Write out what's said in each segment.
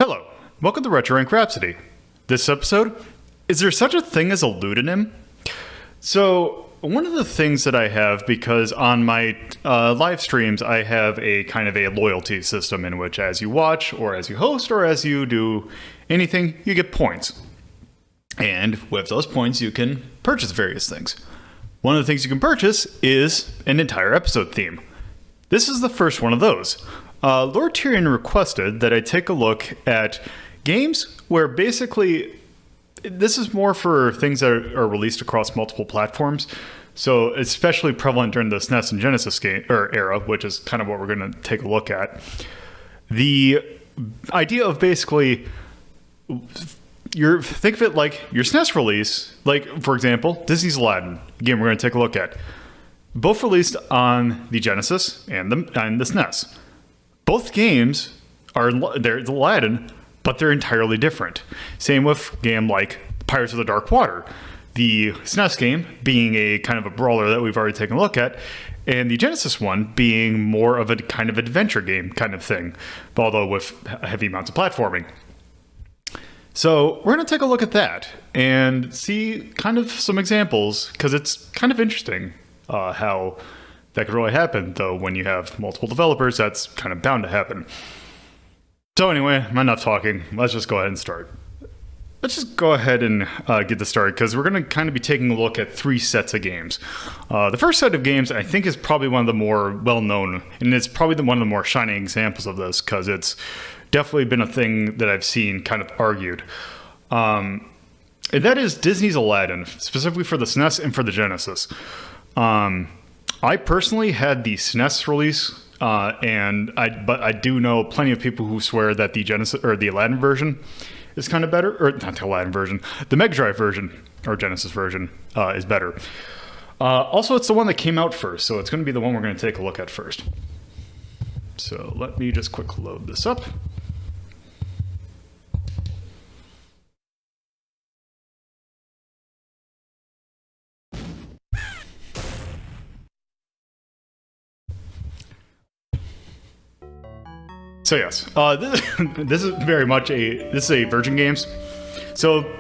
Hello, welcome to Retro Rank Rhapsody. This episode, is there such a thing as a Ludonym? So, one of the things that I have, because on my live streams I have a kind of a loyalty system in which as you watch, or as you host, or as you do anything, you get points. And with those points you can purchase various things. One of the things you can purchase is an entire episode theme. This is the first one of those. Lord Tyrion requested that I take a look at games where basically, this is more for things that are released across multiple platforms. So especially prevalent during the SNES and Genesis era, which is kind of what we're going to take a look at. The idea of basically, think of it like your SNES release, like for example, Disney's Aladdin, a game we're going to take a look at. Both released on the Genesis and the SNES. Both games they're Aladdin, but they're entirely different. Same with a game like Pirates of the Dark Water. The SNES game being a kind of a brawler that we've already taken a look at, and the Genesis one being more of a kind of adventure game kind of thing, although with heavy amounts of platforming. So we're going to take a look at that and see kind of some examples, because it's kind of interesting how that could really happen, though when you have multiple developers, that's kind of bound to happen. So anyway, enough talking. Let's just go ahead and start. Let's just go ahead and get this started, because we're going to kind of be taking a look at three sets of games. The first set of games, I think, is probably one of the more well-known, and it's probably one of the more shining examples of this, because it's definitely been a thing that I've seen kind of argued. And that is Disney's Aladdin, specifically for the SNES and for the Genesis. I personally had the SNES release, but I do know plenty of people who swear that the Genesis or the Aladdin version is kind of better, or not the Aladdin version, the Mega Drive version or Genesis version is better. Also, it's the one that came out first, so it's going to be the one we're going to take a look at first. So let me just quick load this up. So yes, this is very much this is a Virgin Games. So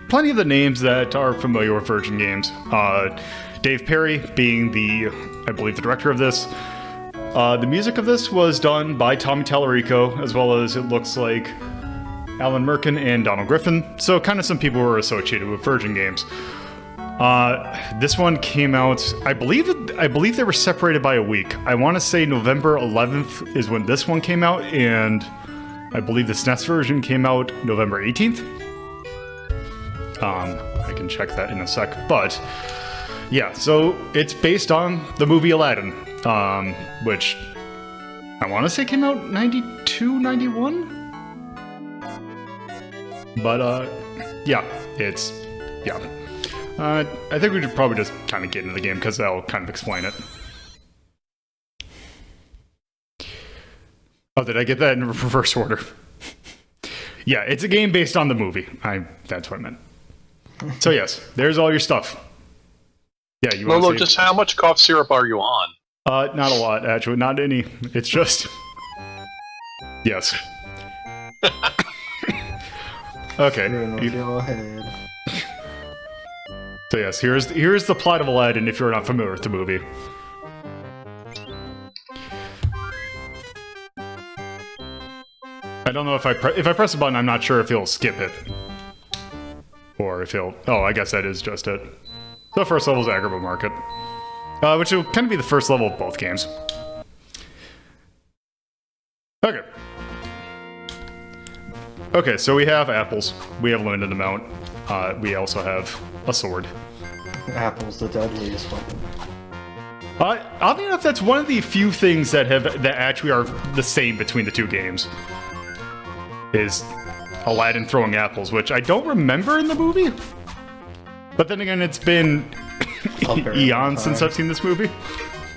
plenty of the names that are familiar with Virgin Games. Dave Perry being I believe the director of this. The music of this was done by Tommy Tallarico, as well as it looks like Alan Merkin and Donald Griffin. So kind of some people who are associated with Virgin Games. This one came out, I believe they were separated by a week. I want to say November 11th is when this one came out, and I believe the SNES version came out November 18th. I can check that in a sec, but yeah, so it's based on the movie Aladdin, which I want to say came out 92, 91? But, yeah. I think we should probably just kind of get into the game, because that'll kind of explain it. Oh, did I get that in reverse order? Yeah, it's a game based on the movie. That's what I meant. So yes, there's all your stuff. Yeah, you want to just how much cough syrup are you on? Not a lot, actually. Not any. It's just... Yes. Okay. Go ahead. So yes, here's the plot of Aladdin if you're not familiar with the movie. I don't know if I press a button, I'm not sure if he'll skip it. Or if he'll... Oh, I guess that is just it. The first level is Agrabah Market. Which will kind of be the first level of both games. Okay. Okay, so we have apples. We have a limited amount. We also have a sword. Apple's the deadliest weapon. Oddly enough, that's one of the few things that actually are the same between the two games. Is Aladdin throwing apples, which I don't remember in the movie. But then again, it's been eons since I've seen this movie.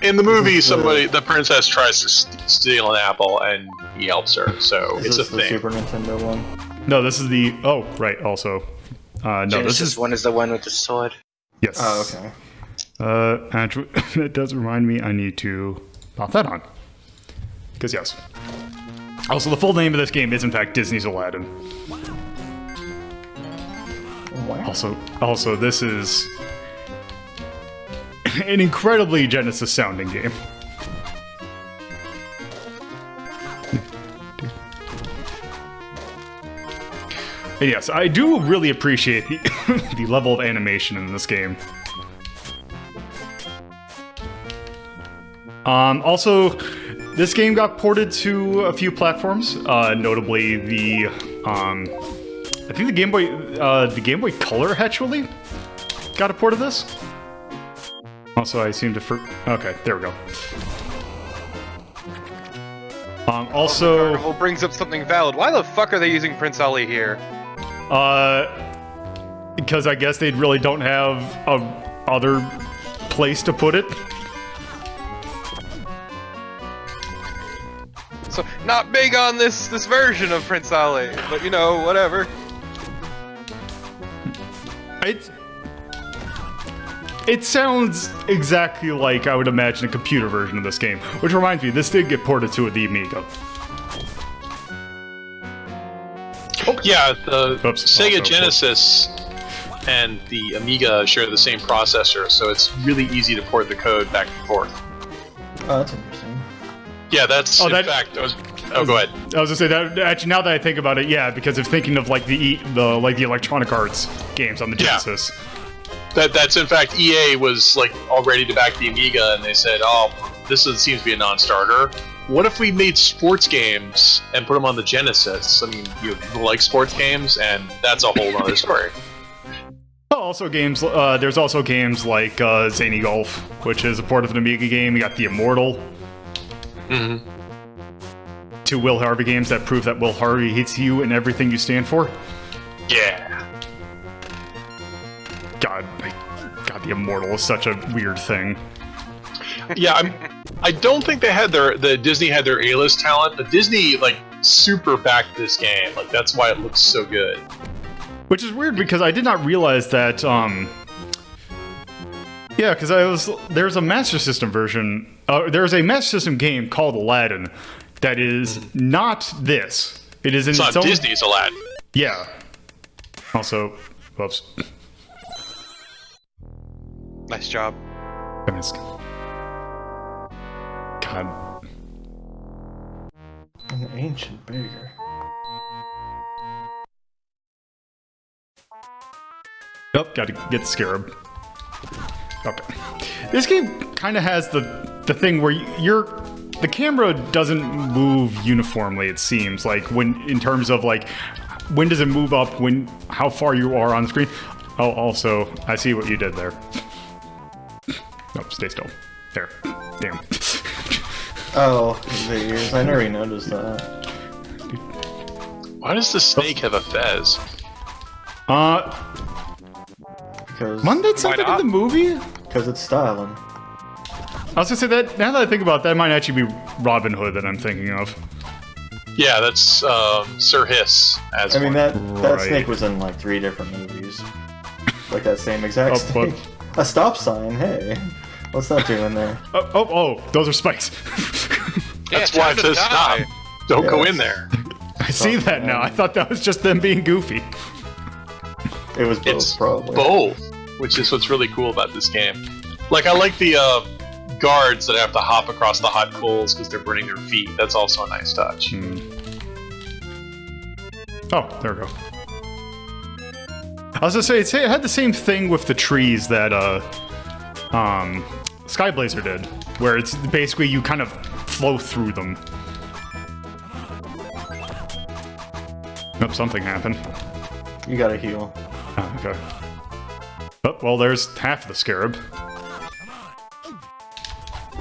In the movie, the princess tries to steal an apple, and he helps her, so it's a thing. The Super Nintendo one? No, this is the... Oh, right, also. No, Genesis this is... one is the one with the sword. Yes. Oh, okay. Actually, that does remind me I need to pop that on. Because yes. Also, the full name of this game is in fact Disney's Aladdin. Wow. Also, this is an incredibly Genesis sounding game. And yes, I do really appreciate the, the level of animation in this game. Also, this game got ported to a few platforms, notably the, I think the Game Boy Color actually got a port of this. Also, I seem to okay, there we go. Also, Carnival brings up something valid. Why the fuck are they using Prince Ali here? because I guess they really don't have a other place to put it. So, not big on this version of Prince Ali, but you know, whatever. It sounds exactly like I would imagine a computer version of this game, which reminds me, this did get ported to the Amiga. Yeah, the Sega also, Genesis and the Amiga share the same processor, so it's really easy to port the code back and forth. Oh, that's interesting. Yeah, that's in fact. Oh, go ahead. I was gonna say that actually. Now that I think about it, yeah, because of thinking of like the Electronic Arts games on the Genesis. That's in fact EA was like all ready to back the Amiga, and they said, "Oh, seems to be a non-starter. What if we made sports games and put them on the Genesis? I mean, you like sports games, and that's a whole other story." Also, games. There's also games like Zany Golf, which is a port of an Amiga game. You got The Immortal. Mm-hmm. Two Will Harvey games that prove that Will Harvey hates you and everything you stand for. Yeah. God, The Immortal is such a weird thing. Yeah, I don't think they had Disney had their A-list talent, but Disney like super backed this game. Like that's why it looks so good. Which is weird because I did not realize that. Yeah, because there's a Master System version. There's a Master System game called Aladdin that is not this. It is in its not own. Disney's Aladdin. Yeah. Also, whoops. Nice job. God. An ancient beggar. Nope, gotta get the scarab. Okay. This game kind of has the thing where the camera doesn't move uniformly, it seems, like in terms of like when does it move up, how far you are on screen. Oh, also, I see what you did there. Nope, stay still. There. Damn. Oh, the ears. I never even noticed that. Why does the snake have a fez? Because Wasn't that something in the movie? it's styling. I was gonna say that, now that I think about it, that might actually be Robin Hood that I'm thinking of. Yeah, that's Sir Hiss. I mean, that Right. snake was in like 3 different movies. Like that same exact Oh, snake. A stop sign, hey. What's that doing there? Oh, those are spikes. That's why it says stop. Don't go in Yes. there. I see that now. I thought that was just them being goofy. It was both, It's probably. both, which is what's really cool about this game. Like, I like the guards that have to hop across the hot coals because they're burning their feet. That's also a nice touch. Oh, there we go. I was gonna say, it had the same thing with the trees that Skyblazer did, where it's basically you kind of flow through them. Nope, something happened. You gotta heal. Oh, okay. Oh, well, there's half the scarab.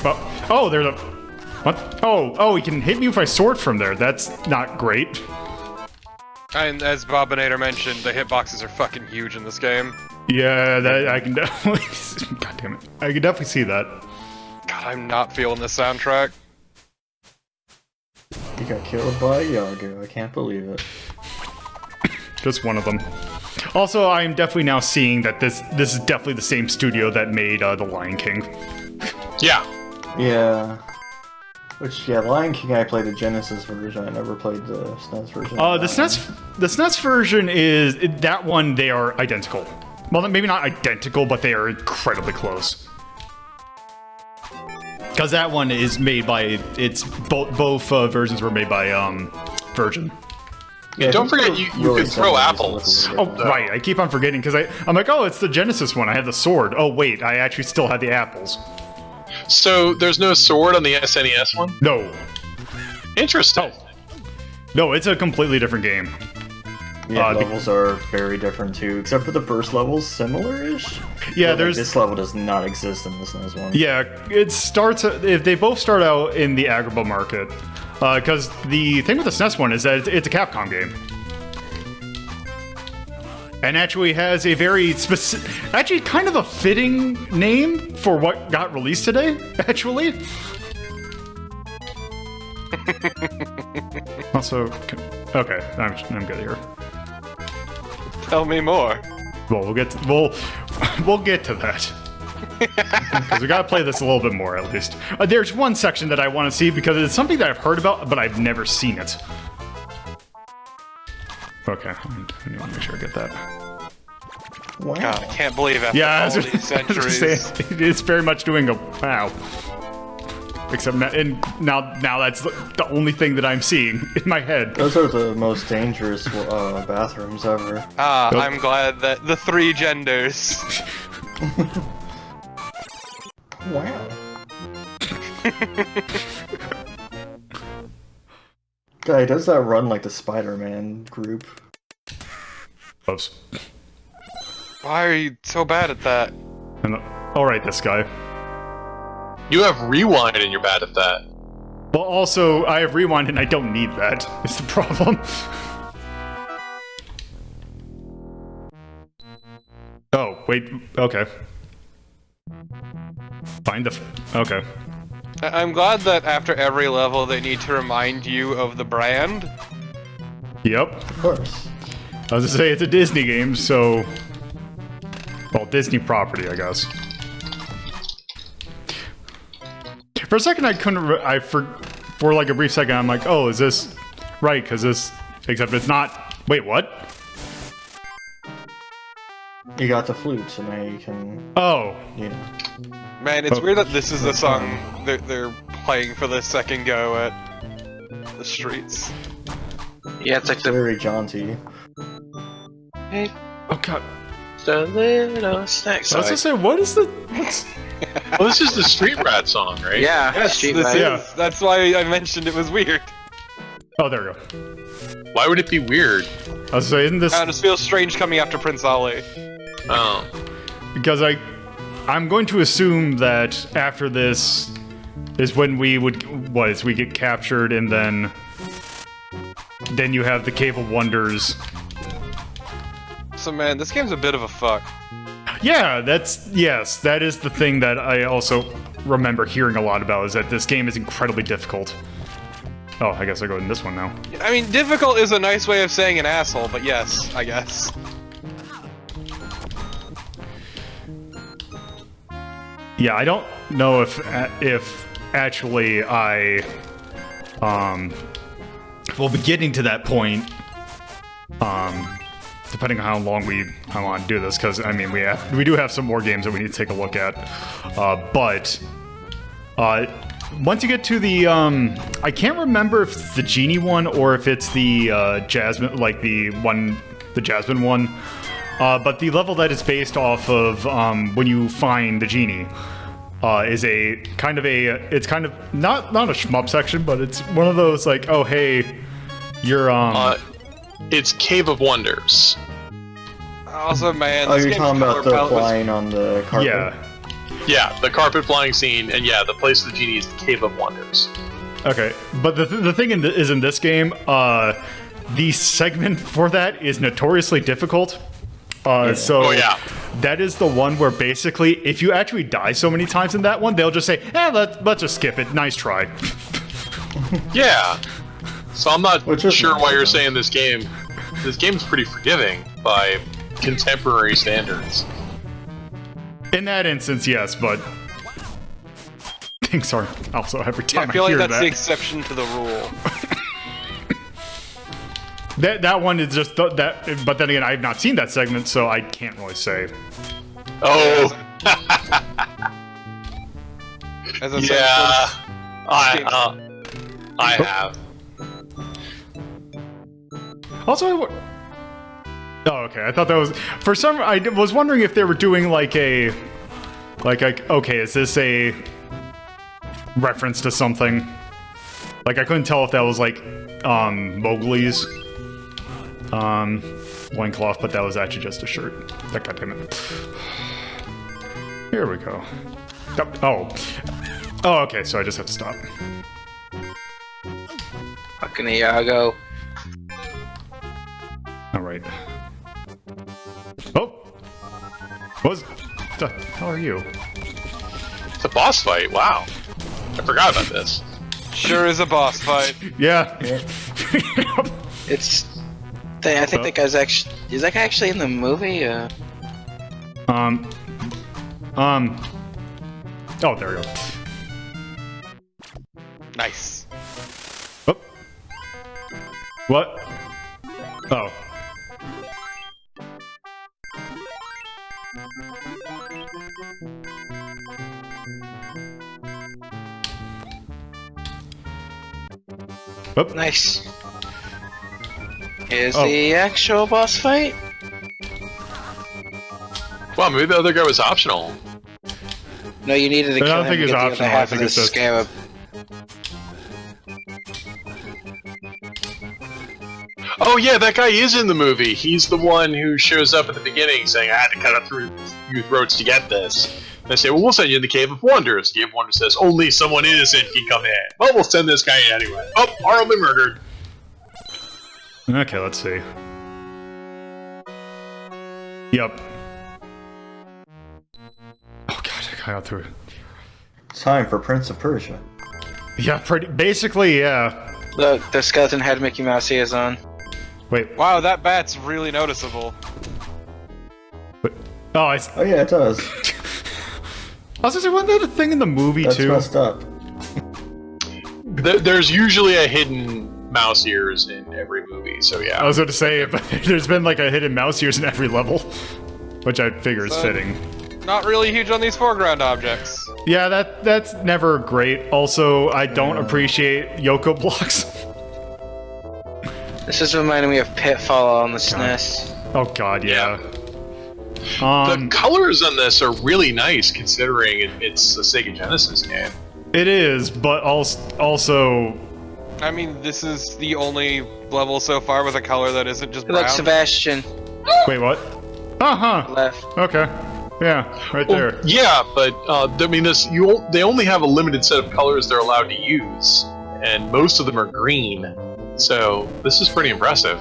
Oh, there's a... What? Oh, he can hit me with my sword from there. That's not great. And as Bobinator mentioned, the hitboxes are fucking huge in this game. Yeah, that I can definitely... God damn it. I can definitely see that. God, I'm not feeling this soundtrack. You got killed by Iago. I can't believe it. Just one of them. Also, I am definitely now seeing that this is definitely the same studio that made The Lion King. Yeah. Yeah. Which, yeah, Lion King, I played the Genesis version. I never played the SNES version. The SNES version is that one. They are identical. Well, maybe not identical, but they are incredibly close. Because that one is made by both versions were made by Virgin. Yeah, don't forget you could throw apples. Oh, right. I keep on forgetting because I'm like, oh, it's the Genesis one. I have the sword. Oh, wait. I actually still have the apples. So there's no sword on the SNES one? No. Interesting. No, it's a completely different game. Yeah, levels are very different too, except for the first level's similar-ish. Yeah, but, this level does not exist in this SNES one. Yeah, it starts. If they both start out in the Agrabah market, because the thing with the SNES one is that it's a Capcom game, and actually has a very specific, actually kind of a fitting name for what got released today. Actually. Also, okay, I'm good here. Tell me more. Well, we'll get to that because we gotta play this a little bit more at least. There's one section that I want to see because it's something that I've heard about, but I've never seen it. Okay, I need to make sure I get that. Wow. God, I can't believe after Yeah, all these centuries. It's very much doing a wow. Except now that's the only thing that I'm seeing in my head. Those are the most dangerous bathrooms ever. I'm glad that the 3 genders. Wow. Guy, does that run like the Spider-Man group? Oops. Why are you so bad at that? Alright, this guy. You have rewind and you're bad at that. Well, also, I have rewind and I don't need that. It's the problem. Oh, wait. Okay. Find the... Okay. I'm glad that after every level they need to remind you of the brand. Yep. Of course. I was gonna say, it's a Disney game, so... Well, Disney property, I guess. For a second, I couldn't... For like a brief second, I'm like, oh, is this... Right, because this... Except it's not... Wait, what? You got the flute, so now you can... Oh. You know. Man, it's weird that this is the song they're playing for the second go at the streets. Yeah, it's like the Very jaunty. hey, Oh, God. the little snack. I was gonna say, what is the... What's... Well, this is the Street Rat song, right? Yeah, Yes, Street this Rat. Yeah. is. That's why I mentioned it was weird. Oh, there we go. Why would it be weird? I was saying, isn't this... It just feels strange coming after Prince Ali. Oh. Because I'm going to assume that after this is when we we get captured and then you have the Cave of Wonders. So man, this game's a bit of a fuck. Yeah, yes, that is the thing that I also remember hearing a lot about, is that this game is incredibly difficult. Oh, I guess I go in this one now. I mean, difficult is a nice way of saying an asshole, but yes, I guess. Yeah, I don't know if actually I will be getting to that point, depending on how long I want to do this, because I mean we do have some more games that we need to take a look at, but once you get to the I can't remember if it's the Genie one or if it's the Jasmine, like the Jasmine one. But the level that it's based off of, when you find the genie, is it's kind of not a shmup section, but it's one of those like, oh hey, you're It's Cave of Wonders. Also, man, Oh, this you're game's talking about color the palette was- flying on the carpet? yeah. Yeah, the carpet flying scene, and yeah, the place of the genie is the Cave of Wonders. Okay, but the thing is in this game, the segment for that is notoriously difficult. So Oh, yeah. that is the one where basically, if you actually die so many times in that one, they'll just say, let's just skip it. Nice try. Yeah. So I'm not Which is sure nice, why you're though. saying this game's pretty forgiving by contemporary standards. In that instance, yes, but things are also every Yeah, time I feel like hear that's that. the exception to the rule. That one is just that, but then again, I have not seen that segment, so I can't really say. Oh, As a yeah. I Oh. have. Also, oh, okay. I thought that was for some. I was wondering if they were doing like a, okay, is this a reference to something? Like I couldn't tell if that was like Mowgli's loincloth, but that was actually just a shirt. That goddamn it. Here we go. Oh, okay. So I just have to stop. Fucking Iago. All right. Oh, what the hell are you? It's a boss fight. Wow. I forgot about this. Sure is a boss fight. Yeah. It's. I think that guy's actually. Is that guy actually in the movie? Oh, there we go. Nice. Oh. What? Oh. Oh. Nice. Here's Oh. the actual boss fight. Wow, maybe the other guy was optional. No, you needed to I kill don't him think to it's get the optional, other I half think of the it's just- scarab. Oh yeah, that guy is in the movie. He's the one who shows up at the beginning saying, I had to cut through your throats to get this. And they say, well, we'll send you in the Cave of Wonders. The Cave of Wonders says, only someone innocent can come in. Well, we'll send this guy in anyway. Oh, horribly murdered. Okay, let's see. Yep. Oh god, I got through it. Time for Prince of Persia. Yeah, basically, yeah. Look, the skeleton had Mickey Mouse ears on. Wait, Wow, that bat's really noticeable. what? Oh, I Oh yeah, it does. was gonna say, wasn't that a thing in the movie That's too? messed up. There's usually a hidden mouse ears in every movie, so I yeah. was going to say, but there's been like a hidden mouse ears in every level, which I figure is So- fitting. Not really huge on these foreground objects. Yeah, that's never great. Also, I don't appreciate Yoko blocks. This is reminding me of Pitfall on the SNES. Oh god, yeah. The colors on this are really nice considering it's a Sega Genesis game. It is, but also I mean, this is the only level so far with a color that isn't just Look, brown. Sebastian, wait, what? Uh-huh. left. Okay. Yeah, right Well, there. yeah, but I mean, they only have a limited set of colors they're allowed to use, and most of them are green. So this is pretty impressive.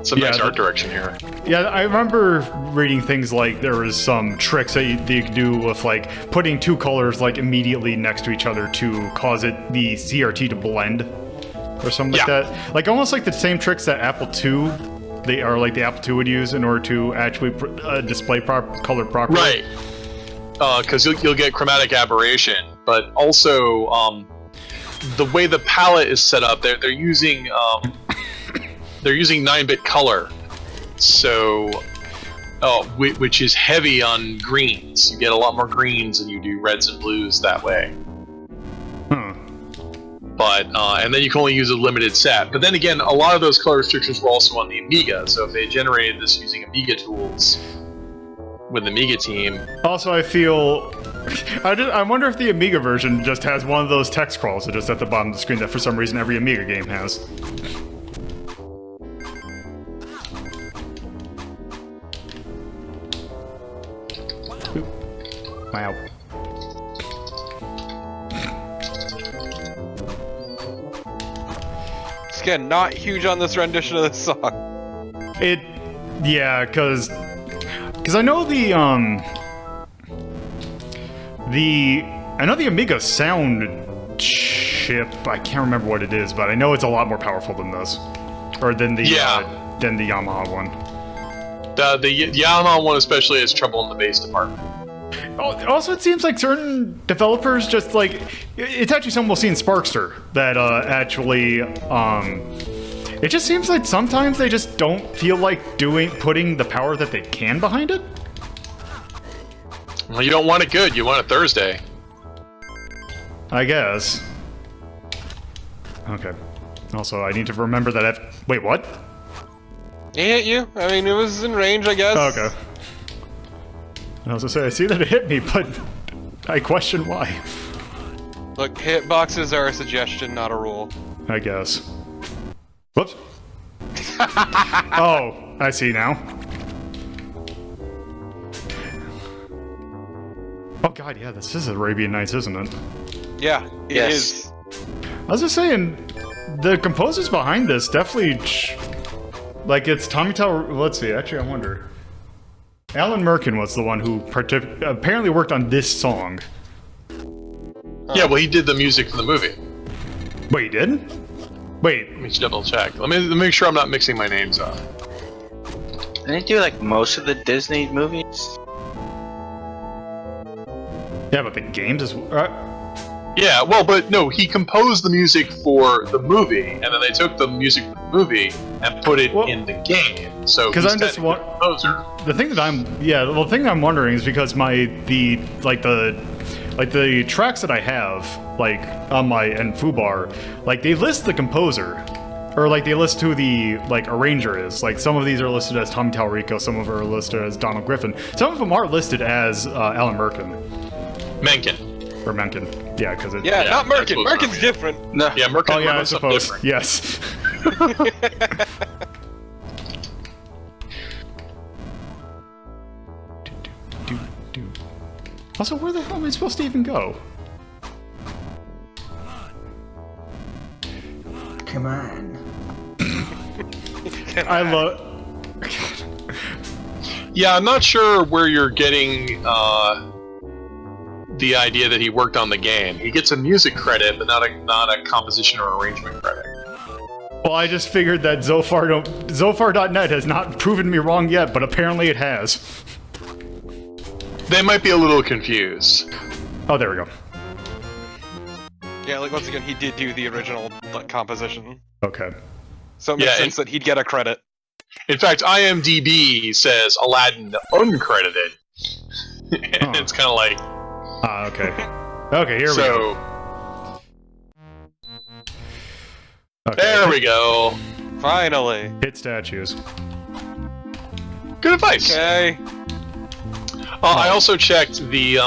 Some Yeah, nice art direction here. Yeah, I remember reading things like there was some tricks that you could do with like putting two colors like immediately next to each other to cause the CRT to blend or something like Yeah. that. Like almost like the same tricks that Apple II, the Apple II would use in order to actually display color properly. Right. Because you'll get chromatic aberration, but also the way the palette is set up, they're using 9-bit color, so which is heavy on greens. You get a lot more greens than you do reds and blues that way. Huh. But and then you can only use a limited set. But then again, a lot of those color restrictions were also on the Amiga. So if they generated this using Amiga tools with the Amiga team, Also, I feel I wonder if the Amiga version just has one of those text crawls that just at the bottom of the screen that for some reason every Amiga game has. Wow. Just again, not huge on this rendition of this song. Yeah, cause I know the I know the Amiga sound chip. I can't remember what it is, but I know it's a lot more powerful than this, or than the Yamaha one. the Yamaha one especially has trouble in the bass department. Also, it seems like certain developers just like it's actually something we'll see in Sparkster that actually it just seems like sometimes they just don't feel like putting the power that they can behind it. Well, you don't want it good. You want it Thursday. I guess. Okay. Also, I need to remember that wait, what? He hit you. I mean, it was in range, I guess. Okay. I was gonna say, I see that it hit me, but I question why. Look, hitboxes are a suggestion, not a rule. I guess. Whoops. Oh, I see now. Oh god, yeah, this is Arabian Nights, isn't it? Yeah, it Yes. is. I was just saying, the composers behind this definitely, like, it's Tommy Tower. Let's see. Actually, I wonder. Alan Merkin was the one who apparently worked on this song. Yeah, well, he did the music for the movie. Wait, he did? Wait. Let me double check. Let me make sure I'm not mixing my names up. Didn't he do like most of the Disney movies? Yeah, but the games is. Yeah, well, but no, he composed the music for the movie, and then they took the music from the movie and put it in the game. So he's I'm just technically the composer. the thing that I'm wondering is because the tracks that I have like on my foobar, like they list the composer, or like they list who the like arranger is. Like some of these are listed as Tommy Tallarico, some of them are listed as Donald Griffin, some of them are listed as Alan Menken. or Menken. Yeah, because it. Yeah, not that's Merkin. what's Merkin's different. No. Yeah, Merkin. Oh yeah, I wrote something suppose. different. Yes. Also, where the hell am I supposed to even go? Come on. I love. Yeah, I'm not sure where you're getting the idea that he worked on the game. He gets a music credit, but not a composition or arrangement credit. Well, I just figured that Zophar.net has not proven me wrong yet, but apparently it has. They might be a little confused. Oh, there we go. Yeah, like once again, he did do the original composition. Okay. So it makes Yeah, sense that he'd get a credit. In fact, IMDb says Aladdin uncredited. And it's kind of like... Okay. Okay, here we go. Okay. There we go. Finally. Hit statues. Good advice. Okay. I also checked the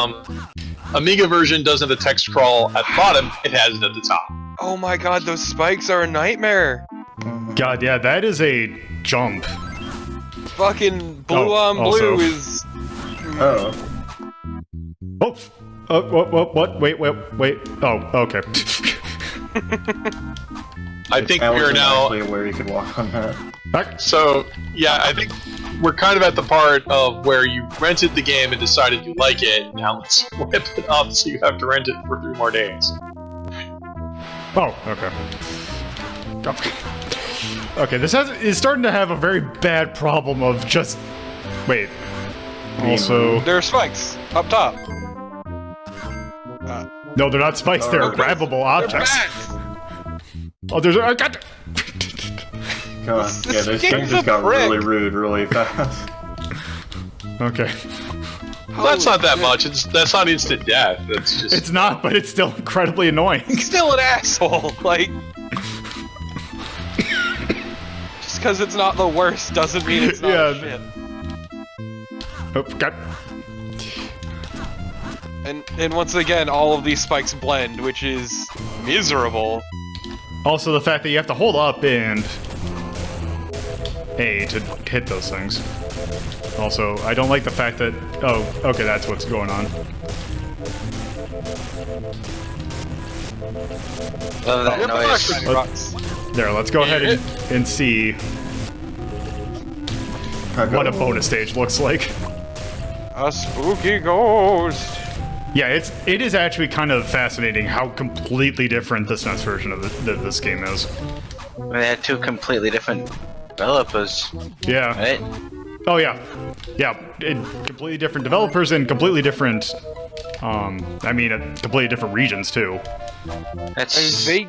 Amiga version doesn't have the text crawl at the bottom, it has it at the top. Oh my god, those spikes are a nightmare. God, yeah, that is a jump. Fucking blue on also- blue is... Oh. What? Wait. Oh, okay. I think That we're wasn't now... actually where you could walk on that. Back. So, yeah, I think we're kind of at the part of where you rented the game and decided you like it. Now let's whip it up so you have to rent it for 3 more days. Oh, okay. Okay, this is starting to have a very bad problem of just... Wait. Also... There are spikes up top. No, they're not spikes, they're grabbable objects. Oh, there's... I got... Come on. Yeah, this thing just got really rude really fast. Okay. That's not that much. That's not instant death. It's just... It's not, but it's still incredibly annoying. He's still an asshole. Like... Just because it's not the worst doesn't mean it's not Yeah. shit. Oh, God. And once again, all of these spikes blend, which is miserable. Also, the fact that you have to hold up and A to hit those things. Also, I don't like the fact that... Oh, okay, that's what's going on. Love that noise. There, let's go ahead and see what a bonus stage looks like. A spooky ghost. Yeah, it is actually kind of fascinating how completely different the SNES version of this game is. They had 2 completely different developers, Yeah. right? Oh yeah, completely different developers and completely different. Completely different regions too. That's I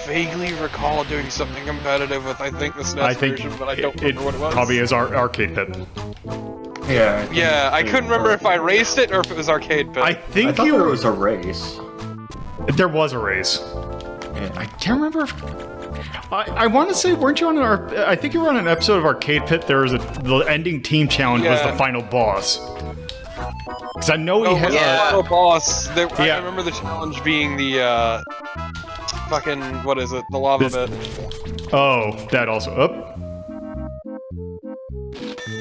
vaguely recall doing something competitive with, I think, the SNES version, but I don't remember what it was. Probably is our arcade pit. Yeah. Yeah, I couldn't remember if I raced it or if it was arcade pit. I I think thought there was a race. there was a race. Yeah. I can't remember if... I want to say, weren't you on I think you were on an episode of Arcade Pit. There was the ending team challenge was the final boss. Because I know he had... the final boss. I Yeah. remember the challenge being the, fucking, what is it? The lava bit. Oh, that also...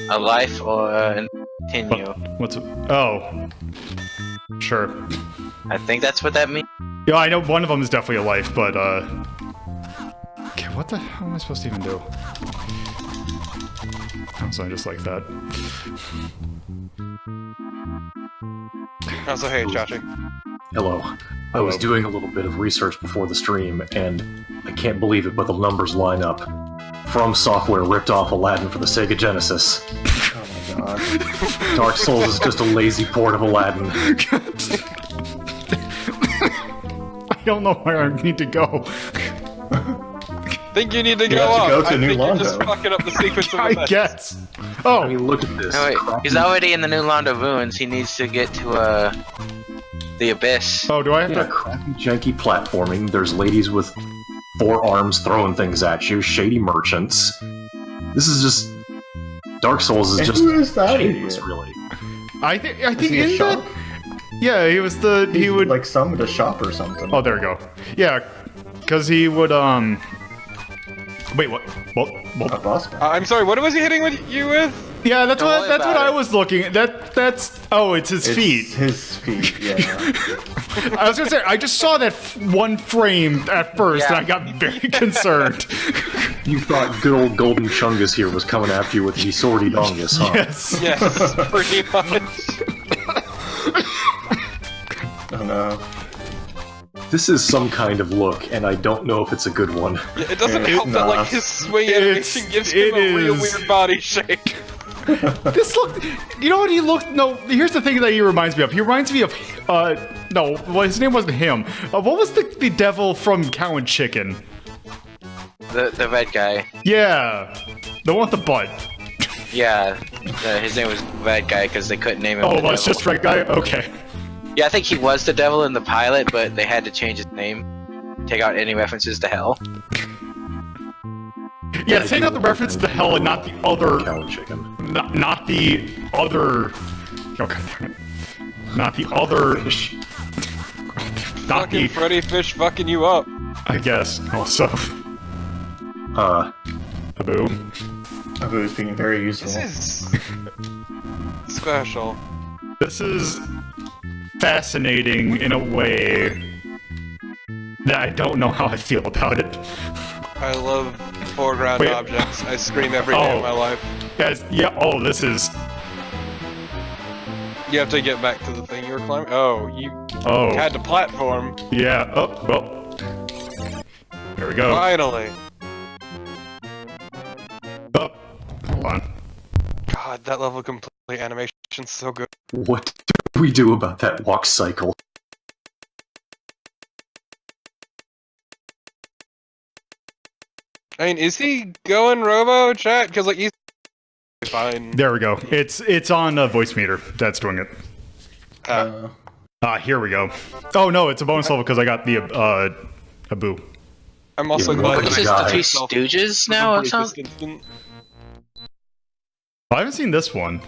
a life or continue. What's it? Oh. Sure. I think that's what that means. Yeah, I know one of them is definitely a life, but, okay, what the hell am I supposed to even do? Oh, so I just like that. Also, hey, Chachi. Hello. I was doing a little bit of research before the stream, and I can't believe it, but the numbers line up. From Software ripped off Aladdin for the Sega Genesis. Oh my god. Dark Souls is just a lazy port of Aladdin. I don't know where I need to go. Think you need to You go have to up. go to I New think you're Londo. just fucking up the sequence of I events. guess. I Oh, mean, look at this. No, wait, crappy- he's already in the New Land of Ruins. He needs to get to the Abyss. oh, do I have Yeah, to? crappy, janky platforming. There's ladies with 4 arms throwing things at you. Shady merchants. This is just... Dark Souls is And just who is that shameless, idiot? really. I think Is he a in shop? that. Yeah, he was the. He would. like summoned a shop or something. Oh, there we go. Yeah, because he would. Wait, what? Well, A boss battle. I'm sorry, what was he hitting you with? yeah, that's Don't what worry that's what about I it. was looking at. That's. Oh, it's his It's feet. his feet, yeah. I was gonna say I just saw that one frame at first, Yeah. and I got very concerned. You thought good old Golden Chungus here was coming after you with the Swordy Dongus, huh? Yes. Yes, pretty much. Oh no. This is some kind of look, and I don't know if it's a good one. Yeah, it doesn't It's help that like not. his swing It's- animation gives him it a real is. weird body shape. This look. You know what he looked? No. Here's the thing that he reminds me of. He reminds me of. No. Well, his name wasn't him. What was the devil from Cow and Chicken? The red guy. Yeah, the one with the butt. Yeah, his name was Red Guy because they couldn't name him. Oh, the well, it's devil. just right guy. Okay. Yeah, I think he was the devil in the pilot, but they had to change his name, take out any references to hell. Yeah, take out the reference to hell and not the other. Cow and chicken. Not the other. Okay. Not the other. Not Fucking the. Freddy Fish fucking you up. I guess. Also. Abu. Abu's being very useful. This is special. This is fascinating in a way that I don't know how I feel about it. I love foreground Wait. objects. I scream every day Oh. of my life. Guys, yeah, oh, this is. You have to get back to the thing you were climbing. Oh, you Oh, had to platform. yeah, oh, well. There we go. Finally. Oh, hold on. God, that level of complete animation's so good. What do we do about that walk cycle? I mean, is he going robo chat? Because like he's fine. There we go. It's on voice meter. That's doing it. Here we go. Oh no, it's a bonus level because I got the Abu. I'm also Yeah, glad what What is that this, guy. the Three Stooges now or something? I haven't seen this one.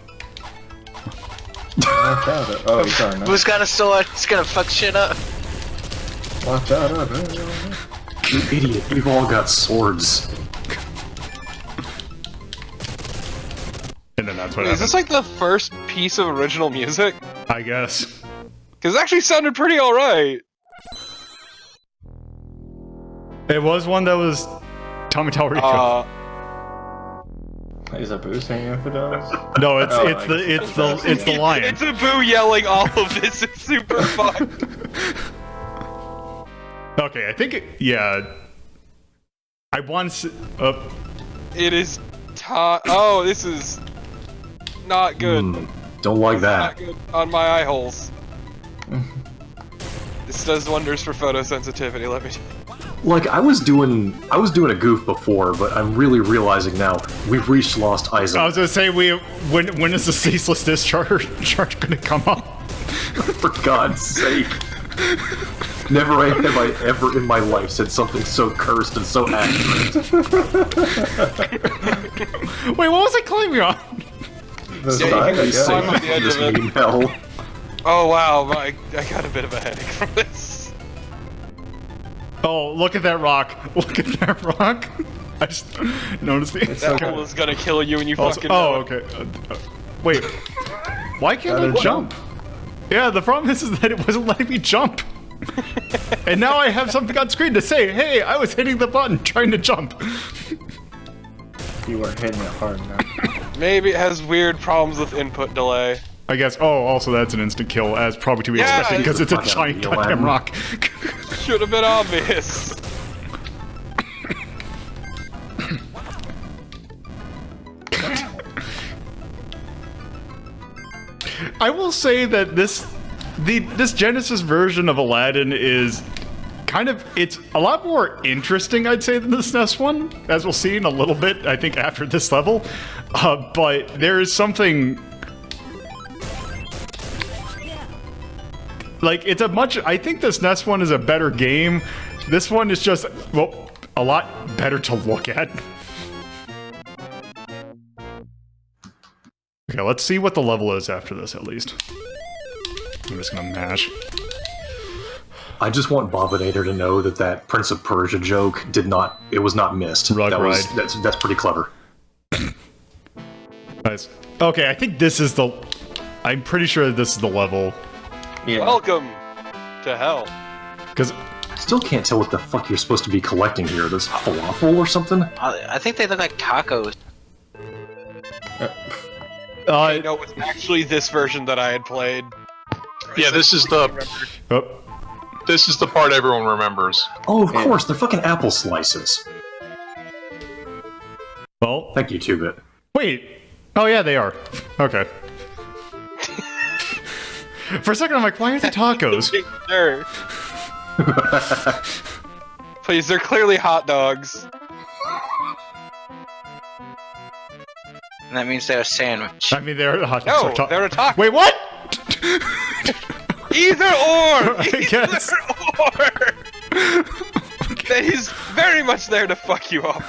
Watch out. Oh, he's sorry. No. Who's got a sword? It's gonna fuck shit up. Watch out. You idiot, we've all got swords. And then that's what Is happened. this like the first piece of original music? I guess. Because it actually sounded pretty alright. It was one that was Tommy Tallarico. Is Abu saying infidels? No, it's Oh, it's I the see. it's the it's the lion. It's Abu yelling all of this. It's super fun. Okay, I think yeah. I want to. It is Oh, this is Not good. Don't like Not that. good on my eye holes. This does wonders for photosensitivity, let me tell you. Like, I was doing a goof before, but I'm really realizing now we've reached Lost Isaac. I was gonna say, when is the ceaseless discharge gonna come up? For God's sake. Never have I ever in my life said something so cursed and so accurate. Wait, what was I climbing on? The Yeah, side, you I can guess. climb on the edge This of it. mean hell. Oh wow, I got a bit of a headache from this. Oh, look at that rock! Look at that rock! I just noticed the. That hole is gonna kill you and you Also, fucking know it. okay. Wait, why can't I Gotta jump? Yeah, the problem is that it wasn't letting me jump. And now I have something on screen to say, hey, I was hitting the button trying to jump. You were hitting it hard enough. Maybe it has weird problems with input delay. I guess, also that's an instant kill, as probably to be Yeah, expected, because it's a fuck out of giant me, goddamn Aladdin. rock. Should have been obvious. I will say that this Genesis version of Aladdin is it's a lot more interesting, I'd say, than the SNES one, as we'll see in a little bit, I think, after this level. But there is something... Like, I think the SNES one is a better game. This one is just, well, a lot better to look at. Okay, let's see what the level is after this, at least. I'm just gonna mash. I just want Bobinator to know that Prince of Persia joke was not missed. Rug ride. That's pretty clever. Nice. Okay, I think this is I'm pretty sure this is the level. Yeah. Welcome to hell. Because I still can't tell what the fuck you're supposed to be collecting here. This falafel or something? I think they look like tacos. No, it was actually this version that I had played. Yeah, this is the part everyone remembers. Oh, of course, they're fucking apple slices. well, Thank you, 2-Bit. wait. Oh yeah, they are. Okay. For a second, I'm like, why are they tacos? Sure. Please, they're clearly hot dogs. And that means they're a sandwich. I mean, they're hot No, dogs. they're a taco. Wait, what? Either or! I guess. Either or! That is very much there to fuck you up.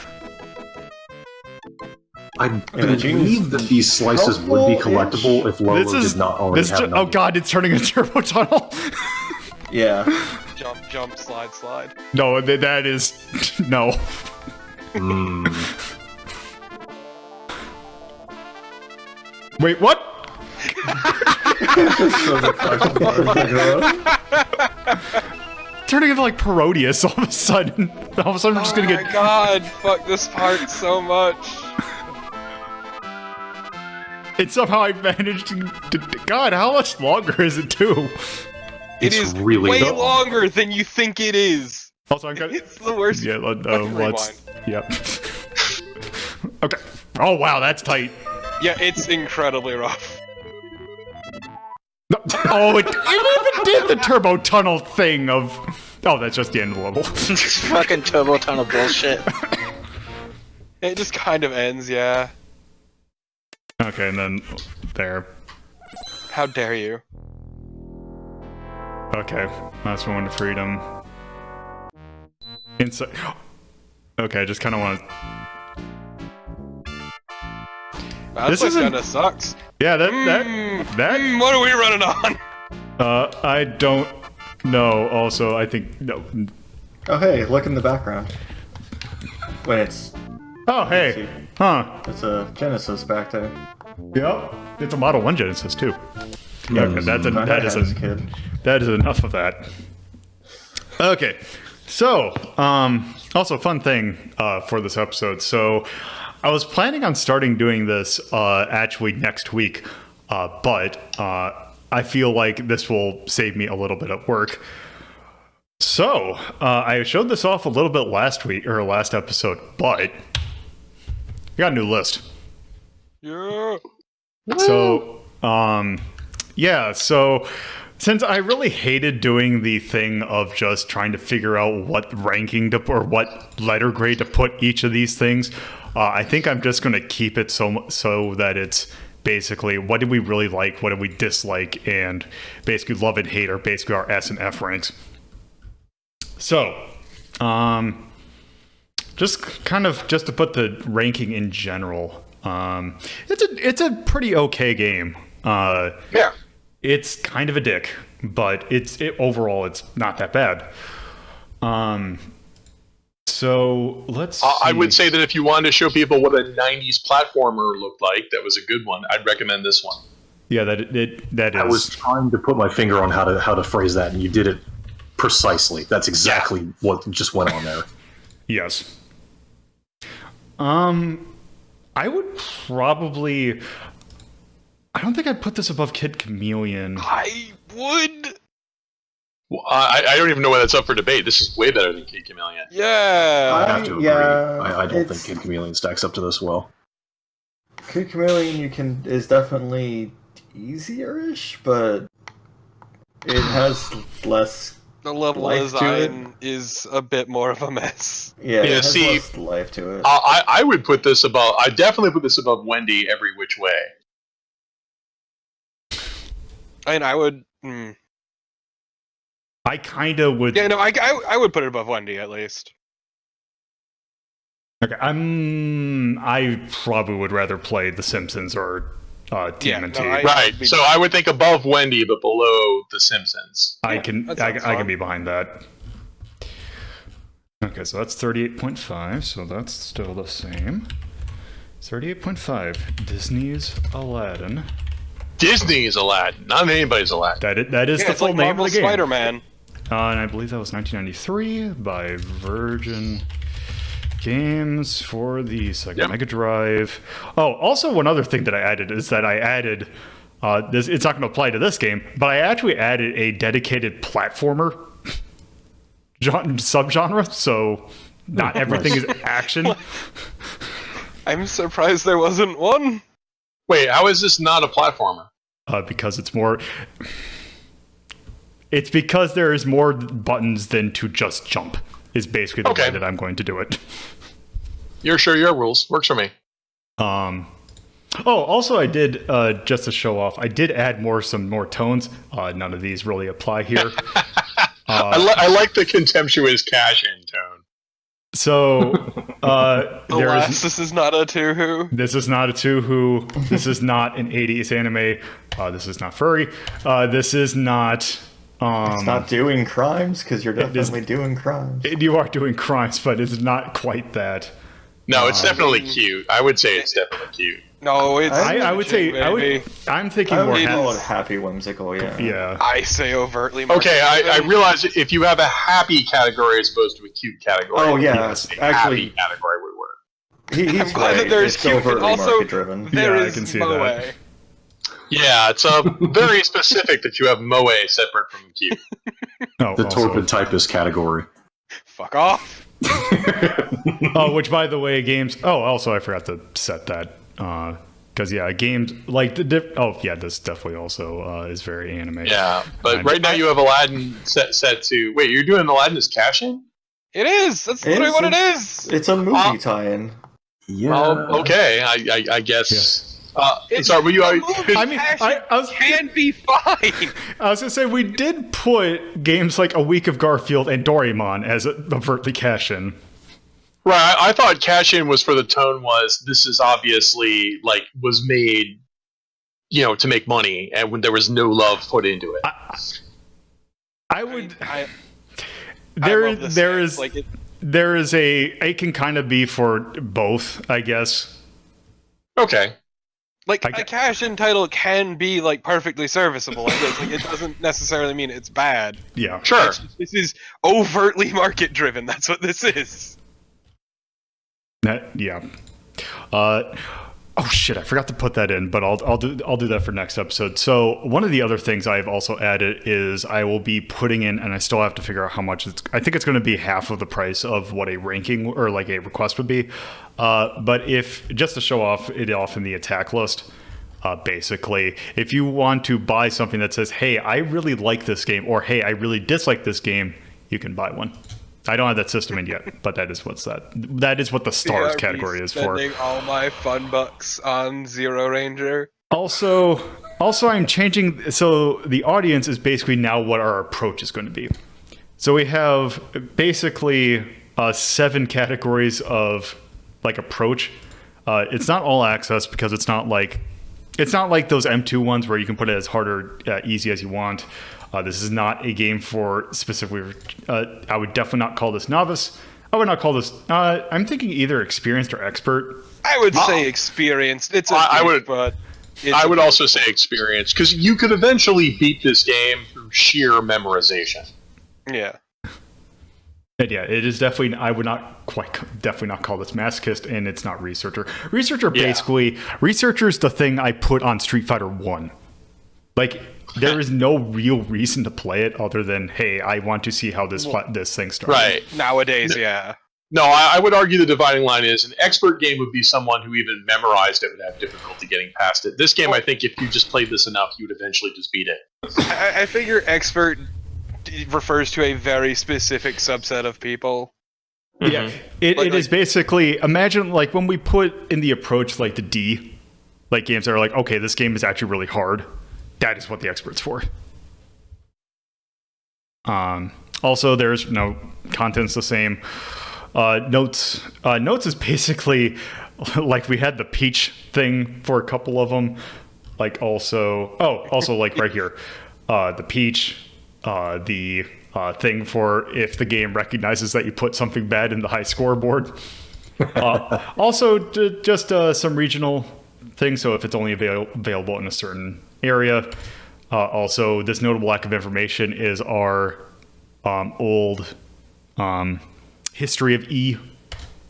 I Imaging believe that these slices would be collectible if Lolo did not already have oh them. god, it's turning a turbo tunnel. Yeah. Jump, slide. No, that is no. Wait, what? Turning into like Parodius all of a sudden. All of a sudden, I'm just gonna Oh get. my god, fuck this part so much. And somehow I managed to. God, how much longer is it too? It It's is really way long. longer than you think it is. Also, I'm gonna. It's the worst. Yeah, Fucking let's. Yep. Okay. Oh wow, that's tight. Yeah, it's incredibly rough. No. Oh, it even did the turbo tunnel thing of. Oh, that's just the end of the level. Fucking turbo tunnel bullshit. It just kind of ends, yeah. Okay, and then there. How dare you? Okay, last one to freedom. Inside. Okay, I just kind of want to. That This place isn't- kinda sucks. Yeah, that. What are we running on? I don't know. Also, I think no. Oh hey, look in the background. When it's Oh, hey. Huh. it's a Genesis back there. Yep. It's a Model 1 Genesis, too. Okay, that As a kid. is enough of that. Okay. So, also fun thing for this episode. So, I was planning on starting doing this actually next week, but I feel like this will save me a little bit of work. So, I showed this off a little bit last episode, but I got a new list. Yeah. So, yeah, so since I really hated doing the thing of just trying to figure out what ranking to or what letter grade to put each of these things, I think I'm just going to keep it so that it's basically what did we really like, what did we dislike, and basically love and hate are basically our S and F ranks. So, just to put the ranking in general, it's a pretty okay game. Yeah. It's kind of a dick, but overall it's not that bad. So let's see. I would say that if you wanted to show people what a 90s platformer looked like, that was a good one. I'd recommend this one. Yeah, that is. I was trying to put my finger on how to phrase that, and you did it precisely. That's exactly what just went on there. Yes. I would probably. I don't think I'd put this above Kid Chameleon. I would. Well, I don't even know why that's up for debate. This is way better than Kid Chameleon. Yeah. I have to agree. yeah, I don't think Kid Chameleon stacks up to this well. Kid Chameleon is definitely easier-ish, but it has less. The level life to design is a bit more of a mess. Yeah, it has see, less life to it. I would put this above. I definitely put this above Wendy every which way. I mean, I would. I kind of would. Yeah, no, I would put it above Wendy at least. Okay, I probably would rather play The Simpsons or TMNT. Right. So I would think above Wendy, but below The Simpsons. I can be behind that. Okay, so that's 38.5, so that's still the same. 38.5, Disney's Aladdin. Disney's Aladdin, not anybody's Aladdin. That is the full like name Marvel of the game. Spider-Man. And I believe that was 1993 by Virgin Games for the Sega Mega Drive. Oh, also one other thing that I added is that I added this. It's not going to apply to this game, but I actually added a dedicated platformer subgenre. So not everything is action. I'm surprised there wasn't one. Wait, how is this not a platformer? Because it's more. It's because there is more buttons than to just jump. Is basically the way that I'm going to do it. You're sure your rules works for me. Oh, also I did just to show off. I did add some more tones. None of these really apply here. I like the contemptuous cash-in tone. So, Alas, this is not a Tuhu. This is not a Tuhu. This is not an 80s anime. This is not furry. This is not. It's not doing crimes, because you're definitely doing crimes. You are doing crimes, but it's not quite that. No, it's definitely cute. I would say it's definitely cute. No, it's. I would say. I'm thinking more. Call it happy whimsical. Yeah. Yeah. I say overtly. Okay, I realize if you have a happy category as opposed to a cute category. Oh yeah, a actually, happy category would work. He's glad that right. there's It's cute, overtly also market-driven. there Yeah, I is can see Moe. that. Yeah, it's very specific that you have Moe separate from cute. Oh, The also. torpid typist category. Fuck off. Oh, which by the way, games. Oh, also I forgot to set that. Because games like this definitely also is very anime. Yeah, but right now you have Aladdin set to. Wait, you're doing Aladdin as cash-in? It is. That's literally what it is. It's a movie tie-in. Yeah. Okay, I guess. Yes. Sorry, were you? I mean, I was can be fine. I was gonna say we did put games like A Week of Garfield and Doraemon as overtly cash-in. Right, I thought cash-in was for the tone was this is obviously was made, to make money, and when there was no love put into it. I would. There is it can kind of be for both, I guess. Okay. a cash-in title can be perfectly serviceable. It doesn't necessarily mean it's bad. Yeah. Sure. This is overtly market-driven. That's what this is. Yeah. Oh shit! I forgot to put that in, but I'll do that for next episode. So one of the other things I've also added is I will be putting in, and I still have to figure out how much it's. I think it's going to be half of the price of what a ranking or a request would be. But if just to show off it off in the attack list, Basically, if you want to buy something that says, hey, I really like this game, or hey, I really dislike this game, you can buy one. I don't have that system in yet, but that is what the stars category is for. Spending all my fun bucks on Zero Ranger. Also, I'm changing. So the audience is basically now what our approach is going to be. So we have basically 7 categories of like approach. It's not all access because it's not like those M2 ones where you can put it as hard or easy as you want. This is not a game for specifically. I would definitely not call this novice. I would not call this. I'm thinking either experienced or expert. I would say experienced. It's I would also say experienced because you could eventually beat this game through sheer memorization. Yeah. And yeah, it is definitely. I would definitely not call this masochist, and it's not researcher. Researcher is the thing I put on Street Fighter 1. Like. There is no real reason to play it other than, hey, I want to see how this thing starts. Right. Nowadays, yeah. No, I would argue the dividing line is an expert game would be someone who even memorized it would have difficulty getting past it. This game, I think if you just played this enough, you would eventually just beat it. I figure expert refers to a very specific subset of people. Yeah, it is basically, imagine like when we put in the approach like the D, like games that are like, okay, this game is actually really hard. That is what the expert's for. Also, there's no content's the same. Notes is basically like we had the Peach thing for a couple of them. Like also like right here, the Peach, the thing for if the game recognizes that you put something bad in the high scoreboard. Also, just some regional things. So if it's only available in a certain area. Also, this notable lack of information is our old history of E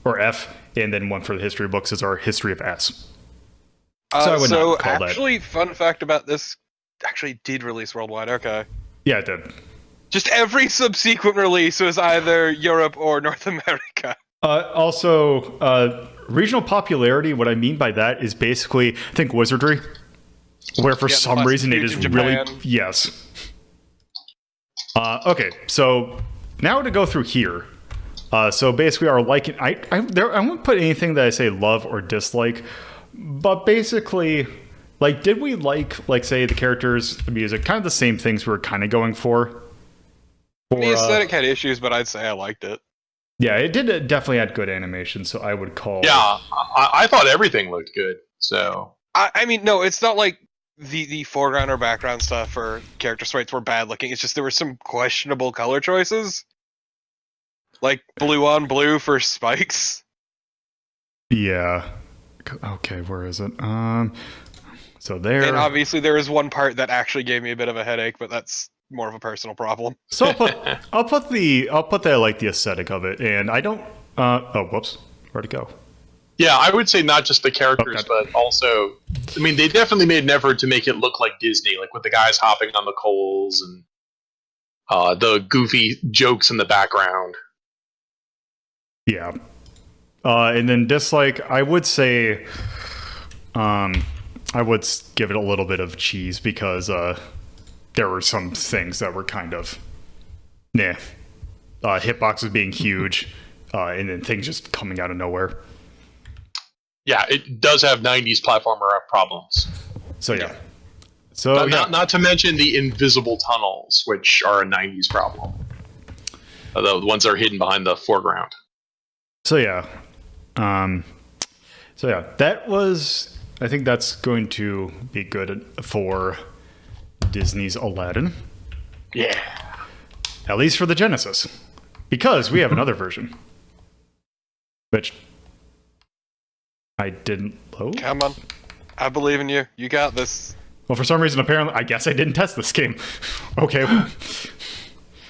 or F, and then one for the history books is our history of S. So I would not call that. Fun fact about this actually did release worldwide. Okay. Yeah, it did. Just every subsequent release was either Europe or North America. Also, regional popularity, what I mean by that is basically, think Wizardry. Where for some reason it is really... Yes. Okay, so now to go through here. So basically our liking... I won't put anything that I say love or dislike, but basically, like, did we like, say, the characters, the music, kind of the same things we were kind of going for? The aesthetic had issues, but I'd say I liked it. Yeah, it did definitely had good animation, so I would call... Yeah, I thought everything looked good, so... I mean, no, it's not like the foreground or background stuff or character sprites were bad looking. It's just there were some questionable color choices. Like blue on blue for spikes. Yeah. Okay, where is it? So there... And obviously there is one part that actually gave me a bit of a headache, but that's more of a personal problem. So I'll put that like the aesthetic of it, and I don't... oh, whoops. Where'd it go? Yeah, I would say not just the characters, but also, I mean, they definitely made an effort to make it look like Disney, like with the guys hopping on the coals and the goofy jokes in the background. Yeah. And then dislike, I would say, I would give it a little bit of cheese because there were some things that were kind of, hitboxes being huge, and then things just coming out of nowhere. Yeah, it does have 90s platformer problems. So yeah. So not to mention the invisible tunnels, which are a 90s problem. The ones that are hidden behind the foreground. So yeah. That was... I think that's going to be good for Disney's Aladdin. Yeah. At least for the Genesis. Because we have another version. Which... I didn't load? Come on. I believe in you. You got this. Well, for some reason, apparently, I guess I didn't test this game. Okay.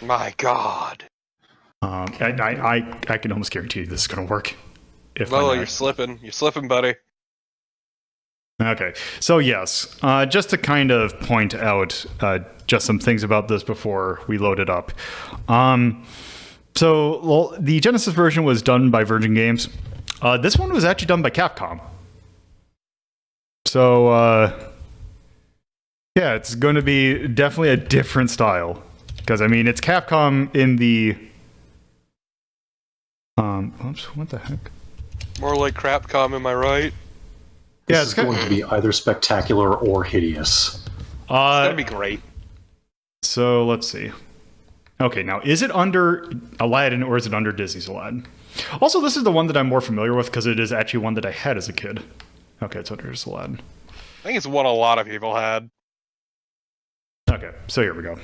My God. I can almost guarantee you this is going to work. Lolo, you're slipping. You're slipping, buddy. Okay. So, yes. Just to kind of point out just some things about this before we load it up. The Genesis version was done by Virgin Games. This one was actually done by Capcom. So, yeah, it's going to be definitely a different style. Because, I mean, it's Capcom in the... oops, what the heck? More like Crapcom, am I right? Yeah, This is going to be either spectacular or hideous. It's gonna be great. So, let's see. Okay, now, is it under Aladdin or is it under Disney's Aladdin? Also, this is the one that I'm more familiar with because it is actually one that I had as a kid. Okay, it's under Disney's Aladdin. I think it's one a lot of people had. Okay, so here we go.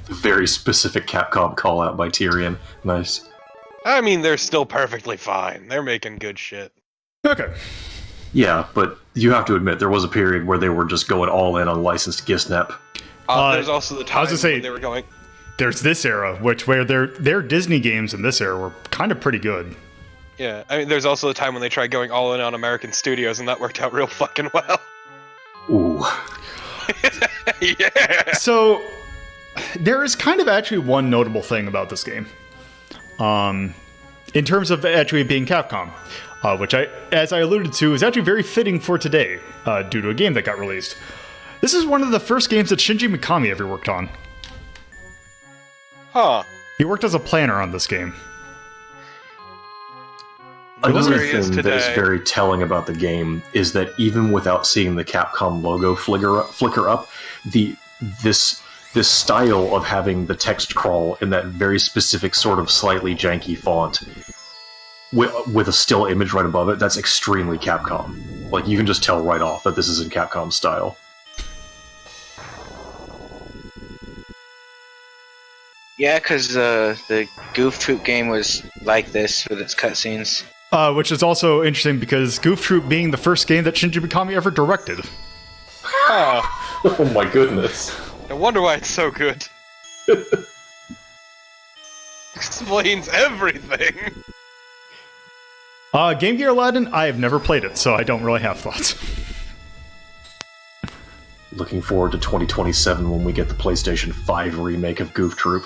Very specific Capcom call out by Tyrion. Nice. I mean, they're still perfectly fine. They're making good shit. Okay. Yeah, but you have to admit there was a period where they were just going all in on licensed Gisnep. There's also the time when they were going. There's this era, where their Disney games in this era were kind of pretty good. Yeah, I mean, there's also the time when they tried going all in on American studios, and that worked out real fucking well. Ooh. Yeah. So, there is kind of actually one notable thing about this game. In terms of actually being Capcom, which as I alluded to, is actually very fitting for today, due to a game that got released. This is one of the first games that Shinji Mikami ever worked on. Huh. He worked as a planner on this game. Another Where he is thing that is today. very telling about the game is that even without seeing the Capcom logo flicker up, this style of having the text crawl in that very specific sort of slightly janky font with a still image right above it, that's extremely Capcom. Like, you can just tell right off that this is in Capcom style. Yeah, because the Goof Troop game was like this with its cutscenes. Which is also interesting because Goof Troop being the first game that Shinji Mikami ever directed. Huh. Oh my goodness. I wonder why it's so good. Explains everything. Game Gear Aladdin, I have never played it, so I don't really have thoughts. Looking forward to 2027 when we get the PlayStation 5 remake of Goof Troop.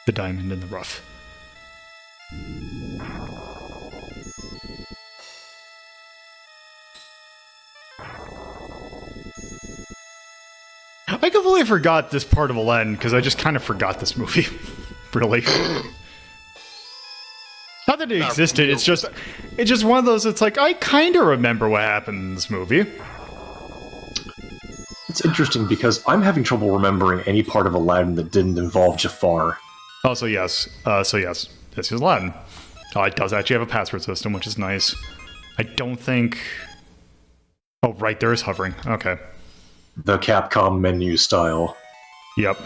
The diamond in the rough. I completely forgot this part of Aladdin because I just kind of forgot this movie. Really. Not that it existed, it's just one of those, it's like, I kind of remember what happened in this movie. It's interesting because I'm having trouble remembering any part of Aladdin that didn't involve Jafar. Oh, so yes, this is Aladdin. It does actually have a password system, which is nice. I don't think... Oh, right, there is hovering. Okay. The Capcom menu style. Yep.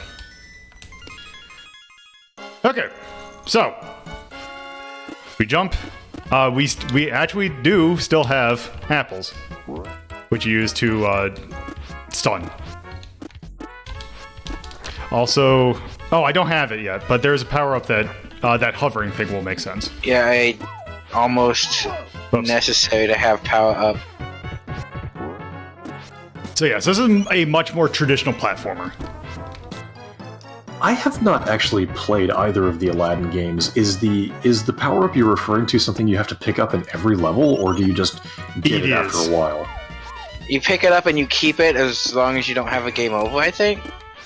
Okay, so... We jump. We actually do still have apples, which you use to stun. Also... Oh, I don't have it yet, but there's a power-up that that hovering thing will make sense. Yeah, almost Oops. necessary to have power up. So yes, this is a much more traditional platformer. I have not actually played either of the Aladdin games. Is the power-up you're referring to something you have to pick up in every level, or do you just get it after a while? You pick it up and you keep it as long as you don't have a game over, I think.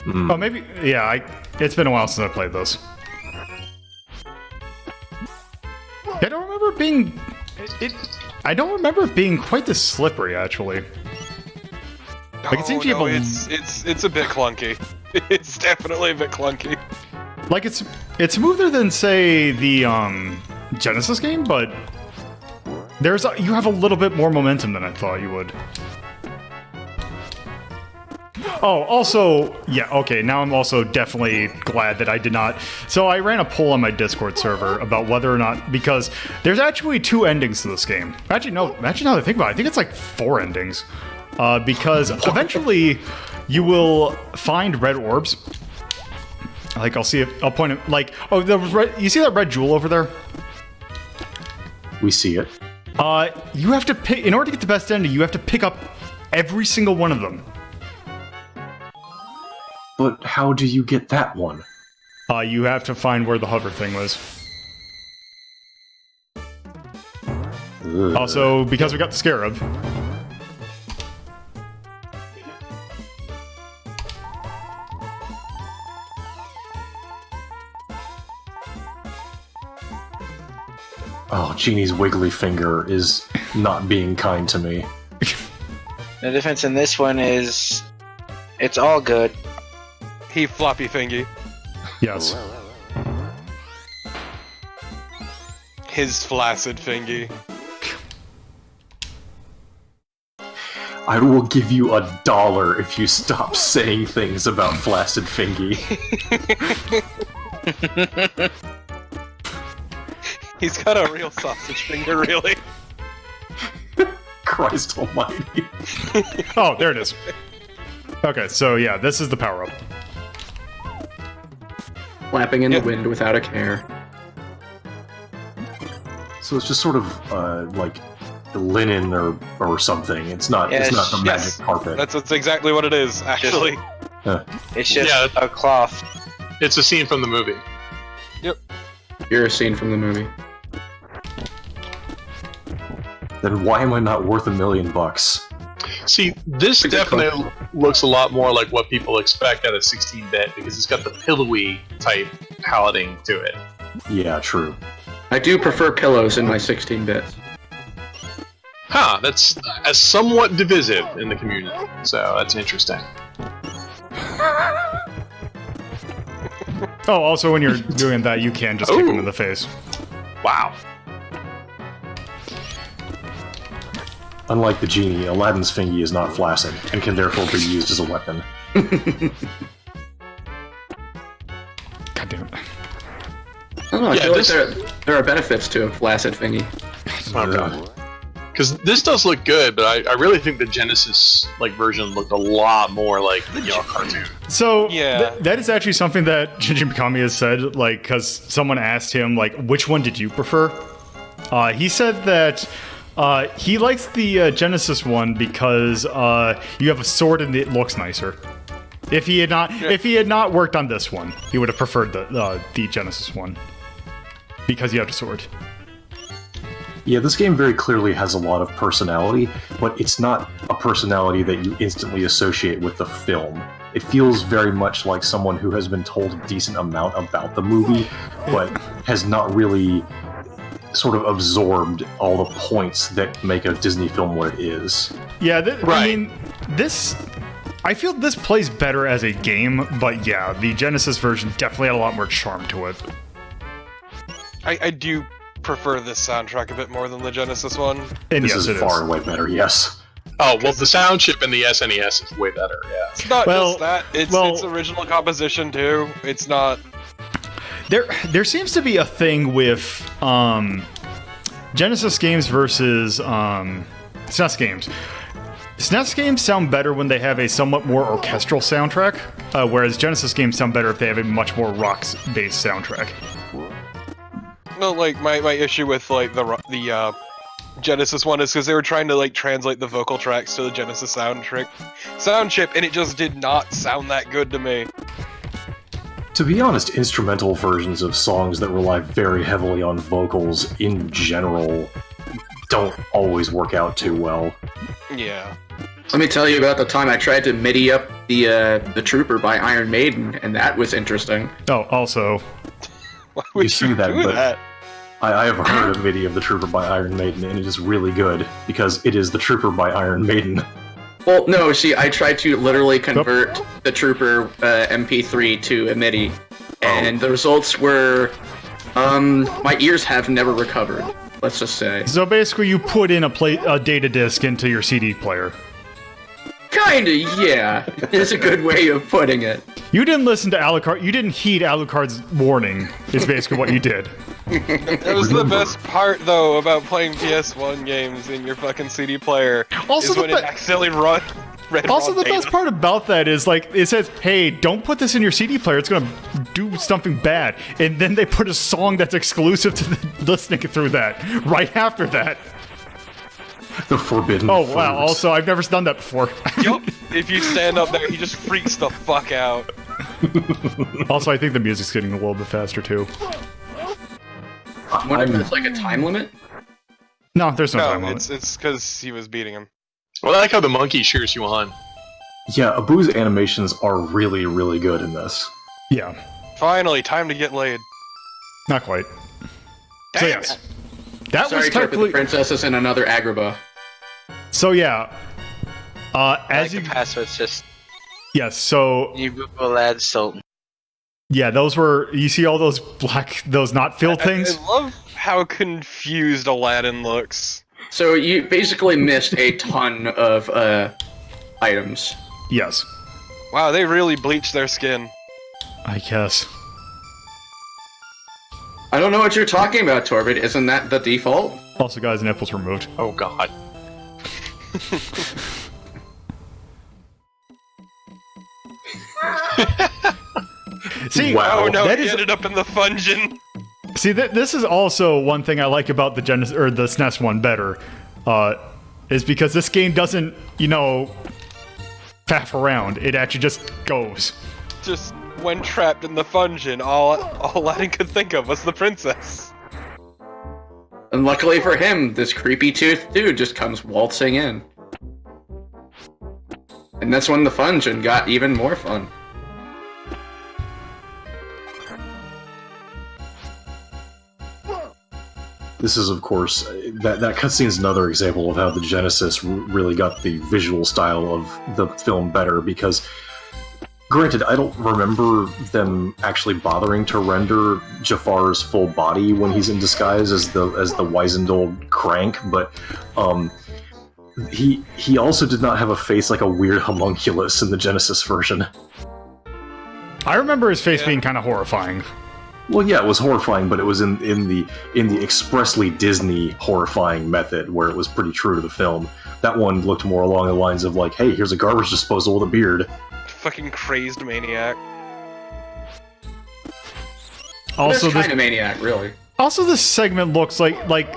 Oh, maybe... Yeah, it's been a while since I played this. I don't remember it being... I don't remember it being quite this slippery, actually. Like, it seems you have a... It's a bit clunky. It's definitely a bit clunky. Like, it's smoother than, say, the Genesis game, but you have a little bit more momentum than I thought you would. Oh, also, yeah, okay, now I'm also definitely glad that I did not... So I ran a poll on my Discord server about whether or not... Because there's actually 2 endings to this game. Actually, no, now that I think about it, I think it's like 4 endings. Because eventually you will find red orbs. Like, I'll point it... Like, oh, you see that red jewel over there? We see it. You have to pick, in order to get the best ending, you have to pick up every single one of them. But how do you get that one? You have to find where the hover thing was. Ugh. Also, because we got the scarab. Oh, Genie's wiggly finger is not being kind to me. The difference in this one is it's all good. He floppy fingy. Yes. His flaccid fingy. I will give you $1 if you stop saying things about flaccid fingy. He's got a real sausage finger, really. Christ almighty. Oh, there it is. Okay, so yeah, this is the power-up. Flapping in the wind without a care. So it's just sort of like linen or something. It's not. Yes, it's not the magic yes. carpet. That's exactly what it is, actually. It's just Yeah. a cloth. It's a scene from the movie. You're a scene from the movie. Then why am I not worth $1 million? See, this Good definitely looks a lot more like what people expect out of 16-bit because it's got the pillowy type paletting to it. Yeah, true. I do prefer pillows in my 16 bits. Huh, that's somewhat divisive in the community, so that's interesting. Oh, also when you're doing that, you can just kick them in the face. Wow. Unlike the genie, Aladdin's fingy is not flaccid and can therefore be used as a weapon. God damn it. I don't know, I Yeah, feel this- like there are benefits to a flaccid thingy. Oh, God. Because this does look good, but I really think the Genesis version looked a lot more like a cartoon. So Yeah. that is actually something that Shinji Mikami has said, because someone asked him, which one did you prefer? He said that he likes the Genesis one because you have a sword and it looks nicer. If he had not worked on this one, he would have preferred the Genesis one because you have a sword. Yeah, this game very clearly has a lot of personality, but it's not a personality that you instantly associate with the film. It feels very much like someone who has been told a decent amount about the movie, but has not really sort of absorbed all the points that make a Disney film what it is. Yeah, Right. I mean, I feel this plays better as a game, but yeah, the Genesis version definitely had a lot more charm to it. I do prefer this soundtrack a bit more than the Genesis one. And This yes, is it far is. and way better, yes. Oh, well, the sound chip in the SNES is way better, yeah. It's not Well- just that, it's original composition too. It's not... There seems to be a thing with Genesis games versus SNES games. SNES games sound better when they have a somewhat more orchestral soundtrack, whereas Genesis games sound better if they have a much more rock-based soundtrack. No, my issue with the Genesis one is because they were trying to translate the vocal tracks to the Genesis sound chip, and it just did not sound that good to me. To be honest, instrumental versions of songs that rely very heavily on vocals in general don't always work out too well. Yeah. Let me tell you about the time I tried to MIDI up the Trooper by Iron Maiden, and that was interesting. Oh, also, Why would You see that, do but- that? I have heard a MIDI of the Trooper by Iron Maiden, and it is really good, because it is the Trooper by Iron Maiden. Well, no, see, I tried to literally convert the Trooper MP3 to a MIDI, and the results were, my ears have never recovered, let's just say. so basically you put in a data disc into your CD player. Kinda, yeah. It's a good way of putting it. You didn't listen to Alucard. You didn't heed Alucard's warning. Is basically what you did. That was the best part, though, about playing PS1 games in your fucking CD player. Also, is when it accidentally run. Also, the best part about that is, like, it says, hey, don't put this in your CD player. It's going to do something bad. And then they put a song that's exclusive to the listening through that right after that. The forbidden Oh, fruits. wow. Also, I've never done that before. Yup. If you stand up there, he just freaks the fuck out. Also, I think the music's getting a little bit faster, too. I wonder if there's like a time limit? No, there's no time No, on it. it's because he was beating him. Well, I like how the monkey cheers you on. Yeah, Abu's animations are really, really good in this. Yeah, Finally, time to get laid. not quite. So, Damn yes. it. That Sorry, was Turpin, the technically... princess is in another Agrabah. So, yeah. Like As the you... password's just Yes, so... you Google Aladdin Sultan. Yeah, those were... You see all those black... Those not filled things? I love how confused Aladdin looks. So you basically missed a ton of items. Yes. Wow, they really bleached their skin. I guess. I don't know what you're talking about, Torbid. Isn't that the default? Also got his nipples removed. Oh god. See, Wow. Oh no, that he is... ended up in the fungeon. See, this is also one thing I like about the Genesis or the SNES one better, is because this game doesn't, you know, faff around. It actually just goes. Just when trapped in the fungeon, all Aladdin could think of was the princess. And luckily for him, this creepy toothed dude just comes waltzing in. And that's when the fungeon got even more fun. This is, of course, that cutscene is another example of how the Genesis really got the visual style of the film better, because, granted, I don't remember them actually bothering to render Jafar's full body when he's in disguise as the wizened old crank, but he also did not have a face like a weird homunculus in the Genesis version. I remember his face being kind of horrifying. Well, yeah, it was horrifying, but it was in the expressly Disney horrifying method, where it was pretty true to the film. That one looked more along the lines of like, hey, here's a garbage disposal with a beard. Fucking crazed maniac. Also, This kind of maniac, really. also this segment looks like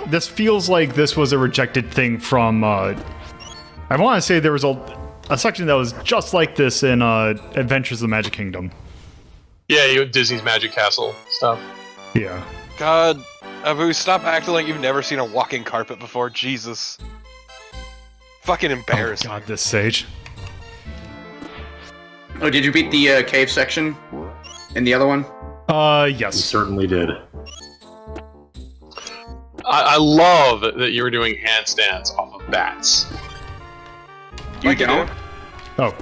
this feels like this was a rejected thing from. I want to say there was a section that was just like this in Adventures of the Magic Kingdom. Yeah, Disney's Magic Castle stuff. Yeah. God, Abu, stop acting like you've never seen a walking carpet before. Jesus. Fucking Oh embarrassing. God, this Sage. Oh, did you beat the cave section? In the other one? He Yes. certainly did. I love that you were doing handstands off of bats. You Like you don't? do. Oh.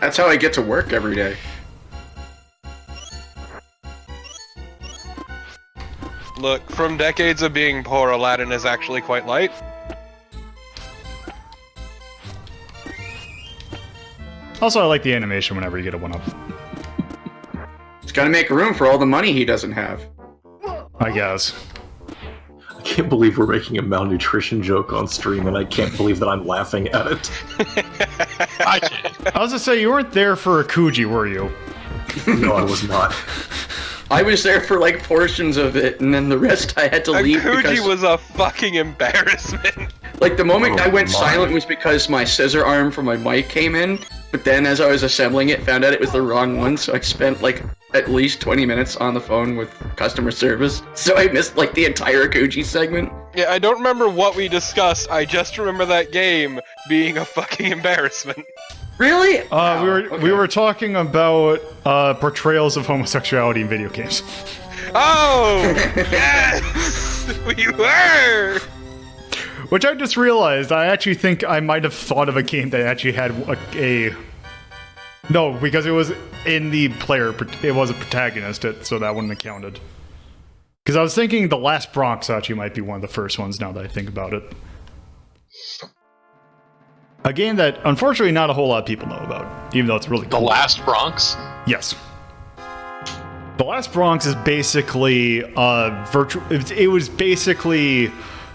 That's how I get to work every day. Look, from decades of being poor, Aladdin is actually quite light. Also, I like the animation whenever you get a one-up. He's gotta make room for all the money he doesn't have. I guess. I can't believe we're making a malnutrition joke on stream, and I can't believe that I'm laughing at it. I can't. I was gonna say, you weren't there for Akuji, were you? No, I was not. I was there for like portions of it, and then the rest I had to leave Akuji because, was a fucking embarrassment. like, the moment Oh I went my. silent was because my scissor arm for my mic came in. But then, as I was assembling it, found out it was the wrong one, so I spent like at least 20 minutes on the phone with customer service. So I missed like the entire Akuji segment. Yeah, I don't remember what we discussed. I just remember that game being a fucking embarrassment. Really? We were talking about portrayals of homosexuality in video games. Oh, yes, we were. Which I just realized, I actually think I might have thought of a game that actually had No, because it was in the player, it was a protagonist, so that wouldn't have counted. Because I was thinking The Last Bronx actually might be one of the first ones now that I think about it. A game that, unfortunately, not a whole lot of people know about, even though it's really The cool. Last Bronx? Yes. The Last Bronx is basically virtual. It was basically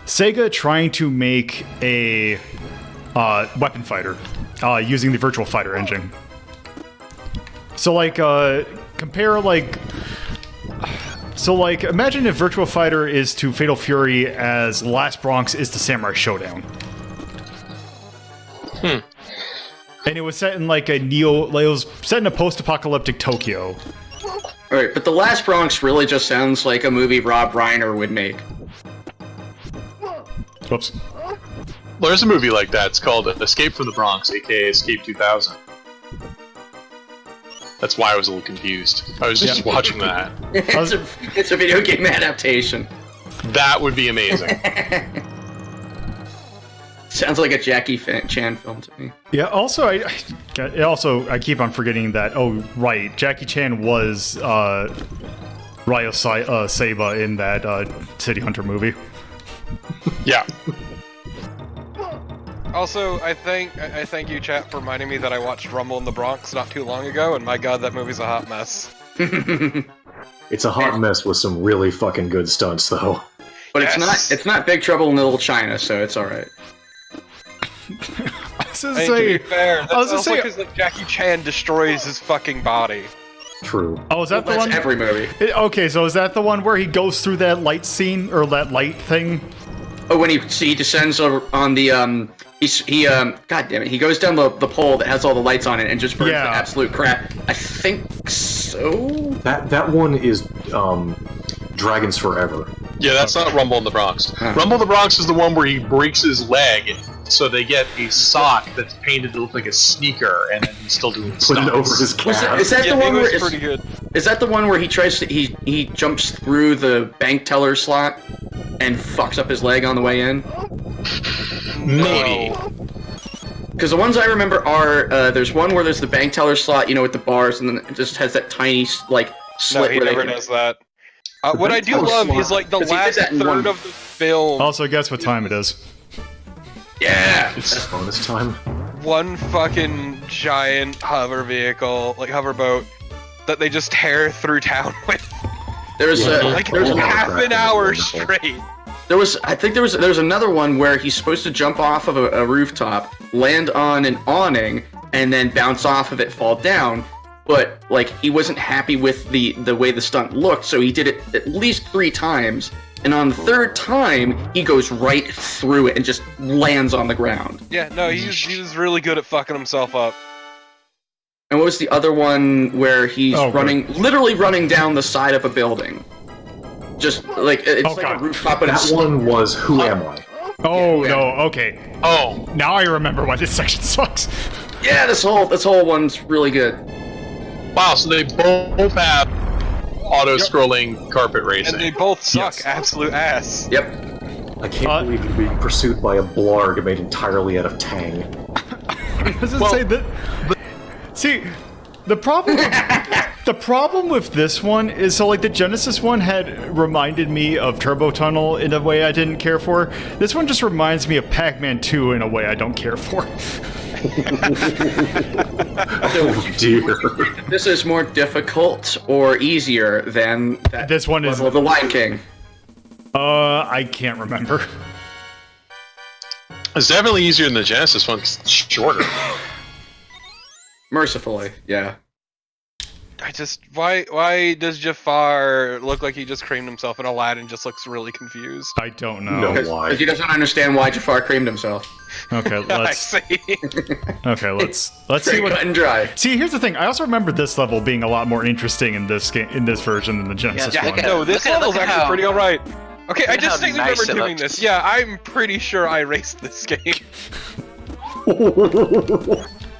Sega trying to make a weapon fighter, using the Virtual Fighter engine. So like compare like. So, like, imagine if Virtua Fighter is to Fatal Fury as Last Bronx is to Samurai Showdown. And it was set in, like, it was set in a post-apocalyptic Tokyo. Alright, but The Last Bronx really just sounds like a movie Rob Reiner would make. Whoops. There's a movie like that. It's called Escape from the Bronx, aka Escape 2000. That's why I was a little confused. I was just watching that. It's a video game adaptation. That would be amazing. Sounds like a Jackie Chan film to me. Yeah, also, I keep on forgetting that, oh, right, Jackie Chan was Ryo Seiba in that City Hunter movie. Yeah. Also, I thank you, chat, for reminding me that I watched Rumble in the Bronx not too long ago, and my god, that movie's a hot mess. It's a hot mess with some really fucking good stunts, though. But it's not Big Trouble in Little China, so it's alright. To be fair, that's also because like, Jackie Chan destroys his fucking body. True. Oh, is that the one? Every movie. Okay, so is that the one where he goes through that light scene, or that light thing? Oh, when he descends over on the god damn it, he goes down the pole that has all the lights on it and just burns the absolute crap. I think so. That one is Dragons Forever. Yeah, that's not Rumble in the Bronx. Rumble in the Bronx is the one where he breaks his leg, so they get a sock that's painted to look like a sneaker, and then he's still doing Put it over his calf. Is that the one where pretty good. Is that the one where he tries to he jumps through the bank teller slot and fucks up his leg on the way in? Maybe. Because the ones I remember are there's one where there's the bank teller slot, you know, with the bars, and then it just has that tiny like slit. No, he never does that. What I do love is like the last third of the film. Also, guess what time it is? Yeah, It's bonus time. One fucking giant hover vehicle, like hoverboat, that they just tear through town with. There's half an hour straight. I think there was another one where he's supposed to jump off of a rooftop, land on an awning, and then bounce off of it, fall down. But like he wasn't happy with the way the stunt looked, so he did it at least 3 times. And on the 3rd time, he goes right through it and just lands on the ground. Yeah, no, he was really good at fucking himself up. And what was the other one where he's literally running down the side of a building? Just like it's like a rooftop, but that one was Who Am I? Oh no, okay. Oh, now I remember why this section sucks. Yeah, this whole one's really good. Wow, so they both have auto-scrolling carpet racing. And they both suck absolute ass. Yep. I can't believe you're being pursued by a blarg made entirely out of Tang. Say that. See, the problem with this one is, so like the Genesis one had reminded me of Turbo Tunnel in a way I didn't care for. This one just reminds me of Pac-Man 2 in a way I don't care for. Oh dear. This is more difficult or easier than that this one is of the Lion King. I can't remember. It's definitely easier than the Genesis one. It's shorter. Mercifully, yeah. Why does Jafar look like he just creamed himself and Aladdin just looks really confused? I don't know. Why. Because he doesn't understand why Jafar creamed himself. Okay, let's Straight see what. Cut and dry. See, here's the thing. I also remember this level being a lot more interesting in this game, in this version than the Genesis one. No, this level's actually pretty alright. Okay, I Look how distinctly nice remember it doing looks. this. Yeah, I'm pretty sure I raced this game.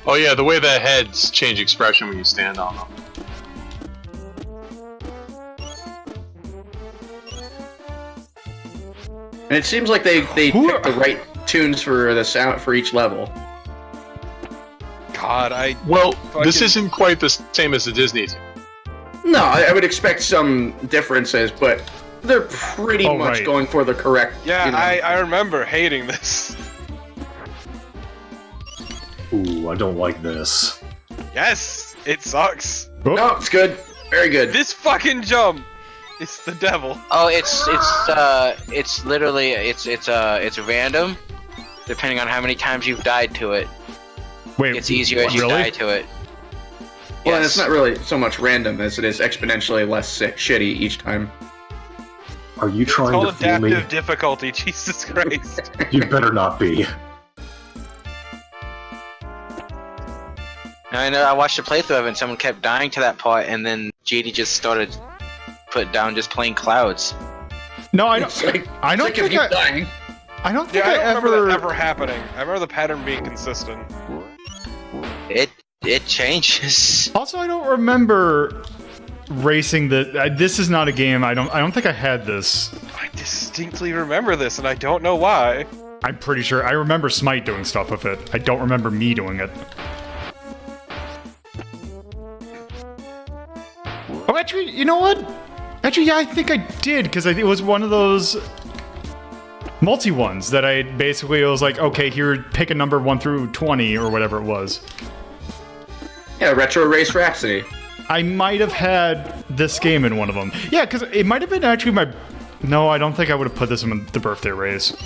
Oh yeah, the way the heads change expression when you stand on them. And it seems like they picked the right tunes for the sound for each level. God, this isn't quite the same as the Disney tune. No, I would expect some differences, but they're pretty much going for the correct. Yeah, you know. I remember hating this. Ooh, I don't like this. Yes, it sucks. No, it's good. Very good. This fucking jump, it's the devil. Oh, it's literally it's random, depending on how many times you've died to it. Wait, It's easier as you really? die to it. Well, and Yes. it's not really so much random as it is exponentially less shitty each time. Are you It's trying called to fool me? adaptive difficulty. Jesus Christ. You better not be. I know. I watched a playthrough of it, and someone kept dying to that part, and then JD just started put down just plain clouds. No, I don't. It's like, I don't it's like think if you dying. I don't think Yeah, I don't I remember that ever happening. I remember the pattern being consistent. It changes. Also, I don't remember racing the. This is not a game. I don't think I had this. I distinctly remember this, and I don't know why. I'm pretty sure I remember Smite doing stuff with it. I don't remember me doing it. Oh, actually, you know what? Actually, yeah, I think I did because it was one of those multi ones that I basically was like, okay, here, pick a number 1 through 20 or whatever it was. Yeah, Retro Race Rhapsody. I might have had this game in one of them. Yeah, because it might have been actually my. No, I don't think I would have put this in the birthday race.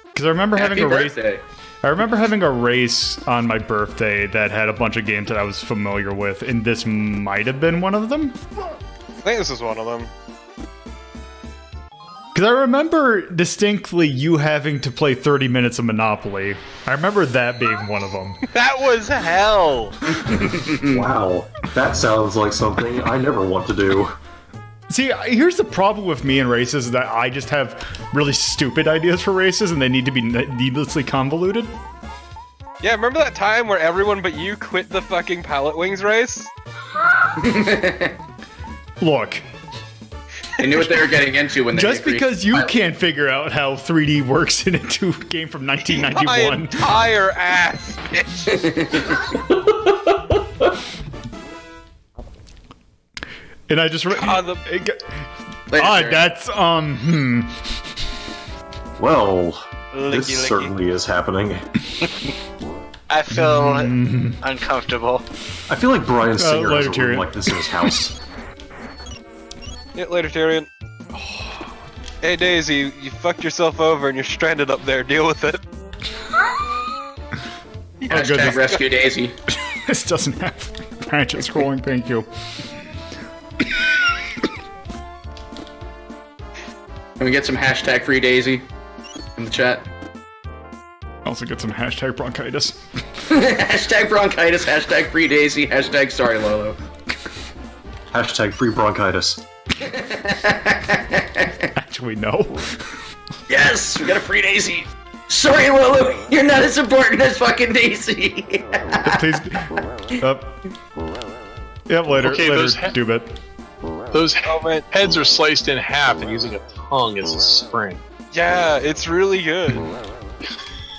Because I remember having Happy a race. birthday. I remember having a race on my birthday that had a bunch of games that I was familiar with, and this might have been one of them. I think this is one of them. Because I remember distinctly you having to play 30 minutes of Monopoly. I remember that being one of them. That was hell! Wow, that sounds like something I never want to do. See, here's the problem with me and races is that I just have really stupid ideas for races, and they need to be needlessly convoluted. Yeah, remember that time where everyone but you quit the fucking Pallet Wings race? Look, They knew what they were getting into when they just agreed. because you can't figure out how 3D works in a game from My 1991. entire ass, bitch! And I just God, the- Later, Sarah. that's Well, Licky, this licky. certainly is happening. I feel uncomfortable. I feel like Brian Singer has a later, room Tyrion. like this in his house. Yeah, later, Tyrion. Hey, Daisy, you fucked yourself over and you're stranded up there. Deal with it. Hashtag goodness. Rescue Daisy. This doesn't have branch scrolling, thank you. Can we get some hashtag Free Daisy in the chat? Also get some hashtag bronchitis. Hashtag bronchitis, hashtag Free Daisy, hashtag sorry Lolo. Hashtag free bronchitis. Actually, no. Yes, we got a Free Daisy. Sorry Lolo, you're not as important as fucking Daisy. Please. Yep, later. Okay, later, those Doobit. Those man. heads are sliced in half and using a tongue as a spring. Yeah, it's really good.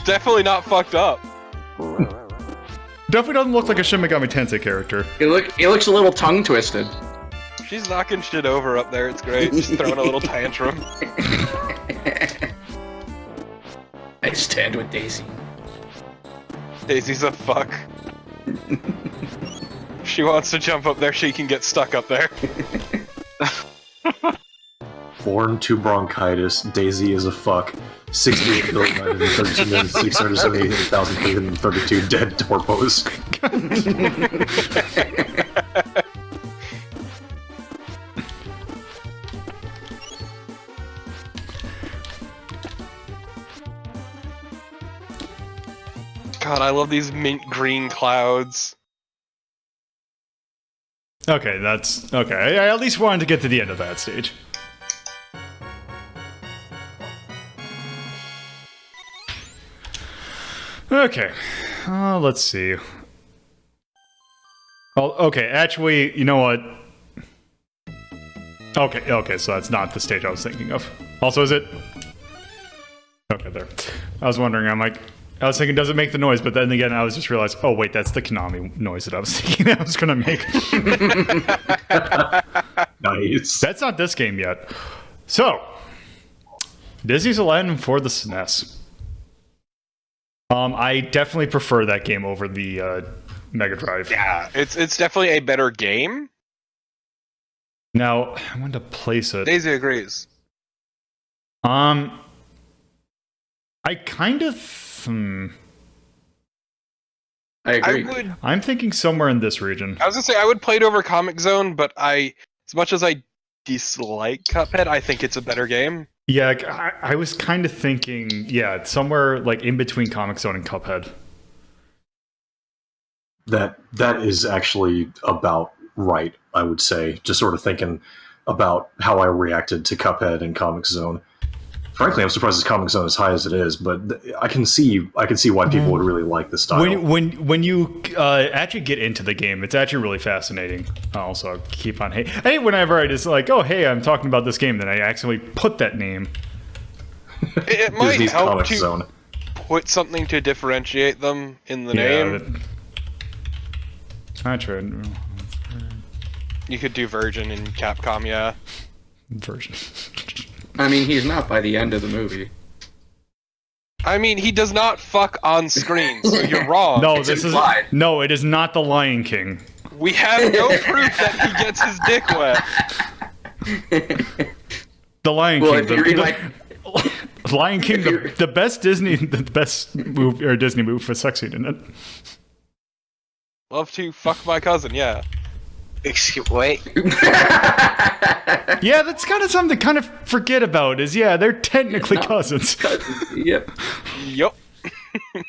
Definitely not fucked up. Definitely doesn't look like a Shin Megami Tensei character. He looks a little tongue twisted. She's knocking shit over up there. It's great. Just throwing a little tantrum. I stand with Daisy. Daisy's a fuck. If she wants to jump up there, she can get stuck up there. Born to bronchitis, Daisy is a fuck. 68,932,678,332 dead torpos. God, I love these mint green clouds. Okay, that's okay. I at least wanted to get to the end of that stage. Okay, let's see. Oh, okay. Actually, you know what? Okay, so that's not the stage I was thinking of. Also, is it? Okay, there. I was wondering. I was thinking, does it make the noise? But then again, I was just realized, oh wait, that's the Konami noise that I was thinking that I was gonna make. Nice. That's not this game yet. So, Disney's Aladdin for the SNES. I definitely prefer that game over the Mega Drive. Yeah, it's definitely a better game. Now, I want to place it. Daisy agrees. I kind of. I agree. I'm thinking somewhere in this region. I was gonna say I would play it over Comic Zone, but as much as I dislike Cuphead, I think it's a better game. Yeah, I was kind of thinking, somewhere like in between Comic Zone and Cuphead. That is actually about right, I would say. Just sort of thinking about how I reacted to Cuphead and Comic Zone. Frankly, I'm surprised this Comic Zone is as high as it is, but I can see why people would really like the style. When you actually get into the game, it's actually really fascinating. Also, keep on hey, whenever I just like, oh hey, I'm talking about this game, then I actually put that name. It might Disney's help Comic to Zone. put something to differentiate them in the name. I tried. You could do Virgin in Capcom, yeah. Version. I mean, he's not by the end of the movie. I mean, he does not fuck on screen, so you're wrong. No, It's implied. it is not the Lion King. We have no proof that he gets his dick wet. The Lion Well, King. if you read like, Lion King, the best Disney movie or Disney movie for sex scene in it. Love to fuck my cousin, yeah. Wait. Yeah, that's kind of something to kind of forget about. They're technically cousins. Yep. Yup.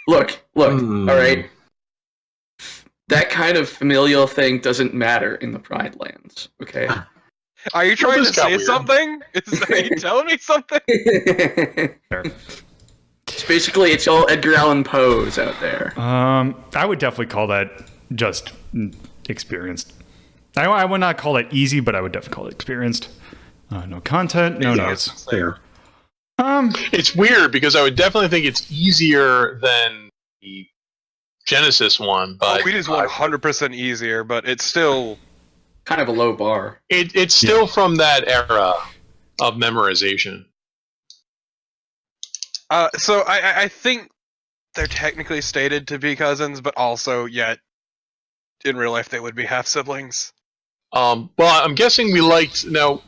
Look. All right. That kind of familial thing doesn't matter in the Pride Lands. Okay. Are you trying to this got say weird. something? Are you telling me something? It's basically it's all Edgar Allan Poe's out there. I would definitely call that just experienced. I would not call it easy, but I would definitely call it experienced. No content, no notes. Fair. It's weird because I would definitely think it's easier than the Genesis one, but Weed is 100% easier, but it's still... Kind of a low bar. it's still from that era of memorization. So I think they're technically stated to be cousins, but also, yet, in real life they would be half-siblings. Well, I'm guessing we liked... Now,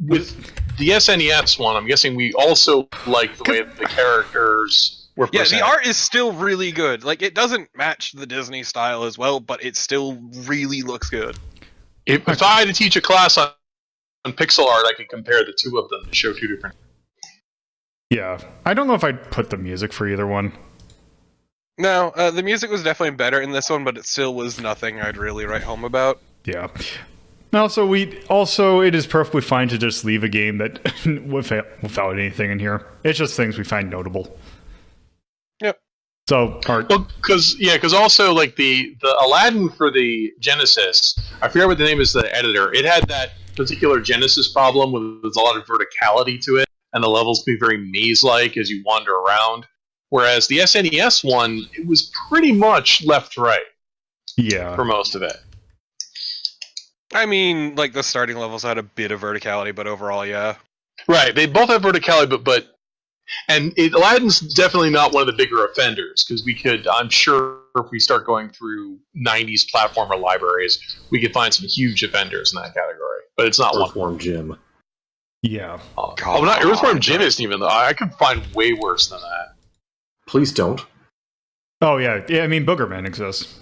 with the SNES one, I'm guessing we also liked the way that the characters were Yeah, presented. the art is still really good. Like, it doesn't match the Disney style as well, but it still really looks good. If I had to teach a class on pixel art, I could compare the two of them to show two different... Yeah, I don't know if I'd put the music for either one. No, the music was definitely better in this one, but it still was nothing I'd really write home about. Yeah. Also, it is perfectly fine to just leave a game that without anything in here. It's just things we find notable. Yep. So, art. Well, because also like the Aladdin for the Genesis, I forget what the name is. The editor, it had that particular Genesis problem with there's a lot of verticality to it, and the levels can be very maze-like as you wander around. Whereas the SNES one, it was pretty much left to right Yeah. for most of it. I mean, like, the starting levels had a bit of verticality, but overall, yeah. Right, they both have verticality, but Aladdin's definitely not one of the bigger offenders, because we could, I'm sure, if we start going through 90s platformer libraries, we could find some huge offenders in that category. But it's not one. Earthworm Jim. Yeah. Not Earthworm Jim isn't even, though. I could find way worse than that. Please don't. Oh, yeah. I mean, Boogerman exists.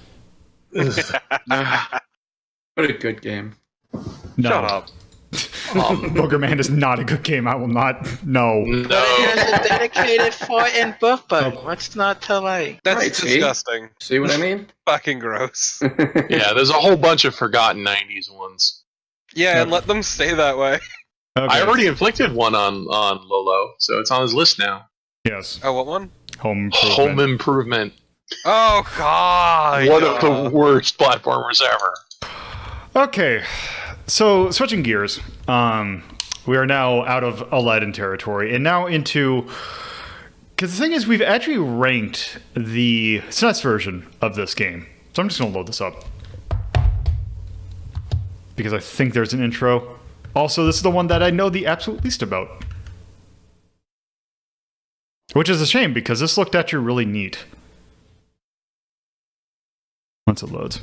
What a good game. No. Shut up. Boogerman is not a good game. I will not. No. No. There's a dedicated fight in BookBug. What's not to like? That's Right, see? disgusting. See what I mean? Fucking gross. Yeah, there's a whole bunch of forgotten 90s ones. Yeah, and let them stay that way. Okay. I already inflicted one on Lolo, so it's on his list now. Yes. Oh, what one? Home Improvement. Home Improvement. Oh, God. One of the worst platformers ever. Okay, so switching gears, we are now out of Aladdin territory and now into, because the thing is, we've actually ranked the SNES version of this game. So I'm just going to load this up because I think there's an intro. Also, this is the one that I know the absolute least about, which is a shame because this looked actually really neat. Once it loads.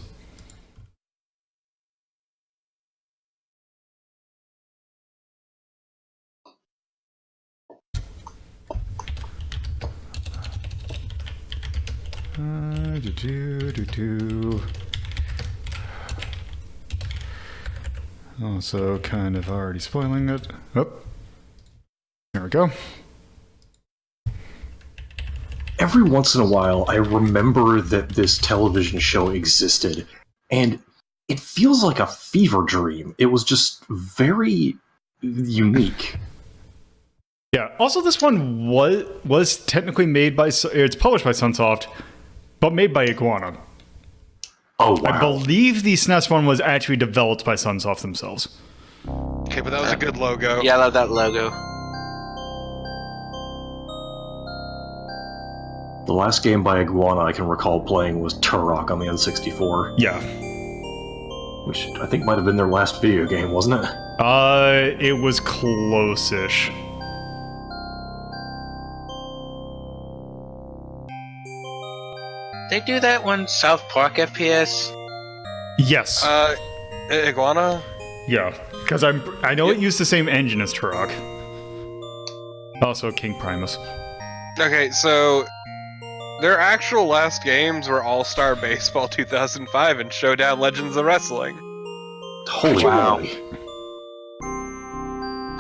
Also, kind of already spoiling it. Oh, there we go. Every once in a while, I remember that this television show existed, and it feels like a fever dream. It was just very unique. Yeah. Also, this one was technically made by. It's published by Sunsoft, but made by Iguana. Oh, wow. I believe the SNES one was actually developed by Sunsoft themselves. Okay, but that was a good logo. Yeah, I love that logo. The last game by Iguana I can recall playing was Turok on the N64, Yeah. which I think might have been their last video game, wasn't it? It was close-ish. They do that one South Park FPS. Yes. Iguana? Yeah. Because I know it used the same engine as Turok. Also King Primus. Okay, so their actual last games were All-Star Baseball 2005 and Showdown Legends of Wrestling. Holy Wow. moly.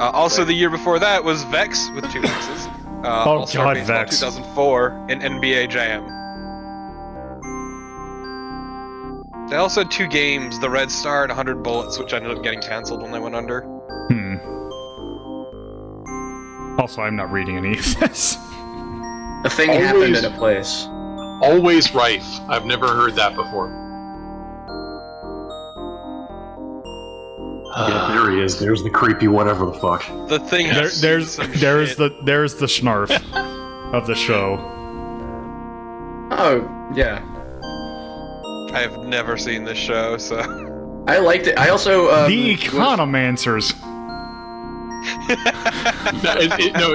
Also, the year before that was Vex with 2 X's. All-Star God, Baseball Vex. 2004 and NBA Jam. They also had 2 games, the Red Star and 100 Bullets, which ended up getting cancelled when they went under. Also, I'm not reading any of this. The thing happened at a place. Always Rife. I've never heard that before. Yeah, there he is. There's the creepy whatever the fuck. The thing has there's some there's shit. the Schnarf of the show. Oh, yeah. I have never seen this show, so... I liked it. I also, The Economancers.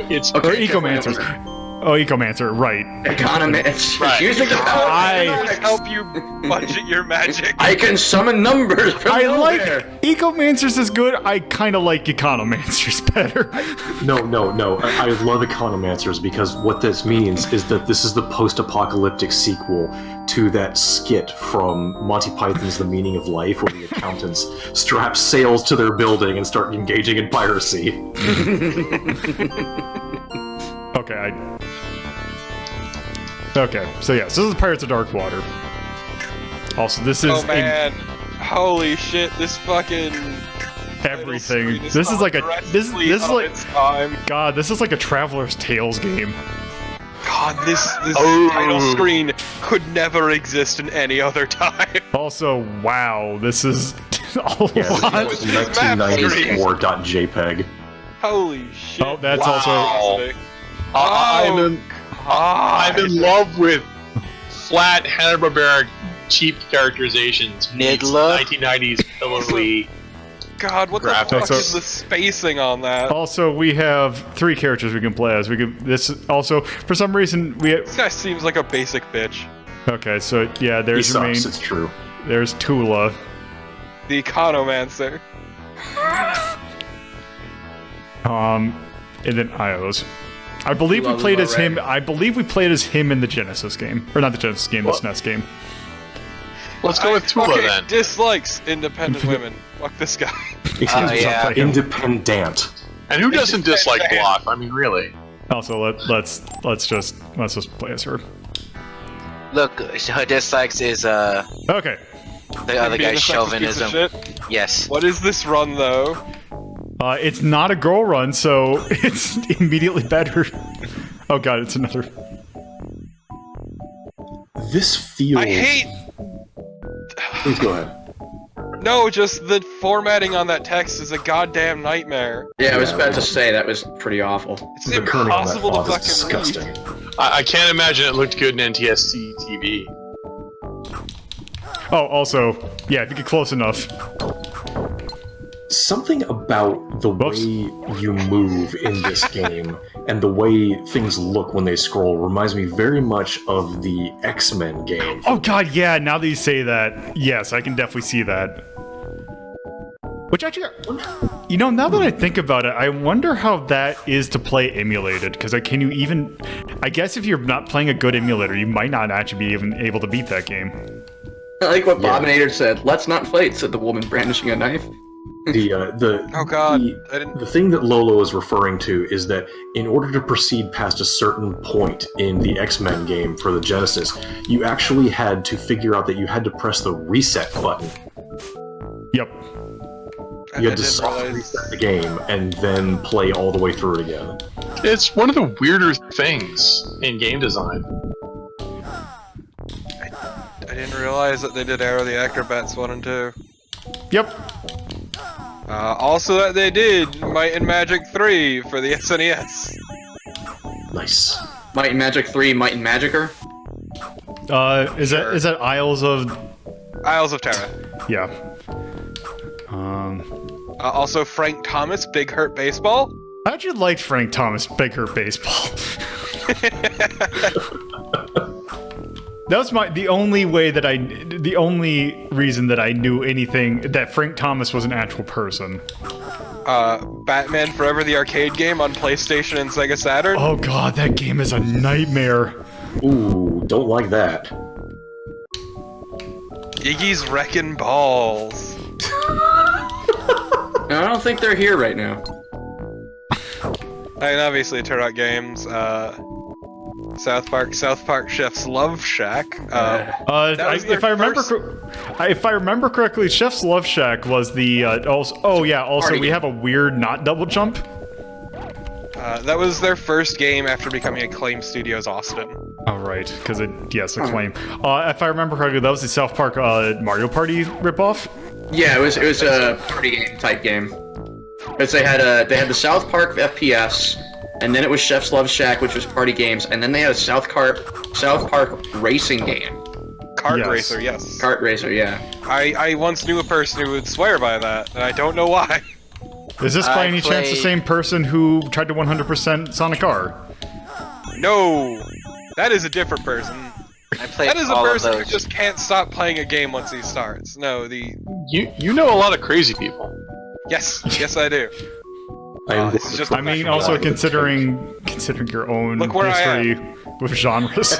It's Or Okay, Ecomancers. Oh, Ecomancer, right. Economy. Right. Using the power of I- economics. help you budget your magic. I can summon numbers from I like nowhere. Ecomancers is good. I kind of like Economancers better. No. I love Economancers because what this means is that this is the post-apocalyptic sequel to that skit from Monty Python's The Meaning of Life, where the accountants strap sails to their building and start engaging in piracy. Okay, so yes, this is Pirates of Dark Water. Also, this is Oh man, holy shit! This fucking everything. title screen This is like a this aggressively is of like its time. God. This is like a Traveler's Tales game. God, this Oh. title screen could never exist in any other time. Also, wow, this is a Yeah, lot. this is 1994.jpg. Holy shit! Oh, that's Wow. also I'm in love with flat Hanna-Barbera cheap characterizations. Nidla. 1990s pillowy. God, what the Graphics. fuck So- is the spacing on that? Also, we have 3 characters we can play as. We can. This is also for some reason we. This guy seems like a basic bitch. Okay, so yeah, He there's your main. sucks, it's true. There's Tula. The Economancer. And then Ios. I believe we Love played is as alright. him. I believe we played as him in the Genesis game, or not the Genesis game, the SNES game. Let's go with Tula Okay, then. dislikes independent women. Fuck this guy. yeah. Independent. And who doesn't dislike Bluff? I mean, really. Also, let's just play as her. Look, her dislikes is Okay. the other Being a guy's sexist piece of chauvinism. shit. Yes. What is this run though? It's not a girl run, so it's immediately better. Oh god, it's another. This feels... I hate. Please go ahead. No, just the formatting on that text is a goddamn nightmare. Yeah, I was about to say that was pretty awful. It's The kerning on that impossible to font is fucking disgusting. read. I can't imagine it looked good in NTSC TV. Oh, also, yeah, if you get close enough. Something about the way you move in this game and the way things look when they scroll reminds me very much of the X-Men game. Oh god, yeah. Now that you say that, yes, I can definitely see that. Which actually, you know, now that I think about it, I wonder how that is to play emulated. Because can you even? I guess if you're not playing a good emulator, you might not actually be even able to beat that game. I like what Bobinator said. Let's not fight," said the woman brandishing a knife. Oh god, I didn't. The thing that Lolo is referring to is that in order to proceed past a certain point in the X-Men game for the Genesis, you actually had to figure out that you had to press the reset button. Yep. You had to soft reset the game and then play all the way through it again. It's one of the weirder things in game design. I didn't realize that they did Arrow the Acrobats 1 and 2. Yep. Also that they did Might and Magic 3 for the SNES. Nice. Might and Magic 3, Might and Magicer. Is that Isles of Terra. Yeah. Also Frank Thomas, Big Hurt Baseball. I actually liked Frank Thomas, Big Hurt Baseball. That was the only reason that I knew anything that Frank Thomas was an actual person. Batman Forever, the arcade game on PlayStation and Sega Saturn. Oh god, that game is a nightmare. Ooh, don't like that. Iggy's Wrecking Balls. No, I don't think they're here right now. I mean, obviously, Turok Games, South Park Chef's Love Shack. If I remember correctly, Chef's Love Shack was the also. Oh yeah, also we have a weird not double jump. That was their first game after becoming Acclaim Studios Austin. Oh right, because Acclaim. If I remember correctly, that was the South Park Mario Party ripoff. Yeah, it was a party game type game. Because they had the South Park FPS, and then it was Chef's Love Shack, which was party games, and then they had a South Park racing game. Kart Racer, yes. Kart Racer, yeah. I once knew a person who would swear by that, and I don't know why. Is this by any chance the same person who tried to 100% Sonic R? No, that is a different person. I played That is a all of person who those. just can't stop playing a game once he starts. No, You know a lot of crazy people. yes I do. This is just I mean, also considering your own Look where I history with genres.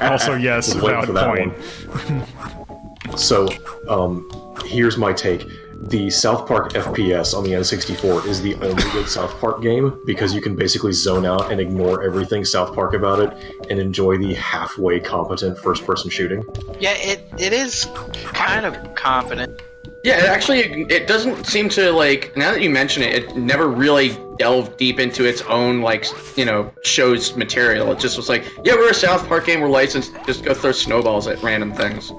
Also, yes, Just wait valid for that point. one. So, here's my take. The South Park FPS on the N64 is the only good South Park game because you can basically zone out and ignore everything South Park about it and enjoy the halfway competent first-person shooting. Yeah, it is kind of competent. Yeah, it doesn't seem to, like, now that you mention it, it never really delved deep into its own, like, show's material. It just was like, yeah, we're a South Park game, we're licensed, just go throw snowballs at random things.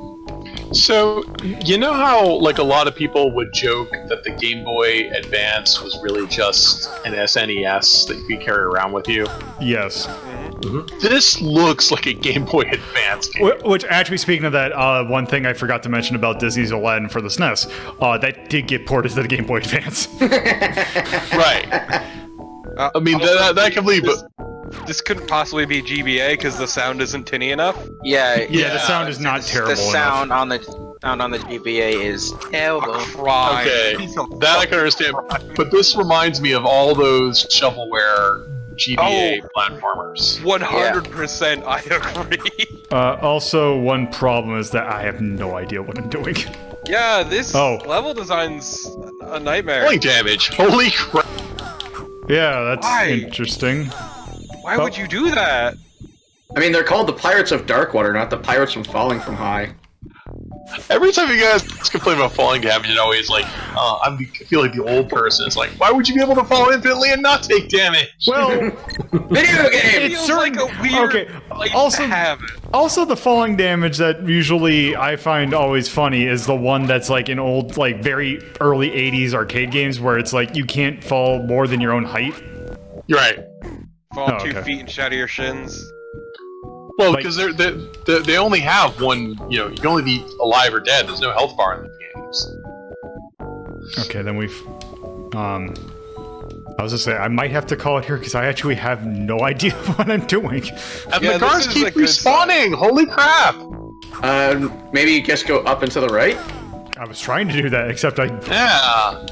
So, you know how, like, a lot of people would joke that the Game Boy Advance was really just an SNES that you could carry around with you? Yes. This looks like a Game Boy Advance game. Which, actually, speaking of that, one thing I forgot to mention about Disney's Aladdin for the SNES, that did get ported to the Game Boy Advance. Right. I mean, that can leave, but... This couldn't possibly be GBA because the sound isn't tinny enough. Yeah, the sound is not terrible The sound enough. on the GBA is terrible. Cry. Okay, that I can understand. But this reminds me of all those shovelware GBA platformers. 100%, I agree. Also, one problem is that I have no idea what I'm doing. Yeah, this level design's a nightmare. Point damage. Holy crap. Yeah, that's Why? interesting. Why would you do that? I mean, they're called the Pirates of Darkwater, not the Pirates from Falling from High. Every time you guys complain about falling damage, it always like, I feel like the old person. It's like, why would you be able to fall infinitely and not take damage? Well, Video game! it's Feels like a weird place to have it. Also, the falling damage that usually I find always funny is the one that's like in old, like very early 80s arcade games where it's like you can't fall more than your own height. You're right. Fall 2 feet and shatter your shins. Well, Like- because they only have one. You can only be alive or dead. There's no health bar in the games. Okay, then we've. I was gonna say I might have to call it here because I actually have no idea what I'm doing. And Yeah, the cars this is keep a good sign. respawning. Holy crap! Maybe just go up and to the right? I was trying to do that, except I... Yeah.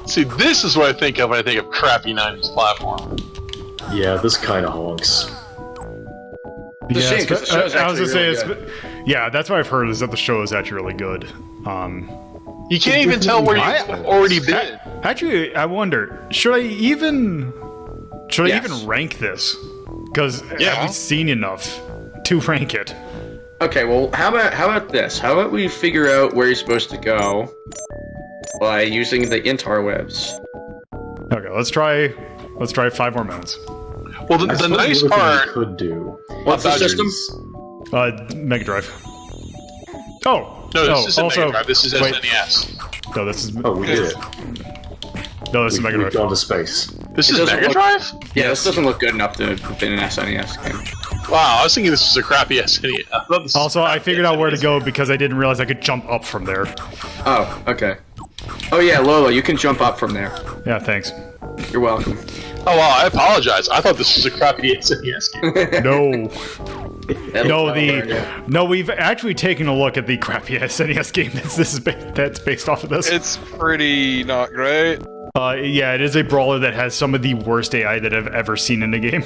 See, this is what I think of when I think of crappy 90s platform. Yeah, this kind of honks. It's a shame, 'cause the show's I was actually gonna really say, good. yeah, that's what I've heard, is that the show is actually really good. You can't even tell where you've already been. Actually, I wonder, should I even rank this? Because I haven't seen enough to rank it. Okay, well, how about this? How about we figure out where you're supposed to go by using the interwebs? Okay, let's try 5 more minutes. Well, the I nice suppose the other thing part. we could do. What's the About your- system? Mega Drive. Oh, No, this isn't also, Mega Drive. This is wait, SNES. no, this is Oh, we did it. no, this is Mega We've Drive. gone to space. This is doesn't Mega look- Drive? Yeah, this doesn't look good enough to have been an SNES game. Wow, I was thinking this was a crappy SNES. I thought this was Also, I crappy figured out where to SNES. go because I didn't realize I could jump up from there. Oh, okay. Oh yeah, Lola, you can jump up from there. Yeah, thanks. You're welcome. Oh wow, I apologize. I thought this was a crappy SNES game. No. That'll- No, we've actually taken a look at the crappy SNES game that's based off of this. It's pretty not great. Yeah, it is a brawler that has some of the worst AI that I've ever seen in a game.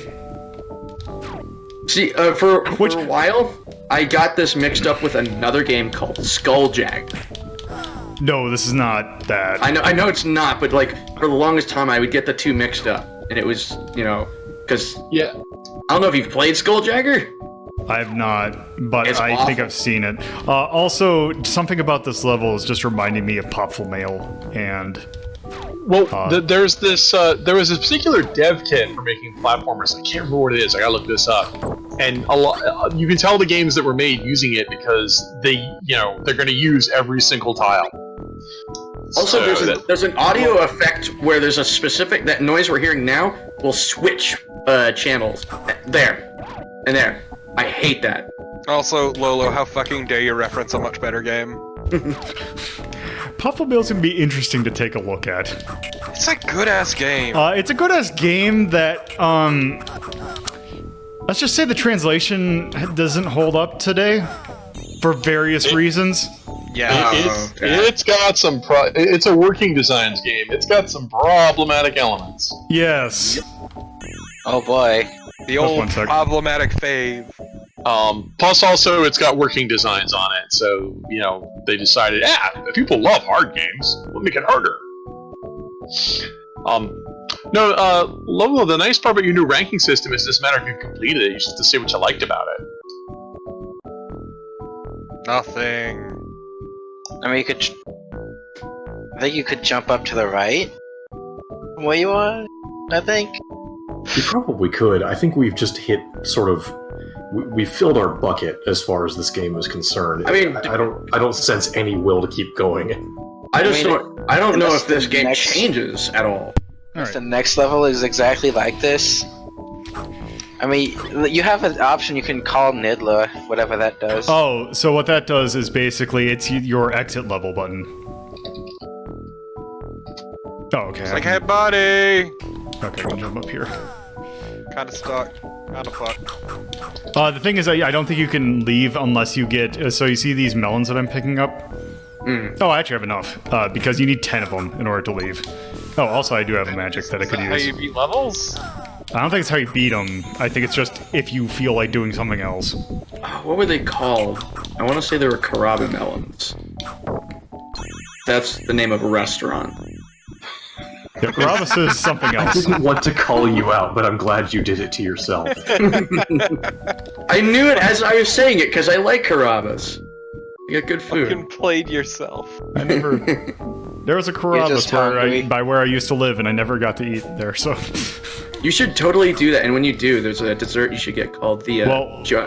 See, for a while, I got this mixed up with another game called Skulljagger. No, this is not that. I know it's not, but like for the longest time, I would get the two mixed up, and it was, because Yeah. I don't know if you've played Skulljagger. I have not, but It's I think awful. I've seen it. Also, something about this level is just reminding me of Popful Mail, and Well, there's this. There was a particular dev kit for making platformers. I can't remember what it is. I gotta look this up. And a lot, you can tell the games that were made using it because they're going to use every single tile. Also, So there's an audio effect where there's a specific that noise we're hearing now will switch channels there and there. I hate that. Also, Lolo, how fucking dare you reference a much better game? Popful Mail's gonna be interesting to take a look at. It's a good-ass game. It's a good-ass game that, let's just say the translation doesn't hold up today for various reasons. Yeah. It's got some. It's a working designs game. It's got some problematic elements. Yes. Oh boy. The one old sec. problematic fave. Plus, also, it's got working designs on it. So they decided, if people love hard games, we'll make it harder. Lolo, the nice part about your new ranking system is this matter if you've completed it. You just have to say what you liked about it. Nothing. I mean, I think you could jump up to the right from where you are, I think. We probably could. I think we've just hit sort of. We filled our bucket as far as this game is concerned. I mean, I don't sense any will to keep going. I don't know if this game next- changes at all. The next level is exactly like this. I mean, you have an option. You can call Nidler, whatever that does. Oh, so what that does is basically it's your exit level button. Oh, okay. It's like, hey, buddy! Okay, I'll jump up here. Kinda stuck. Kinda fucked. The thing is, I don't think you can leave unless you get... so you see these melons that I'm picking up? Oh, I actually have enough, because you need 10 of them in order to leave. Oh, also I do have a magic that I could Is that how use. you beat levels? I don't think it's how you beat them. I think it's just if you feel like doing something else. What were they called? I want to say they were Carrabba melons. That's the name of a restaurant. Yeah, Carabas is something I else. didn't want to call you out, but I'm glad you did it to yourself. I knew it as I was saying it because I like Carrabbas. You get good Fucking food. played yourself. I never... There was a Carabas just hungry. by where I used to live, and I never got to eat there, so... You should totally do that, and when you do, there's a dessert you should get called the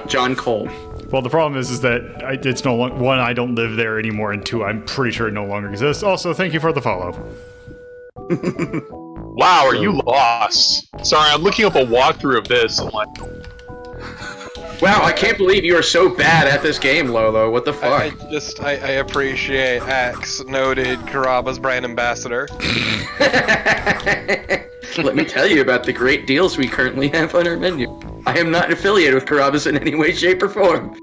John Cole. Well, the problem is that it's no longer... One, I don't live there anymore, and two, I'm pretty sure it no longer exists. Also, thank you for the follow. Wow, are you lost? Sorry, I'm looking up a walkthrough of this. I'm like, Wow, I can't believe you are so bad at this game, Lolo. What the fuck? I appreciate Axe, noted Carrabba's brand ambassador. Let me tell you about the great deals we currently have on our menu. I am not affiliated with Carrabba's in any way, shape, or form.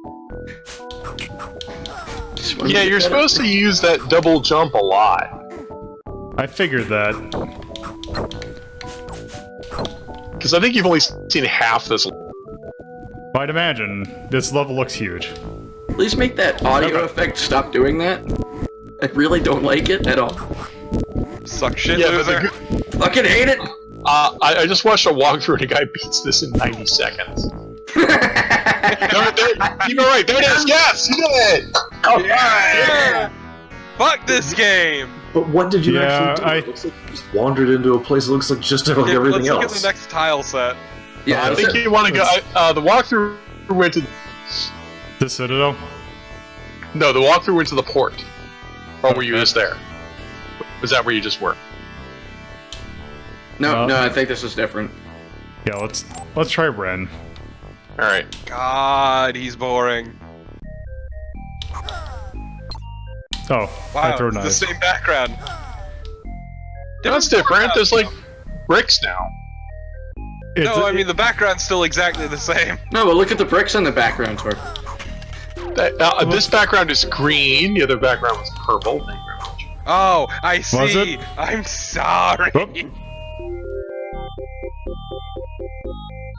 Yeah, you're supposed to use that double jump a lot. I figured that. Because I think you've only seen half this. I'd imagine this level looks huge. Please make that audio effect stop doing that. I really don't like it at all. Suck shit, Yeah, loser. Fucking hate it! I just watched a walkthrough and a guy beats this in 90 seconds. Keep it right, there it is, yes, you did it! Yeah. Fuck this game! But what did you Yeah, actually do? It looks like you just wandered into a place that looks like just like Okay, everything let's look else. at the next tile set. Yeah, I think you want to go. The walkthrough went to. The Citadel? No, the walkthrough went to the port. Or were you just there? Was that where you just were? no, I think this is different. Yeah, let's try Ren. Alright. God, he's boring. Oh, I Wow, throw it's knives. the same background. That's different. There's like bricks now. No, I mean the background's still exactly the same. No, but look at the bricks in the background, Torp. This background is green. The other background was purple. Thank you very much. Oh, I Was see. it? I'm sorry. Whoop.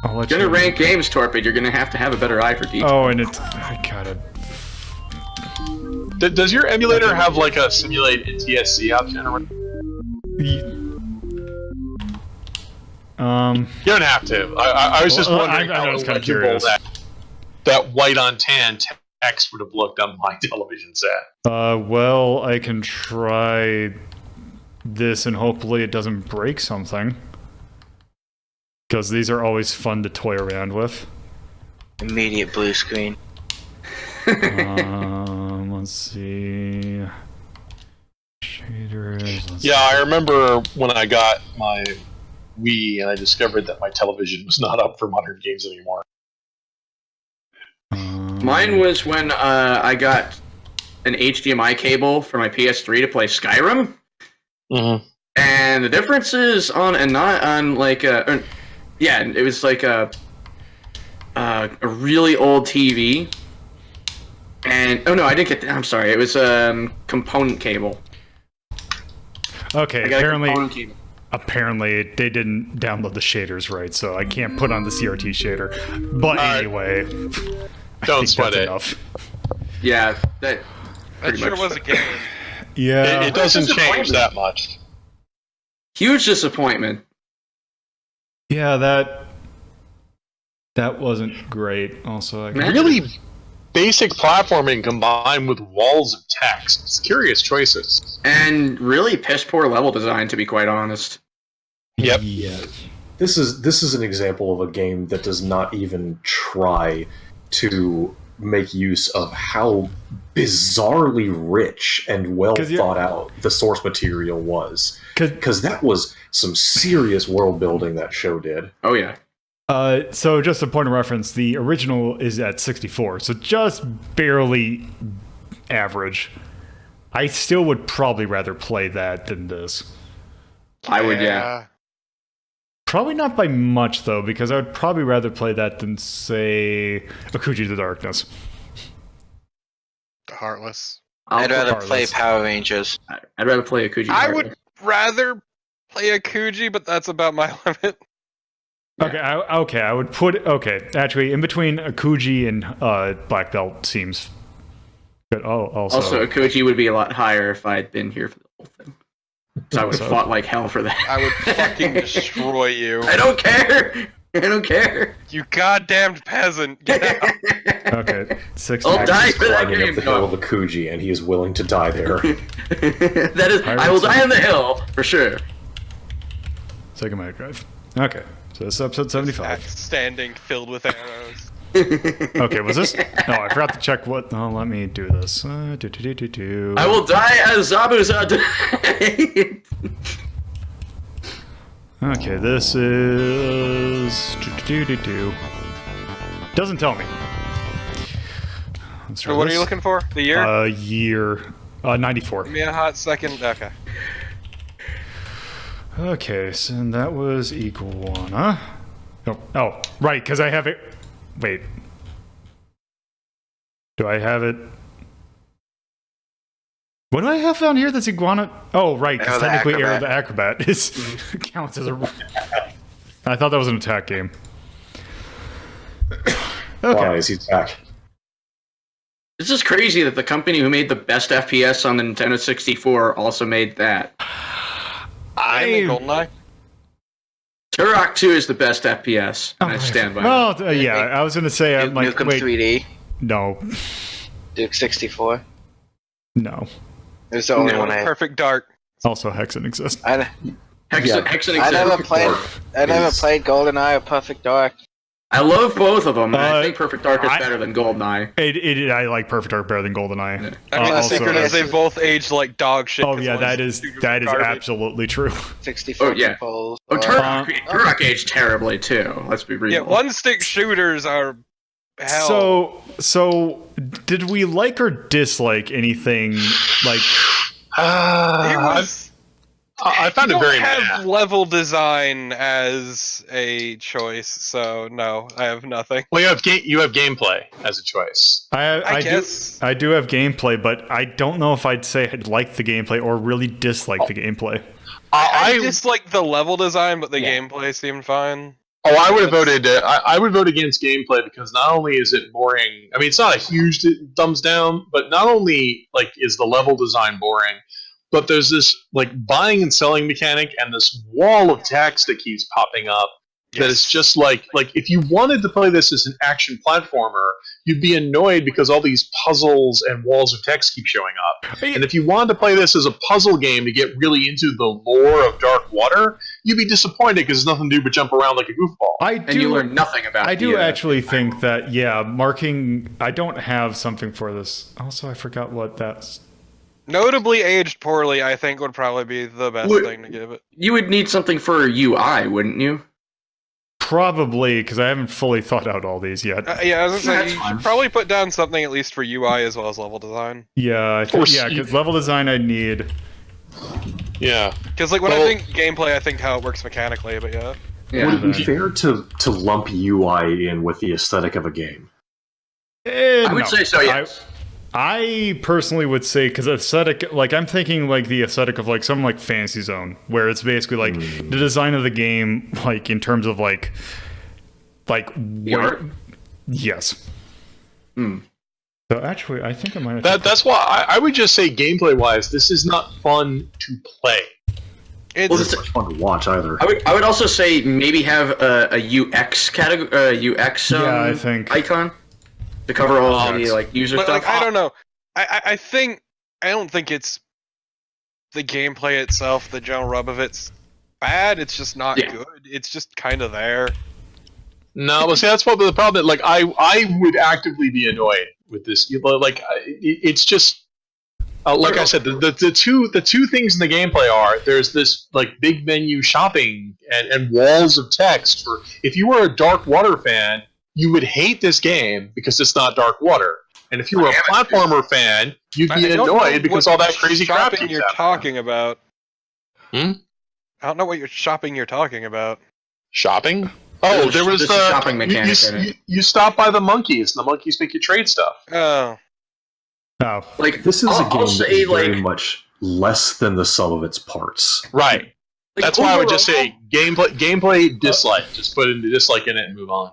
I'll let You're gonna you- rank games, Torpid. You're gonna have to have a better eye for detail. Oh, and it's... I got it. Does your emulator have like a simulate NTSC option or what? You don't have to. I was just Well, wondering I how was kinda illegible curious. that white on tan text would have looked on my television set. Well, I can try this and hopefully it doesn't break something. Because these are always fun to toy around with. Immediate blue screen. Let's see. Shaders. Let's Yeah, I remember when I got my Wii and I discovered that my television was not up for modern games anymore. Mine was when I got an HDMI cable for my PS3 to play Skyrim. Mm-hmm. And the difference is on and not on like yeah, it was like a really old TV. And oh no, I didn't get that. I'm sorry. It was component cable. Okay, I got a component cable. apparently they didn't download the shaders right, so I can't put on the CRT shader. But anyway, I Don't think sweat that's it. enough. Yeah, That pretty sure much. was a game. Yeah. It doesn't change disappointment. that much. Huge disappointment. Yeah, that wasn't great. Also, Really basic platforming combined with walls of text. It's curious choices. And really piss poor level design, to be quite honest. Yep. Yeah. This is an example of a game that does not even try to make use of how bizarrely rich and well 'Cause thought out the source material was. 'Cause- Because that was some serious world building that show did. Oh yeah. So just a point of reference, the original is at 64, so just barely average. I still would probably rather play that than this. I would, yeah. Probably not by much, though, because I would probably rather play that than, say, Akuji the Darkness. The Heartless. I'd rather Heartless. play Power Rangers. I'd rather play Akuji. I Heartless. would rather play a Kuji, but that's about my limit. Okay, I would put... Okay, actually, in between Akuji and Black Belt seems good. Oh, Also, Akuji would be a lot higher if I had been here for the whole thing. So I would have Also- fought like hell for that. I would fucking destroy you. I don't care! I don't care! You goddamned peasant. Get out. Okay, 60. I'll die for that Climbing game. up the hill of Akuji, and he is willing to die there. That is, I will die on the hill, for sure. Second Mega Drive. Okay, so this is episode 75. Standing filled with arrows. Okay, was this? Oh, I forgot to check what. Oh, let me do this. I will die as Zabuza died! Okay, this is. Doesn't tell me. Let's try So what are this. you looking for? The year? Year. 94. Give me a hot second. Okay. Okay, so that was Iguana. Oh, right, because I have it. Wait. Do I have it? What do I have on here that's Iguana? Oh, right, because Arrow the technically Arrow the Acrobat. Acrobat counts as a... I thought that was an attack game. Why is he back? It's just crazy that the company who made the best FPS on the Nintendo 64 also made that. GoldenEye. Turok 2 is the best FPS, and I stand by it. Well, yeah, I was going to say, I'm like, Nukem wait, 3D, no, Duke 64. no. It was the only No, one I had. Perfect Dark. Also, Hexen exists. I Hexen I never exists. played. I never played GoldenEye or Perfect Dark. I love both of them. I Uh, think Perfect Dark is I- better than GoldenEye. I like Perfect Dark better than GoldenEye. I mean, the Also- secret is they both aged like dog shit. Oh 'cause yeah, one's that is super that is garbage. absolutely true. 64 Oh, yeah. controls. Oh, or- Turok aged terribly too. Let's be real. Yeah, one-stick shooters are hell. So did we like or dislike anything like? It was. I found You it very don't have mad. level design as a choice, so no, I have nothing. Well, you have gameplay as a choice. I guess. do have gameplay, but I don't know if I'd say I'd like the gameplay or really dislike the gameplay. I dislike the level design, but the gameplay seemed fine. I would have voted. I would vote against gameplay because not only is it boring. I mean, it's not a huge thumbs down, but not only like is the level design boring, but there's this like buying and selling mechanic and this wall of text that keeps popping up. That is just like if you wanted to play this as an action platformer, you'd be annoyed because all these puzzles and walls of text keep showing up. And if you wanted to play this as a puzzle game to get really into the lore of Dark Water, you'd be disappointed because there's nothing to do but jump around like a goofball. and you learn nothing about. I do the, actually think that marking. I don't have something for this. Also, I forgot what that's. Notably aged poorly, I think would probably be the best Would- thing to give it. You would need something for UI, wouldn't you? Probably because I haven't fully thought out all these yet. Yeah, I was gonna say That's you fine. should probably put down something at least for UI as well as level design. Yeah, I think, because level design I need. Yeah. Because like when Well- I think gameplay, I think how it works mechanically. But yeah, Would it be fair to lump UI in with the aesthetic of a game? I would say so. Yes. I personally would say because aesthetic, like I'm thinking like the aesthetic of like something like Fantasy Zone, where it's basically like the design of the game, like in terms of like The art? yes. Hmm. So actually, I think I might. Have That's why I would just say gameplay wise, this is not fun to play. it's Well, It's not fun to watch either. I would also say maybe have a UX category, UX I think. icon to cover all the like user but stuff. like I don't know. I don't think it's the gameplay itself. The general rub of it's bad. It's just not Yeah. good. It's just kind of there. No, but see, that's probably the problem. Like, I would actively be annoyed with this. It's just like I said, the two things in the gameplay are there's this like big menu shopping and walls of text. For if you were a Dark Water fan, you would hate this game because it's not Dark Water. And if you were a platformer fan, you'd be I don't know annoyed because what all that crazy crap shopping keeps you're happening. talking about. Hmm? I don't know what you're talking about. Shopping? Oh, there was There's a shopping mechanic in it. you stop by the monkeys, and the monkeys make you trade stuff. Oh, Oh, Like This is a I'll game that say, is very like, much less than the sum of its parts. Right. like, That's why I would just overall- say gameplay dislike. Just put in the dislike in it and move on.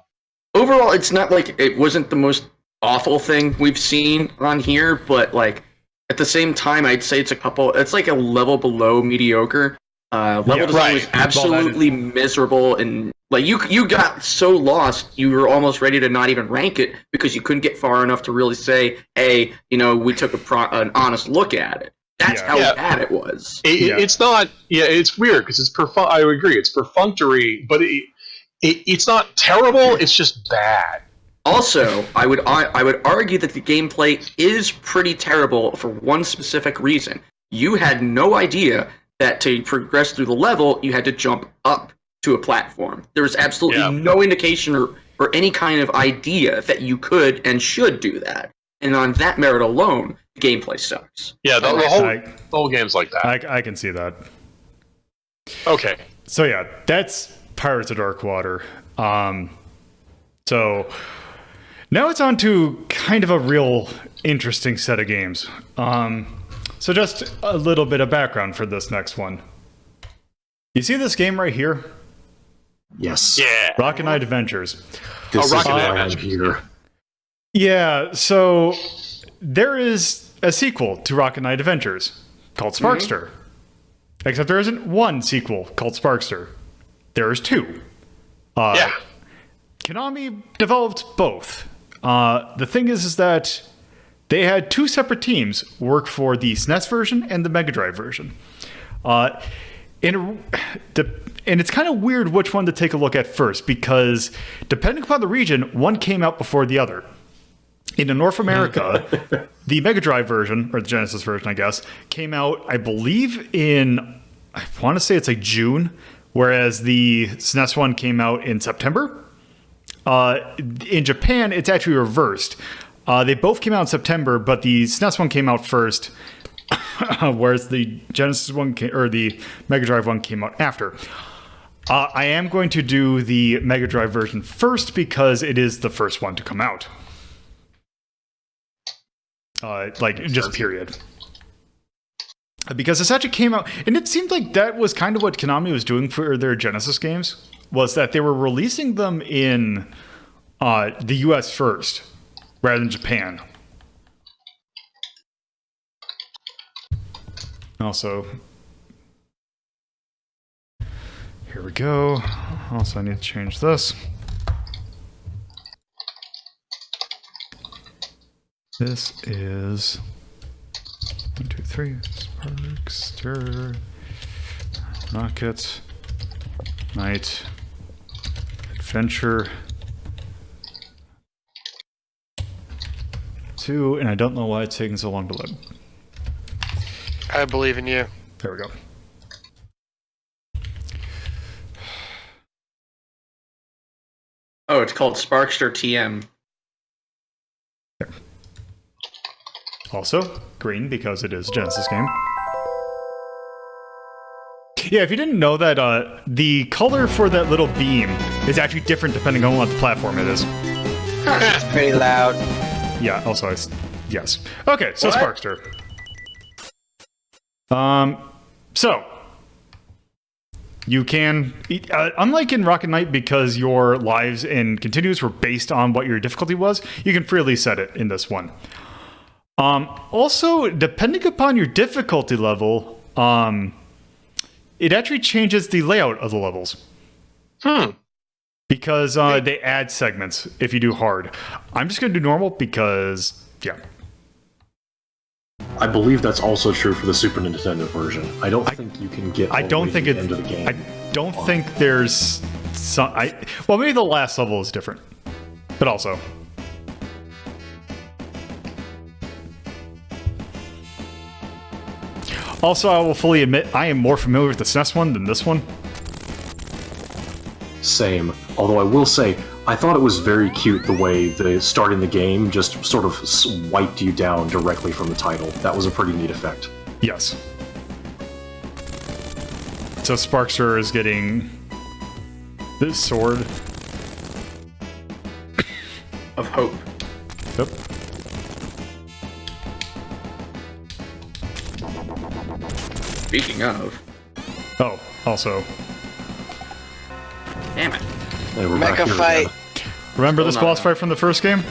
overall, it's not like it wasn't the most awful thing we've seen on here, but like at the same time, I'd say it's like a level below mediocre. Level design was right. absolutely miserable, and like you got so lost, you were almost ready to not even rank it because you couldn't get far enough to really say, "Hey, we took an honest look at it." That's how Yeah. bad it was. It's not. Yeah, it's weird because it's I would agree, it's perfunctory, but it's not terrible. It's just bad. Also, I would argue that the gameplay is pretty terrible for one specific reason. You had no idea that to progress through the level, you had to jump up to a platform. There was absolutely no indication or any kind of idea that you could and should do that. And on that merit alone, the gameplay sucks. Yeah, the whole game's like that. I can see that. Okay. So yeah, that's Pirates of Dark Water. So now it's on to kind of a real interesting set of games. So just a little bit of background for this next one. You see this game right here? Yes. Yeah. Rocket Knight Adventures. This is Rocket why Knight I'm Adventures. here. Yeah, so there is a sequel to Rocket Knight Adventures called Sparkster. Except there isn't one sequel called Sparkster. There is two. Yeah. Konami developed both. The thing is that they had two separate teams work for the SNES version and the Mega Drive version. And it's kind of weird which one to take a look at first, because depending upon the region, one came out before the other. In North America, the Mega Drive version, or the Genesis version, I guess, came out, I believe, in, I want to say it's like June, whereas the SNES one came out in September. In Japan, it's actually reversed. They both came out in September, but the SNES one came out first, whereas the Genesis one or the Mega Drive one came out after. I am going to do the Mega Drive version first because it is the first one to come out. Just period. Because this actually came out, and it seemed like that was kind of what Konami was doing for their Genesis games, was that they were releasing them in the US first, rather than Japan. Also, here we go. Also, I need to change this. This is 1, 2, 3. Sparkster, Rocket Knight Adventure 2, and I don't know why it's taking so long to load. I believe in you. There we go. Oh, it's called Sparkster TM. Also, green because it is a Genesis game. Yeah, if you didn't know that, the color for that little beam is actually different depending on what the platform it is. It's pretty loud. Yeah, also, yes. Okay, so What? Sparkster. So, you can, unlike in Rocket Knight, because your lives and continues were based on what your difficulty was, you can freely set it in this one. Also, depending upon your difficulty level, it actually changes the layout of the levels. Because they add segments if you do hard. I'm just going to do normal because, yeah. I believe that's also true for the Super Nintendo version. I don't think you can get I all don't the way think to it. the end of the game. I don't think there's some. Well, maybe the last level is different, but also. Also, I will fully admit I am more familiar with the SNES one than this one. Same. Although I will say, I thought it was very cute the way the starting the game just sort of wiped you down directly from the title. That was a pretty neat effect. Yes. So Sparkster is getting this sword. Of hope. Yep. Speaking of. Oh, also, Damn it. Hey, we're back Mecha here fight. again. remember this Still not boss fight from the first game?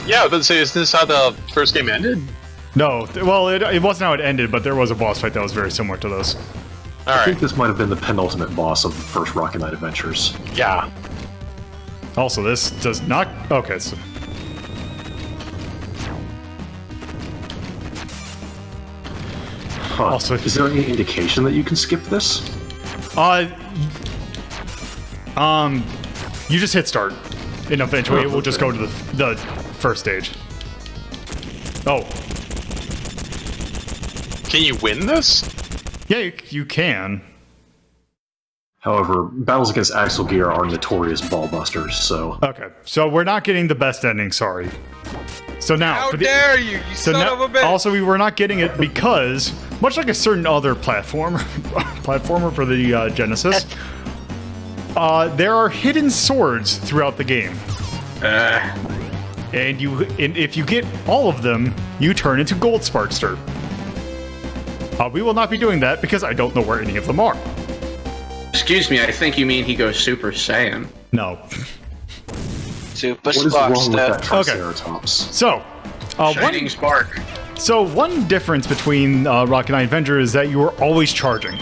Yeah, I was about to say, isn't this how the first game ended? No, well, it wasn't how it ended, but there was a boss fight that was very similar to this. All I think right. this might have been the penultimate boss of the first Rocket Knight Adventures. Yeah. Also, this does not. Okay, so. Huh. Also- Is there any indication that you can skip this? You just hit start, and eventually it will just go to the first stage. Oh, Can you win this? yeah, you can. However, battles against Axel Gear are notorious ballbusters, so... Okay, so we're not getting the best ending. Sorry. So now, How for the, dare you, you so son now, of a bitch! also we were not getting it because, much like a certain other platformer for the Genesis, there are hidden swords throughout the game. And if you get all of them, you turn into Gold Sparkster. We will not be doing that because I don't know where any of them are. Excuse me, I think you mean he goes Super Saiyan. No. Super What is wrong with that Sparkster. Triceratops? So, Shining Spark. one difference between Rocket Knight Avenger is that you are always charging.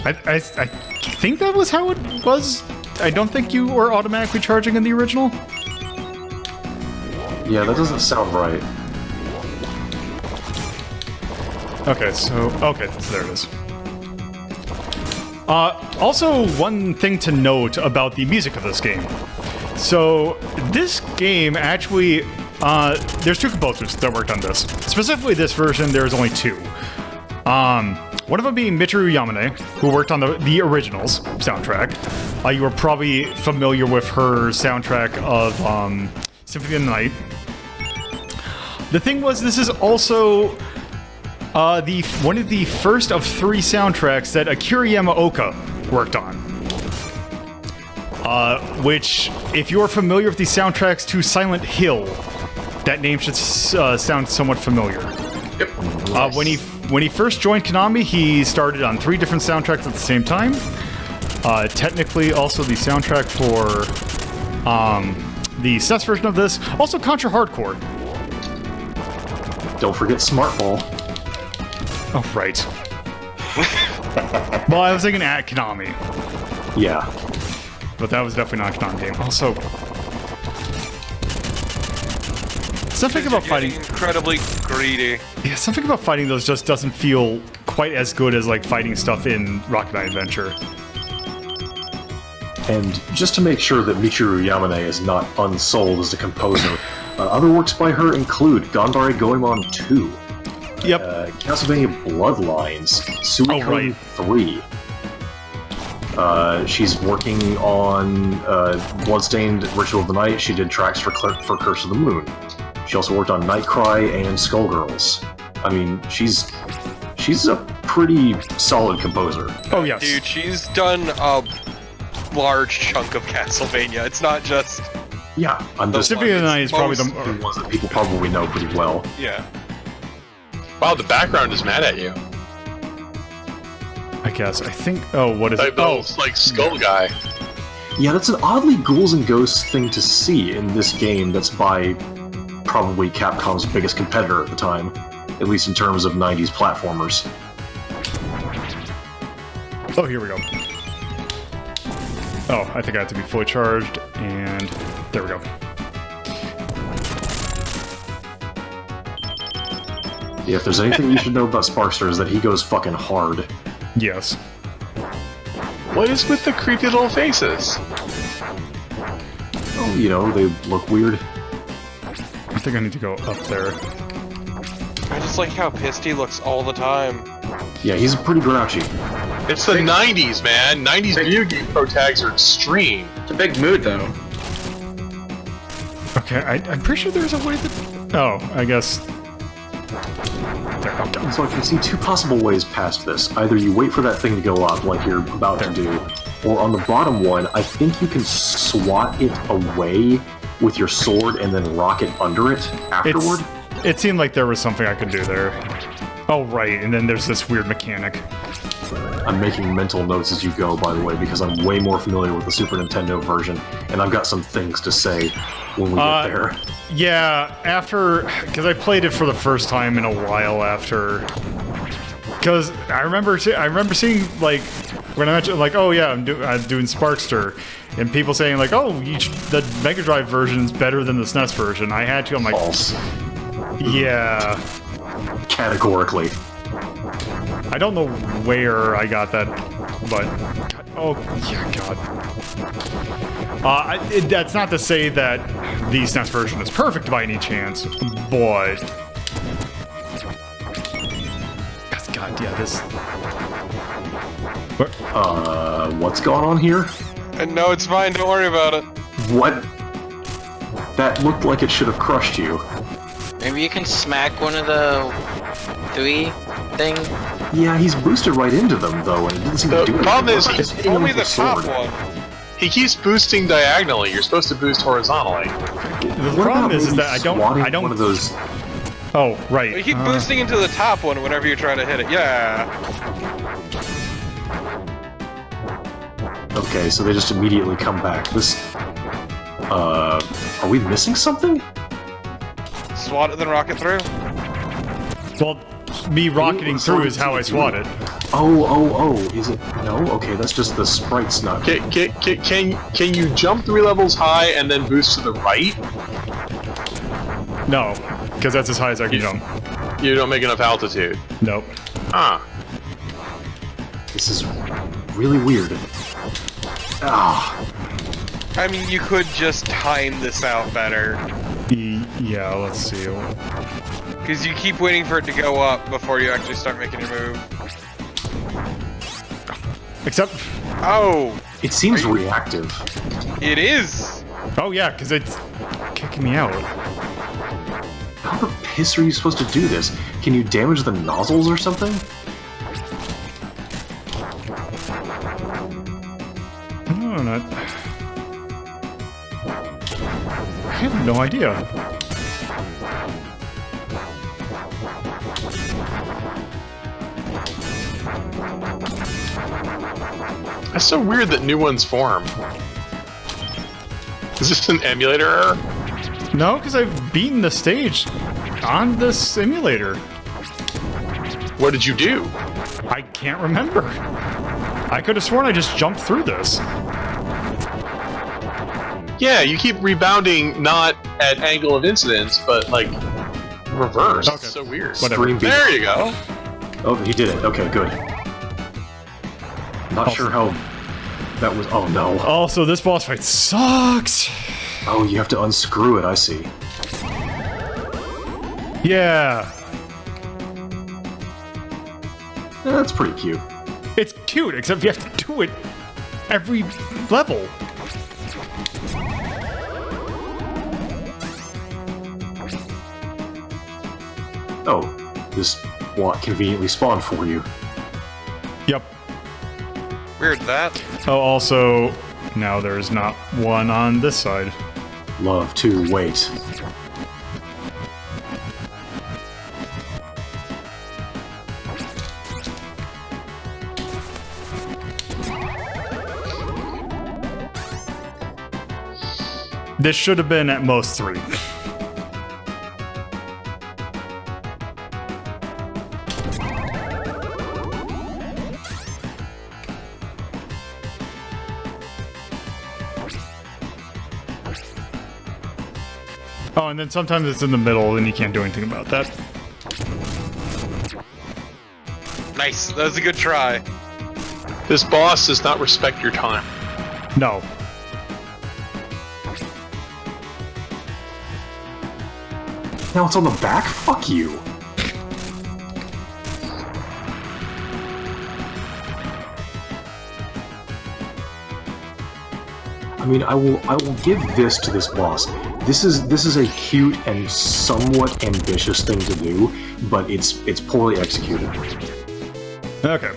I think that was how it was. I don't think you were automatically charging in the original. Yeah, that doesn't sound right. Okay, so there it is. Also, one thing to note about the music of this game. So, this game actually, there's two composers that worked on this. Specifically, this version, there's only two. One of them being Michiru Yamane, who worked on the originals soundtrack. You were probably familiar with her soundtrack of Symphony of the Night. The thing was, this is also one of the first of three soundtracks that Akira Yamaoka worked on. Which, if you're familiar with the soundtracks to Silent Hill, that name should sound somewhat familiar. Yep. When he first joined Konami, he started on 3 different soundtracks at the same time. Technically, also the soundtrack for the SNES version of this. Also, Contra Hardcore. Don't forget Smartball. Oh, right. Well, I was thinking at Konami, Yeah. but that was definitely not a Konami game. Also, something about fighting. Incredibly greedy. Yeah, something about fighting those just doesn't feel quite as good as like fighting stuff in Rocket Knight Adventure. And just to make sure that Michiru Yamane is not unsold as a composer, other works by her include Gandare Goemon 2, Yep. Castlevania Bloodlines, Suikoden 3. She's working on Bloodstained Ritual of the Night. She did tracks for Curse of the Moon. She also worked on Nightcry and Skullgirls. I mean, she's a pretty solid composer. Oh yes. Dude, she's done a large chunk of Castlevania. It's not just... Yeah, I'm just Symphony of the Night is probably the ones that people probably know pretty well. Yeah. Wow, the background is mad at you. I guess. I think. Oh, what is Like it? the Oh, like skull guy. Yeah, that's an oddly Ghouls and Ghosts thing to see in this game that's by probably Capcom's biggest competitor at the time, at least in terms of 90s platformers. oh, here we go. Oh, I think I have to be fully charged, and there we go. Yeah, if there's anything you should know about Sparkster is that he goes fucking hard. Yes. What is with the creepy little faces? Oh, you know, they look weird. I think I need to go up there. I just like how pissed he looks all the time. Yeah, he's pretty grouchy. It's the 90s, man. 90s video game pro tags are extreme. It's a big mood, though. Okay, I'm pretty sure there's a way that. Oh, I guess. There. Okay. So I can see two possible ways past this. Either you wait for that thing to go up, like you're about to do, or on the bottom one, I think you can swat it away with your sword and then rock it under it afterward. It seemed like there was something I could do there. Oh, right, and then there's this weird mechanic. I'm making mental notes as you go, by the way, because I'm way more familiar with the Super Nintendo version, and I've got some things to say when we get there. Yeah, because I played it for the first time in a while after. Because I remember seeing, like, when I mentioned, like, oh yeah, I'm doing Sparkster, and people saying, like, oh, the Mega Drive version is better than the SNES version. I had to, I'm like, False. Yeah. Categorically. I don't know where I got that, but oh yeah, God. That's not to say that the SNES version is perfect by any chance, but God, yeah, this. What's going on here? And no, it's fine. Don't worry about it. What? That looked like it should have crushed you. Maybe you can smack one of the 3 thing. Yeah, he's boosted right into them, though, and it didn't seem The to do problem anything. is It's hitting him Only with the a top sword. one. He keeps boosting diagonally. You're supposed to boost horizontally. The What problem about is maybe that I swatting don't. one of those Oh, right. You keep boosting into the top one whenever you're trying to hit it. Yeah. Okay, so they just immediately come back. This... are we missing something? Swat it, then rocket through. Well, me rocketing through is how I swat it. Oh, is it? No? Okay, that's just the sprite's not... Can you jump 3 levels high and then boost to the right? No, because that's as high as I can jump. You don't make enough altitude. Nope. Ah. This is really weird. Ah. I mean, you could just time this out better. Yeah, let's see. Because you keep waiting for it to go up before you actually start making your move. Except... Oh! It seems reactive. It is! Oh yeah, because it's kicking me out. How the piss are you supposed to do this? Can you damage the nozzles or something? No, not... I have no idea. That's so weird that new ones form. Is this an emulator error? No, because I've beaten the stage on this emulator. What did you do? I can't remember. I could have sworn I just jumped through this. Yeah, you keep rebounding not at angle of incidence, but like reverse. Okay. It's so weird. Whatever. There you go. Oh, he did it. Okay, good. Not sure how that was... Oh, no. Also, this boss fight sucks. Oh, you have to unscrew it, I see. Yeah. That's pretty cute. It's cute, except you have to do it every level. Oh, this block conveniently spawned for you. Yep. Weird that. Oh, also, now there's not one on this side. Love to wait. This should have been at most 3. Oh, and then sometimes it's in the middle and you can't do anything about that. Nice. That was a good try. This boss does not respect your time. No. Now it's on the back? Fuck you. I mean, I will give this to this boss. This is a cute and somewhat ambitious thing to do, but it's poorly executed. Okay.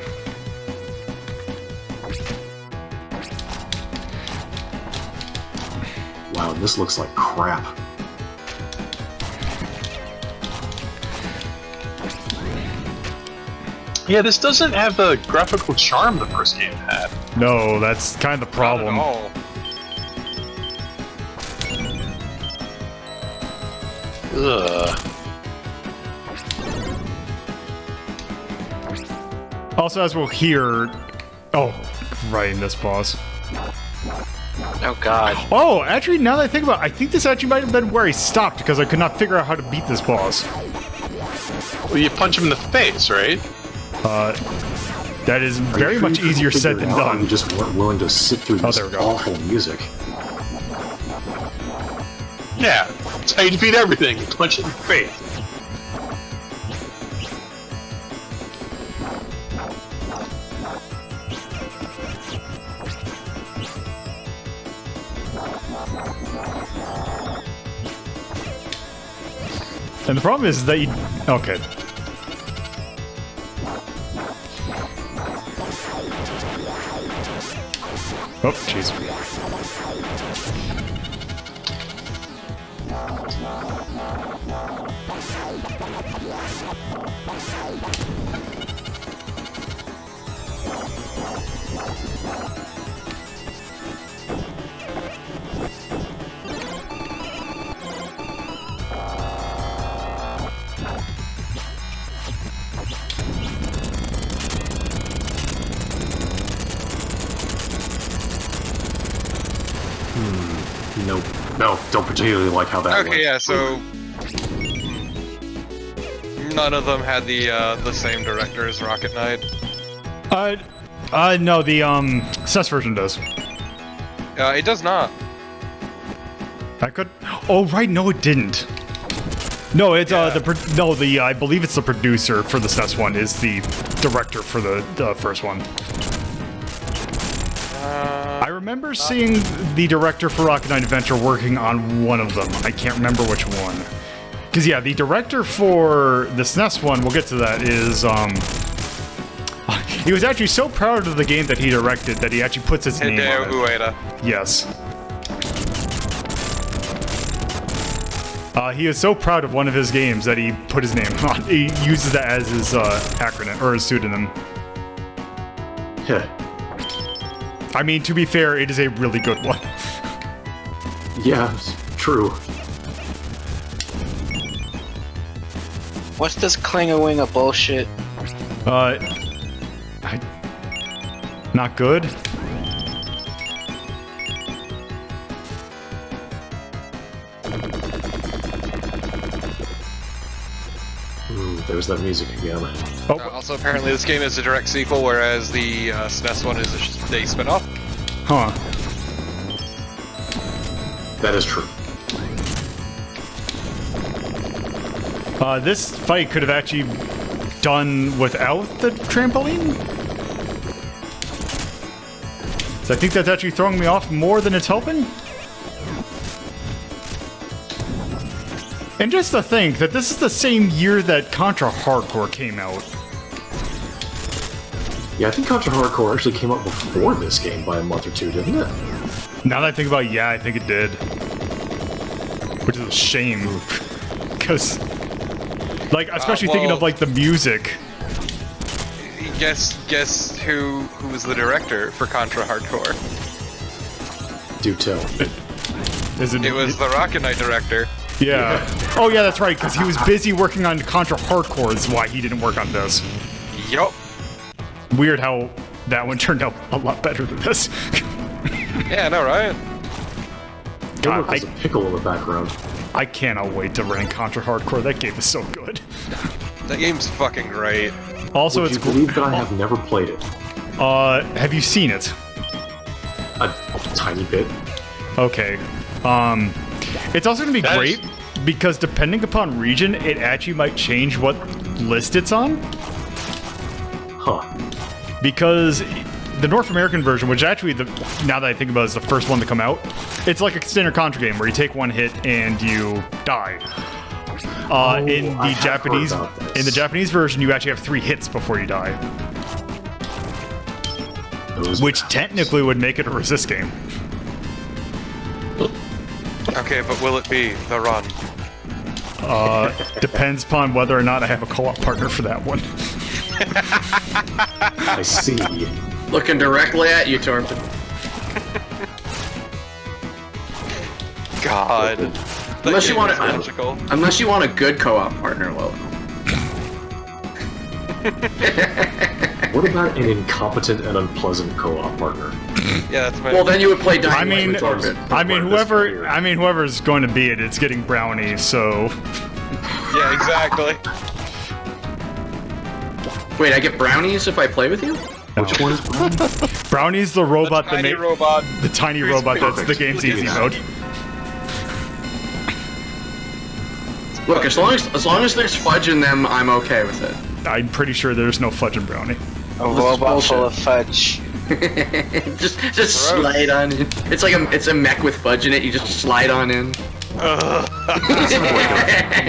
Wow, this looks like crap. Yeah, this doesn't have the graphical charm the first game had. No, that's kind of the problem. Not at all. Ugh. Also, as we'll hear... Oh, right in this boss. Oh god. Oh, actually, now that I think about it, I think this actually might have been where I stopped because I could not figure out how to beat this boss. Well, you punch him in the face, right? That is Are you very sure much you couldn't easier said figure than it out, or done. You just weren't willing to sit through this there we go. awful music. Yeah. That's how you defeat everything. You punch it in the face. And the problem is that you... Okay. Oh, jeez. Nope. No, don't particularly like how that went. Okay, yeah, so none of them had the same director as Rocket Knight. No, the SNES version does. It does not. That could. Oh right, no, it didn't. No, it's I believe it's the producer for the SNES one is the director for the first one. I remember seeing the director for Rocket Knight Adventure working on one of them. I can't remember which one. Because yeah, the director for the SNES one, we'll get to that, is he was actually so proud of the game that he directed that he actually puts his name on it. Ueda. Yes. He is so proud of one of his games that he put his name on. He uses that as his acronym or his pseudonym. Yeah. I mean, to be fair, it is a really good one. Yeah, it's true. What's this cling-a-wing-a bullshit? Not good. There's that music again. Also, apparently, this game is a direct sequel, whereas the SNES one is a spin-off. Huh. That is true. This fight could have actually done without the trampoline. So I think that's actually throwing me off more than it's helping. And just to think that this is the same year that Contra Hardcore came out. Yeah, I think Contra Hardcore actually came out before this game by a month or two, didn't it? Now that I think about it, yeah, I think it did. Which is a shame. Because, like, especially thinking of, like, the music. Guess who was the director for Contra Hardcore? Do tell. It was the Rocket Knight director. Yeah. Oh, yeah, that's right, because he was busy working on Contra Hardcore is why he didn't work on this. Yup. Weird how that one turned out a lot better than this. Yeah, I know, right? God, There's a pickle in the background. I cannot wait to rank Contra Hardcore. That game is so good. That game's fucking great. Also, Would it's you believe that I have never played it? Have you seen it? A tiny bit. Okay. It's also going to be great because depending upon region, it actually might change what list it's on. Huh. Because the North American version, which actually, now that I think about it, is the first one to come out, it's like a standard Contra game where you take one hit and you die. In the Japanese version, you actually have 3 hits before you die, which technically would make it a resist game. Okay, but will it be the run? Depends upon whether or not I have a co-op partner for that one. I see. Looking directly at you, Torben. God. Unless you want a good co-op partner, well. What about an incompetent and unpleasant co-op partner? Yeah, that's my. Well, then you would play Dynamite with Torben. Whoever's going to be it's getting Brownie, so... Yeah, exactly. Wait, I get brownies if I play with you? Which one is Brownie? Brownie's the robot the tiny robot that's the game's easy mode. Look, as long as there's fudge in them, I'm okay with it. I'm pretty sure there's no fudge in Brownie. A robot full of fudge. just slide on in. It's like it's a mech with fudge in it. You just slide on in. That's a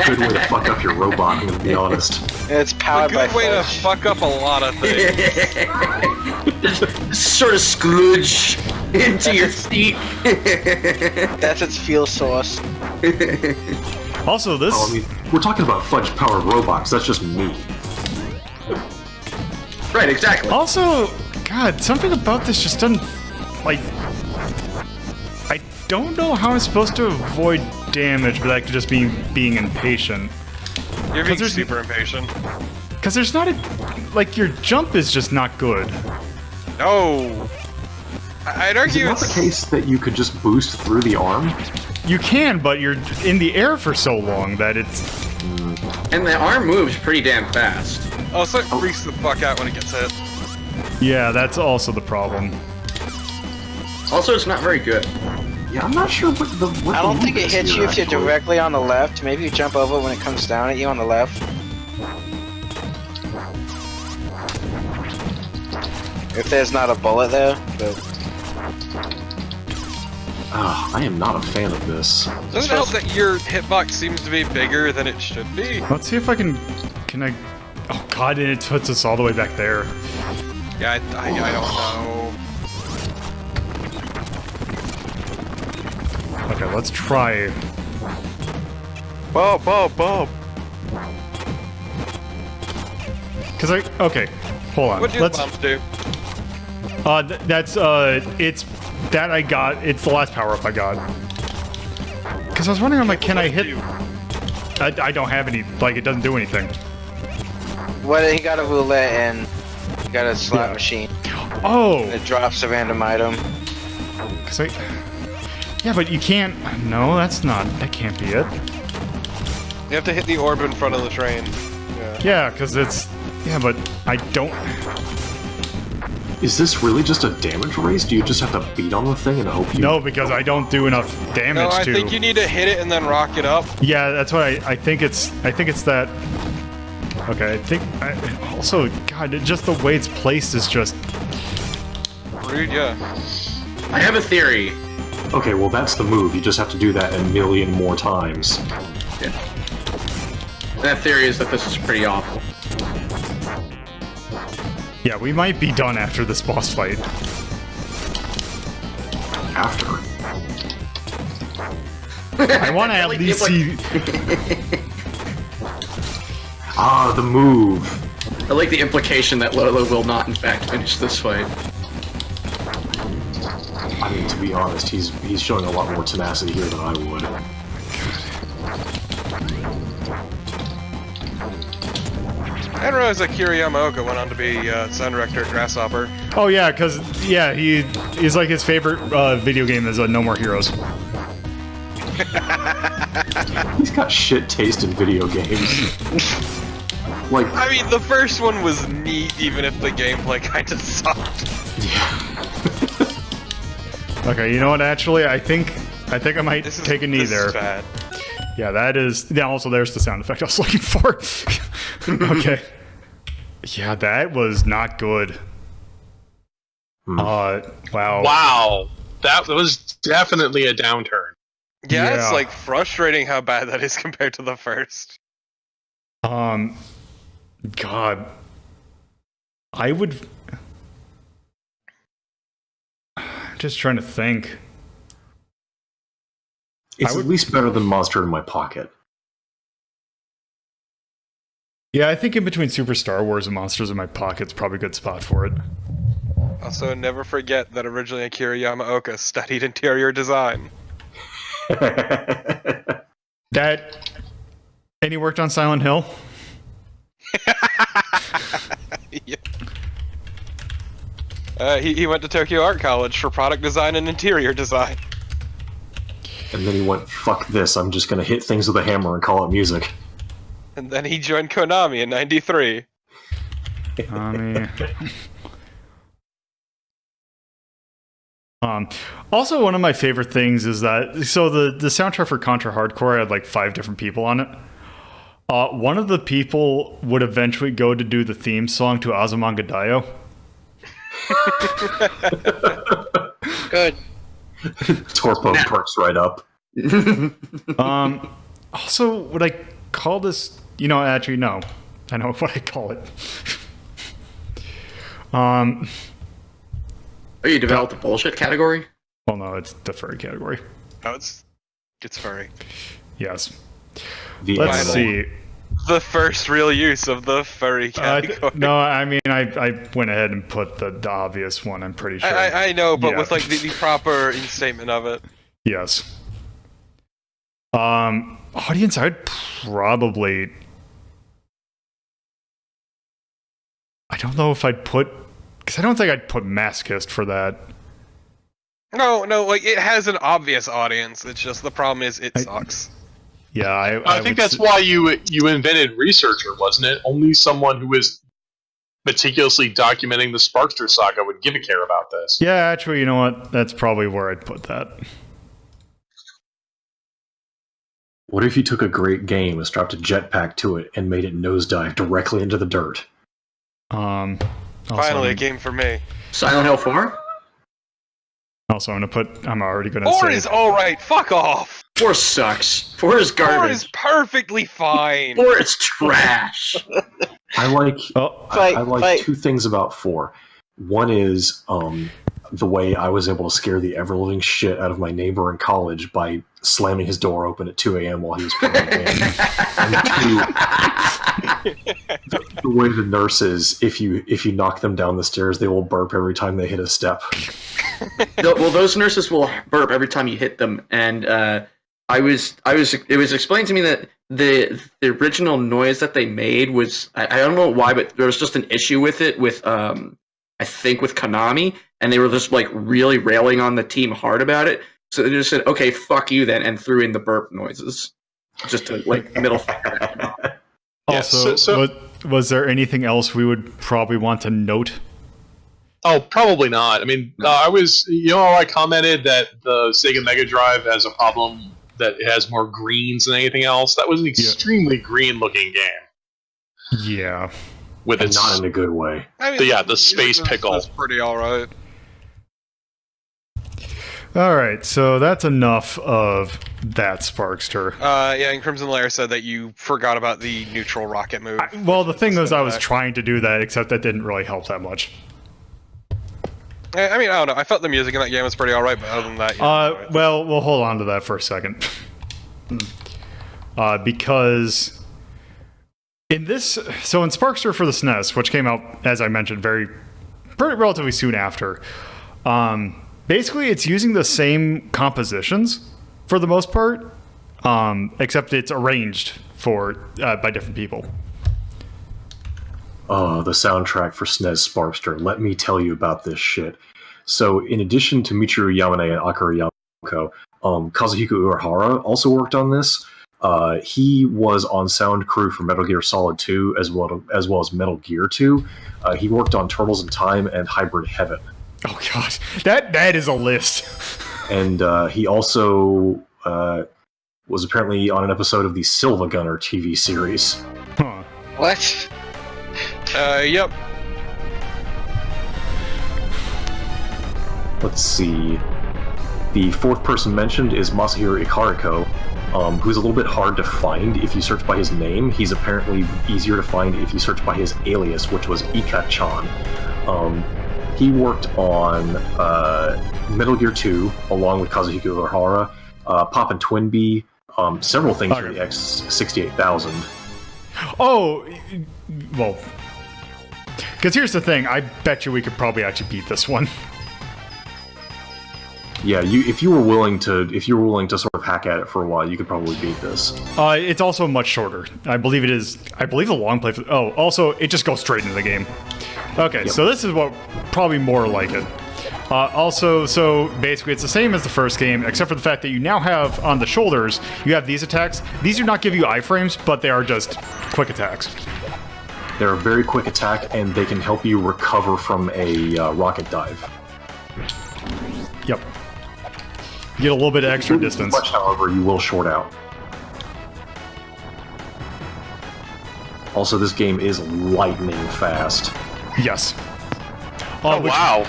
good way to fuck up your robot, I'm gonna be honest. It's powered by A good way to fudge. fuck up a lot of things. Just sort of skludge into your seat. That's its fuel source. Also, this... Oh, I mean, we're talking about fudge-powered robots. That's just me. Right, exactly. Also, God, something about this just doesn't, like... I don't know how I'm supposed to avoid damage without just being impatient. You're being there's- super impatient. Because there's not a... Like, your jump is just not good. No. I'd Is it argue not the it's... case that you could just boost through the arm? You can, but you're in the air for so long that it's... And the arm moves pretty damn fast. Also, it freaks the fuck out when it gets hit. Yeah, that's also the problem. Also, it's not very good. Yeah, I'm not sure what the. I don't think it hits you if you're directly on the left. Maybe you jump over when it comes down at you on the left. If there's not a bullet there, but... I am not a fan of this. Doesn't it help that your hitbox seems to be bigger than it should be? Let's see if I can... Can I... Oh god, and it puts us all the way back there. Yeah, I don't know. Okay, let's try... Bob. Because I... Okay, hold on. What do the bombs do? It's... That I got... It's the last power-up I got. Because I was wondering, I'm like, can I hit... I don't have any... Like, it doesn't do anything. Well, he got a roulette and he got a slot Yeah. machine. Oh! It drops a random item. Because I... Yeah, but you can't... No, that's not... That can't be it. You have to hit the orb in front of the train. Yeah. Yeah, because it's... Yeah, but I don't... Is this really just a damage race? Do you just have to beat on the thing and hope you... No, because I don't do enough damage No, I to... think you need to hit it and then rock it up. Yeah, that's what I think it's... I think it's that... Okay, I think... also, God, just the way it's placed is just... Rude, yeah. I have a theory. Okay, well that's the move. You just have to do that a million more times. Yeah. That theory is that this is pretty awful. Yeah, we might be done after this boss fight. After. I want to at like least the see... The move. I like the implication that Lolo will not, in fact, finish this fight. I mean, to be honest, he's showing a lot more tenacity here than I would. I didn't realize that Akira Yamaoka went on to be sound director at Grasshopper. Oh, yeah, because... Yeah, he's like his favorite video game is No More Heroes. He's got shit taste in video games. Like, I mean, the first one was neat, even if the gameplay kind of sucked. yeah. Okay, you know what, actually, I think I might take a knee this there. Is bad. Yeah, that is... Yeah, also, there's the sound effect I was looking for. Okay. Yeah, that was not good. Wow. Wow, that was definitely a downturn. Yeah, Yeah. it's like frustrating how bad that is compared to the first. God. I would... I'm just trying to think. It's at least better than Monster in My Pocket. Yeah, I think in between Super Star Wars and Monsters in My Pocket's probably a good spot for it. Also, never forget that originally Akira Yamaoka studied interior design. That... And he worked on Silent Hill? Yeah. He went to Tokyo Art College for product design and interior design. And then he went, fuck this, I'm just gonna hit things with a hammer and call it music. And then he joined Konami in '93. Also, one of my favorite things is that... So the soundtrack for Contra Hardcore had like 5 different people on it. One of the people would eventually go to do the theme song to Azumanga Daioh. Good. Torpo perks right up. Also, would I call this... You know, actually, no. I know what I call it. Oh, you developed a bullshit category? Well, no, it's the furry category. Oh, it's furry. Yes. Let's see. The first real use of the furry category. No, I mean, I went ahead and put the obvious one, I'm pretty sure. I know, but Yeah. with like the proper instatement of it. Yes. Audience, I'd probably... I don't know if I'd put... Because I don't think I'd put Masochist for that. No, like it has an obvious audience. It's just the problem is it sucks. Yeah, I think that's why you invented Researcher, wasn't it? Only someone who is meticulously documenting the Sparkster saga would give a care about this. Yeah, actually, you know what? That's probably where I'd put that. What if you took a great game and strapped a jetpack to it and made it nosedive directly into the dirt? Finally, a game for me. Silent Hill 4? Also, I'm already going to 4 say... is alright, fuck off! 4 sucks. 4 is 4 garbage. is perfectly fine! 4 is trash. I like Fight, I like fight. 2 things about 4. One is the way I was able to scare the ever-living shit out of my neighbor in college by slamming his door open at 2 a.m. while he was playing a game. And 2, the way the nurses, if you knock them down the stairs, they will burp every time they hit a step. Well, those nurses will burp every time you hit them, and it was explained to me that the original noise that they made was, I don't know why, but there was just an issue with it with I think with Konami, and they were just like really railing on the team hard about it. So they just said, "Okay, fuck you then," and threw in the burp noises, just to like middle finger. Also, was there anything else we would probably want to note? Oh, probably not. I mean, I commented that the Sega Mega Drive has a problem that it has more greens than anything else. That was an extremely green-looking game. Yeah. With And its not in a good way. I mean, the space pickle. That's pretty alright. Alright, so that's enough of that Sparkster. Yeah, and Crimson Lair said that you forgot about the neutral rocket move. Well, the thing was, I was trying to do that, except that didn't really help that much. I mean, I don't know. I felt the music in that game was pretty alright, but other than that... Well, we'll hold on to that for a second. Because... in Sparkster for the SNES, which came out, as I mentioned, relatively soon after, basically it's using the same compositions for the most part, except it's arranged by different people. Oh, the soundtrack for SNES Sparkster. Let me tell you about this shit. So, in addition to Michiru Yamane and Akira Yamako, Kazuhiko Uehara also worked on this. He was on sound crew for Metal Gear Solid 2 as well as Metal Gear 2. He worked on Turtles in Time and Hybrid Heaven. Oh gosh, that is a list. And he also was apparently on an episode of the Silva Gunner TV series. Huh. What? Yep. Let's see. The fourth person mentioned is Masahiro Ikariko, who's a little bit hard to find if you search by his name. He's apparently easier to find if you search by his alias, which was Ika-chan. He worked on Metal Gear 2, along with Kazuhiko Uehara, Pop and Twinbee, several things for the X68000. Oh, well, because here's the thing. I bet you we could probably actually beat this one. Yeah, if you were willing to sort of hack at it for a while, you could probably beat this. It's also much shorter. I believe it is. I believe the long play. Also, it just goes straight into the game. Okay, yep. So this is what probably more like it. So basically, it's the same as the first game, except for the fact that you now have on the shoulders, you have these attacks. These do not give you iframes, but they are just quick attacks. They're a very quick attack, and they can help you recover from a rocket dive. Yep. You get a little bit of extra distance. Much, however, you will short out. Also, this game is lightning fast. Yes. Oh, wow.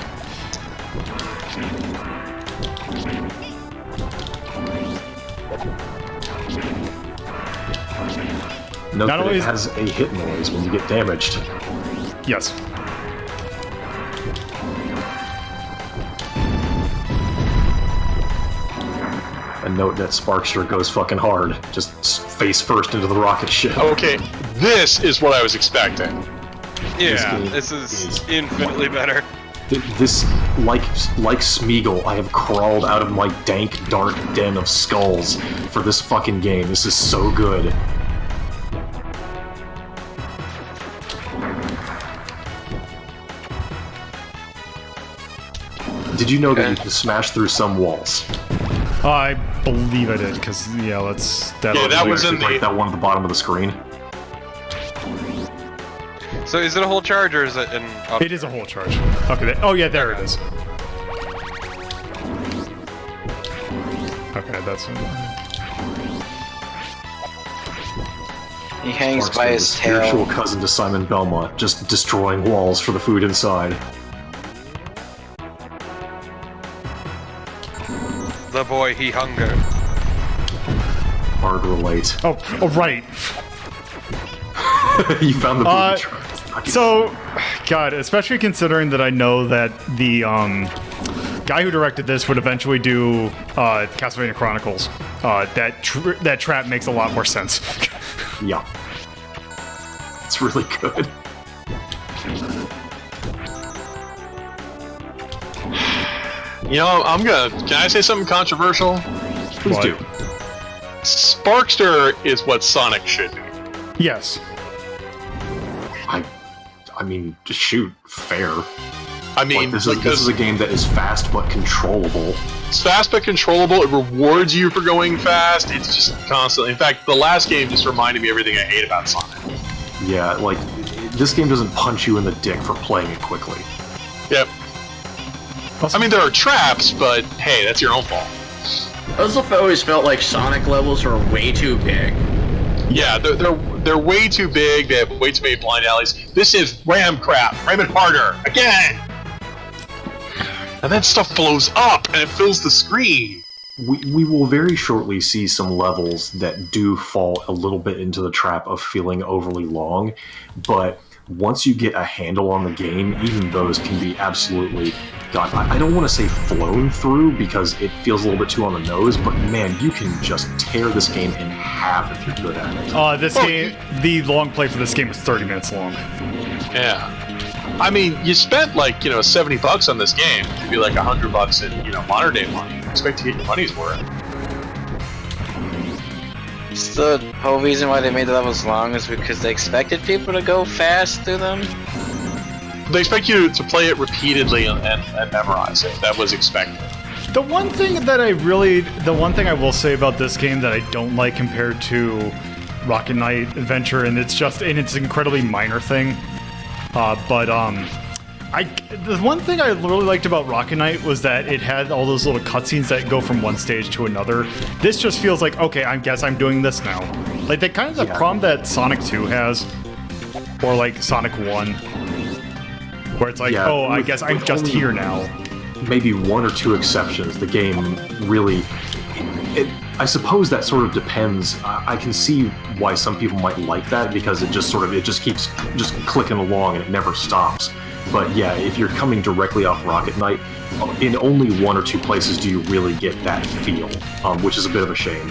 Note that it has a hit noise when you get damaged. Yes. a note that Sparkster goes fucking hard, just face first into the rocket ship. Okay, this is what I was expecting. Yeah, this is infinitely better. This, like Smeagol, I have crawled out of my dank, dark den of skulls for this fucking game. This is so good. Did you know that you can smash through some walls? I believe I did, because, yeah, let's... That was in break that one at the bottom of the screen. So is it a whole charge, or is it an... It is a whole charge. Okay, oh yeah, there it is. Okay, that's... He hangs Sparkster, by the his spiritual tail. cousin to Simon Belmont, just destroying walls for the food inside. The boy he hunger. Hard to relate. Oh, right. You found the booby trap. So, God, especially considering that I know that the guy who directed this would eventually do Castlevania Chronicles, that trap makes a lot more sense. Yeah. It's really good. You know, can I say something controversial? Please do. Sparkster is what Sonic should be. Yes. I mean, just shoot, fair. I mean, Like, this is a game that is fast but controllable. it's fast but controllable. It rewards you for going fast. It's just constantly. In fact, the last game just reminded me of everything I hate about Sonic. Yeah, like, this game doesn't punch you in the dick for playing it quickly. Yep. I mean, there are traps, but hey, that's your own fault. I also always felt like Sonic levels are way too big. Yeah, they're way too big. They have way too many blind alleys. This is ram crap. Ram it harder again. And then stuff blows up and it fills the screen. We will very shortly see some levels that do fall a little bit into the trap of feeling overly long, but once you get a handle on the game, even those can be absolutely... God, I don't want to say flown through because it feels a little bit too on the nose, but man, you can just tear this game in half if you're good at it. The long play for this game was 30 minutes long. Yeah. I mean, you spent like, $70 on this game. It'd be like $100 in, modern day money. You expect to get your money's worth. So the whole reason why they made the levels long is because they expected people to go fast through them? They expect you to play it repeatedly and memorize it. That was expected. The one thing I will say about this game that I don't like compared to Rocket Knight Adventure, and it's an incredibly minor thing, the one thing I really liked about Rocket Knight was that it had all those little cutscenes that go from one stage to another. This just feels like, okay, I guess I'm doing this now. Like, the kind of the problem that Sonic 2 has, or like Sonic 1, where it's like, I guess I'm just here now. Maybe one or two exceptions, the game really... I suppose that sort of depends. I can see why some people might like that, because it just keeps just clicking along and it never stops. But yeah, if you're coming directly off Rocket Knight, in only one or two places do you really get that feel, which is a bit of a shame.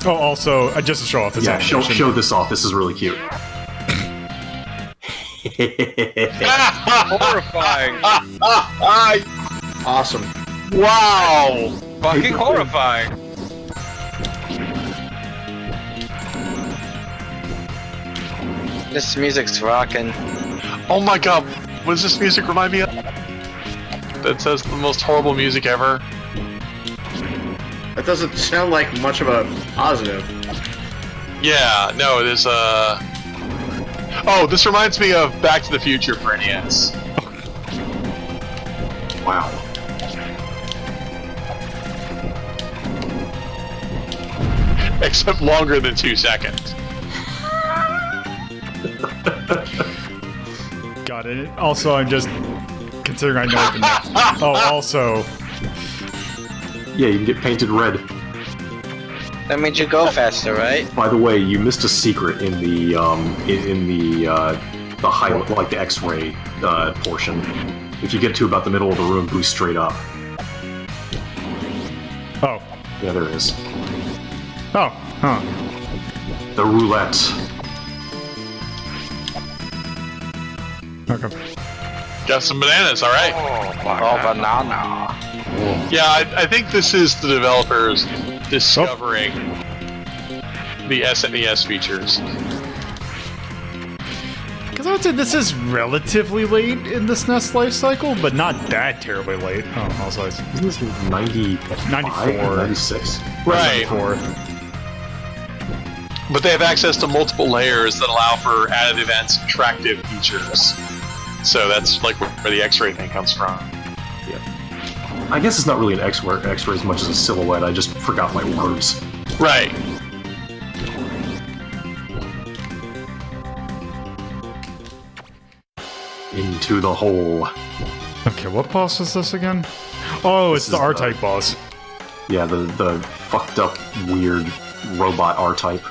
Oh, also, just to show off this animation. Show this off. This is really cute. Horrifying. Awesome. Wow! Fucking horrifying. This music's rocking. Oh my god, what does this music remind me of? That says the most horrible music ever. That doesn't sound like much of a positive. Yeah, no, it is, Oh, this reminds me of Back to the Future for NES. Wow. Except longer than 2 seconds. Got it. Also, I'm just considering I know the next. Oh, also. Yeah, you can get painted red. That means you go faster, right? By the way, you missed a secret in the the high, like the X-ray portion. If you get to about the middle of the room, boost straight up. Oh. Yeah, there is. Oh. Huh. The roulette. Okay. Got some bananas, alright. Oh, banana. Yeah, I think this is the developers discovering the SNES features. Because I would say this is relatively late in the SNES life cycle, but not that terribly late. Oh, also, it's Isn't this 95? 94. 96? Right. 94. But they have access to multiple layers that allow for added events, attractive features. So that's like where the X-ray thing comes from. I guess it's not really an X-ray as much as a silhouette. I just forgot my words. Right. Into the hole. Okay, what boss is this again? Oh, it's This the is R-Type boss. Yeah, the fucked up, weird robot R-Type.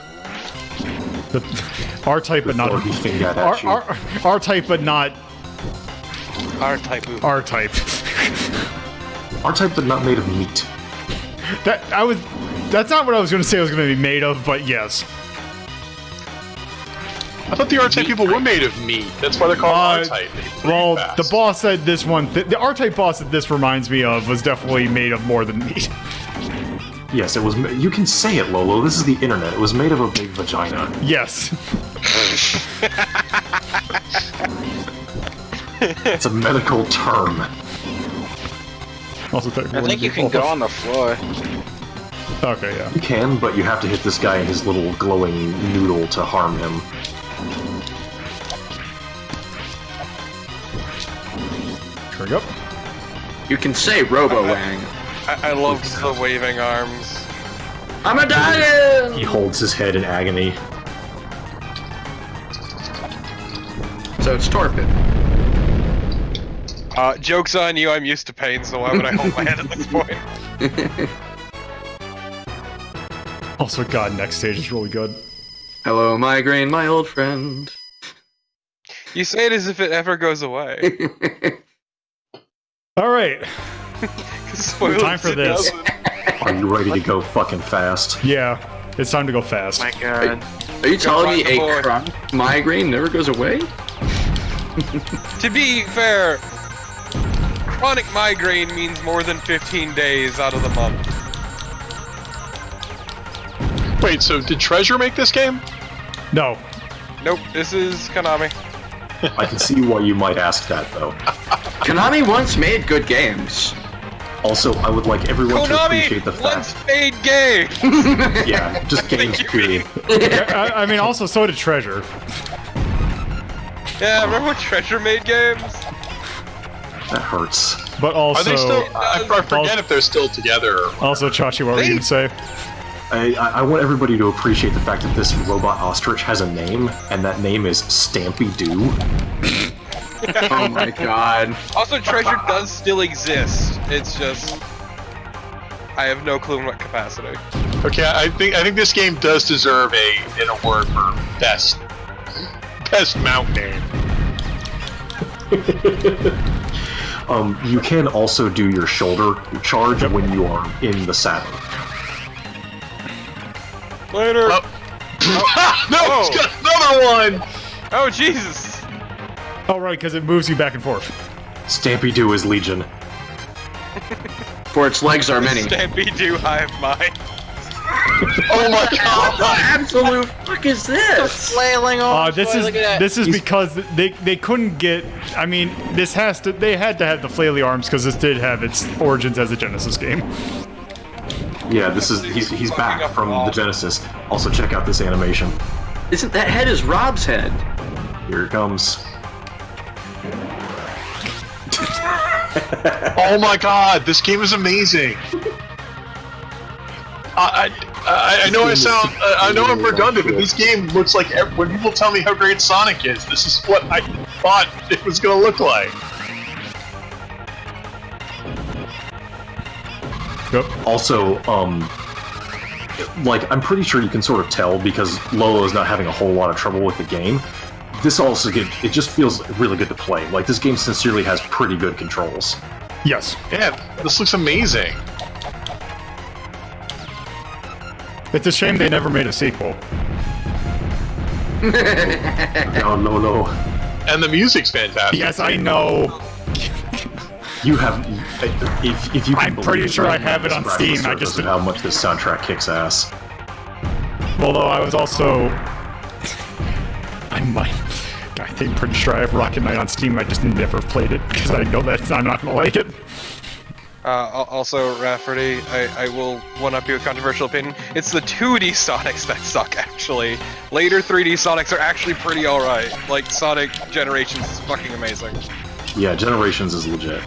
The R-Type, but not Before he fingered at you. R-Type, but not R-type move. R-Type. R-Type, but not made of meat. That's not what I was going to say. I was going to be made of, but yes. I thought the R-Type people were made of meat. That's why they're called R-Type. Well, the boss that this one, the R-Type boss that this reminds me of, was definitely made of more than meat. Yes, it was. You can say it, Lolo. This is the internet. It was made of a big vagina. Yes. It's a medical term. Also, I think you can go on the floor. Okay, yeah. You can, but you have to hit this guy in his little glowing noodle to harm him. Here we go. You can say Robo-Wang. I love the waving arms. I'm a dying! He holds his head in agony. So it's Torpid. Joke's on you, I'm used to pain, so why would I hold my head at this point? Also, God, next stage is really good. Hello, migraine, my old friend. You say it as if it ever goes away. All right. Spoilers, Time for it this. doesn't. Are you ready to go fucking fast? Yeah, it's time to go fast. My God. Are you telling me Go on, a chronic migraine never goes away? To be fair, chronic migraine means more than 15 days out of the month. Wait, so did Treasure make this game? No. Nope, this is Konami. I can see why you might ask that, though. Konami once made good games. Also, I would like everyone to appreciate the Konami fact. once made games! Yeah, just games, period. I mean, also, so did Treasure. Yeah, remember when Treasure made games? That hurts. But also, Are they still? I forget if they're still together. also, Chachi, what were you going to say? I want everybody to appreciate the fact that this robot ostrich has a name, and that name is Stampy Doo. Oh my god. Also, Treasure does still exist. It's just... I have no clue in what capacity. Okay, I think this game does deserve an award for best mount name. You can also do your shoulder charge when you are in the saddle. Later! No, it's got another one! Oh, Jesus! Oh, right, because it moves you back and forth. Stampy Doo is Legion. For its legs are many. Stampede Hive Mind. Oh my god! Absolute fuck is this? Flailing on. This is because they couldn't get. I mean, they had to have the flaily arms because this did have its origins as a Genesis game. Yeah, he's back from the Genesis. Also, check out this animation. Isn't that head is Rob's head? Here it comes. Oh my god, this game is amazing. I know I know I'm redundant, but this game looks like when people tell me how great Sonic is, this is what I thought it was going to look like. Yep. Also, like, I'm pretty sure you can sort of tell because Lolo's not having a whole lot of trouble with the game, this also it just feels really good to play. Like, this game sincerely has pretty good controls. Yes. Yeah, this looks amazing. It's a shame they never made a sequel. No. And the music's fantastic. Yes, I know. You have, if you. I'm pretty sure I have it on Steam. I just how much this soundtrack kicks ass. Although I was also, I think pretty sure I have Rocket Knight on Steam. I just never played it because I know that I'm not gonna like it. Also, Rafferty, I will one-up you with controversial opinion. It's the 2D Sonics that suck, actually. Later 3D Sonics are actually pretty alright. Like, Sonic Generations is fucking amazing. Yeah, Generations is legit.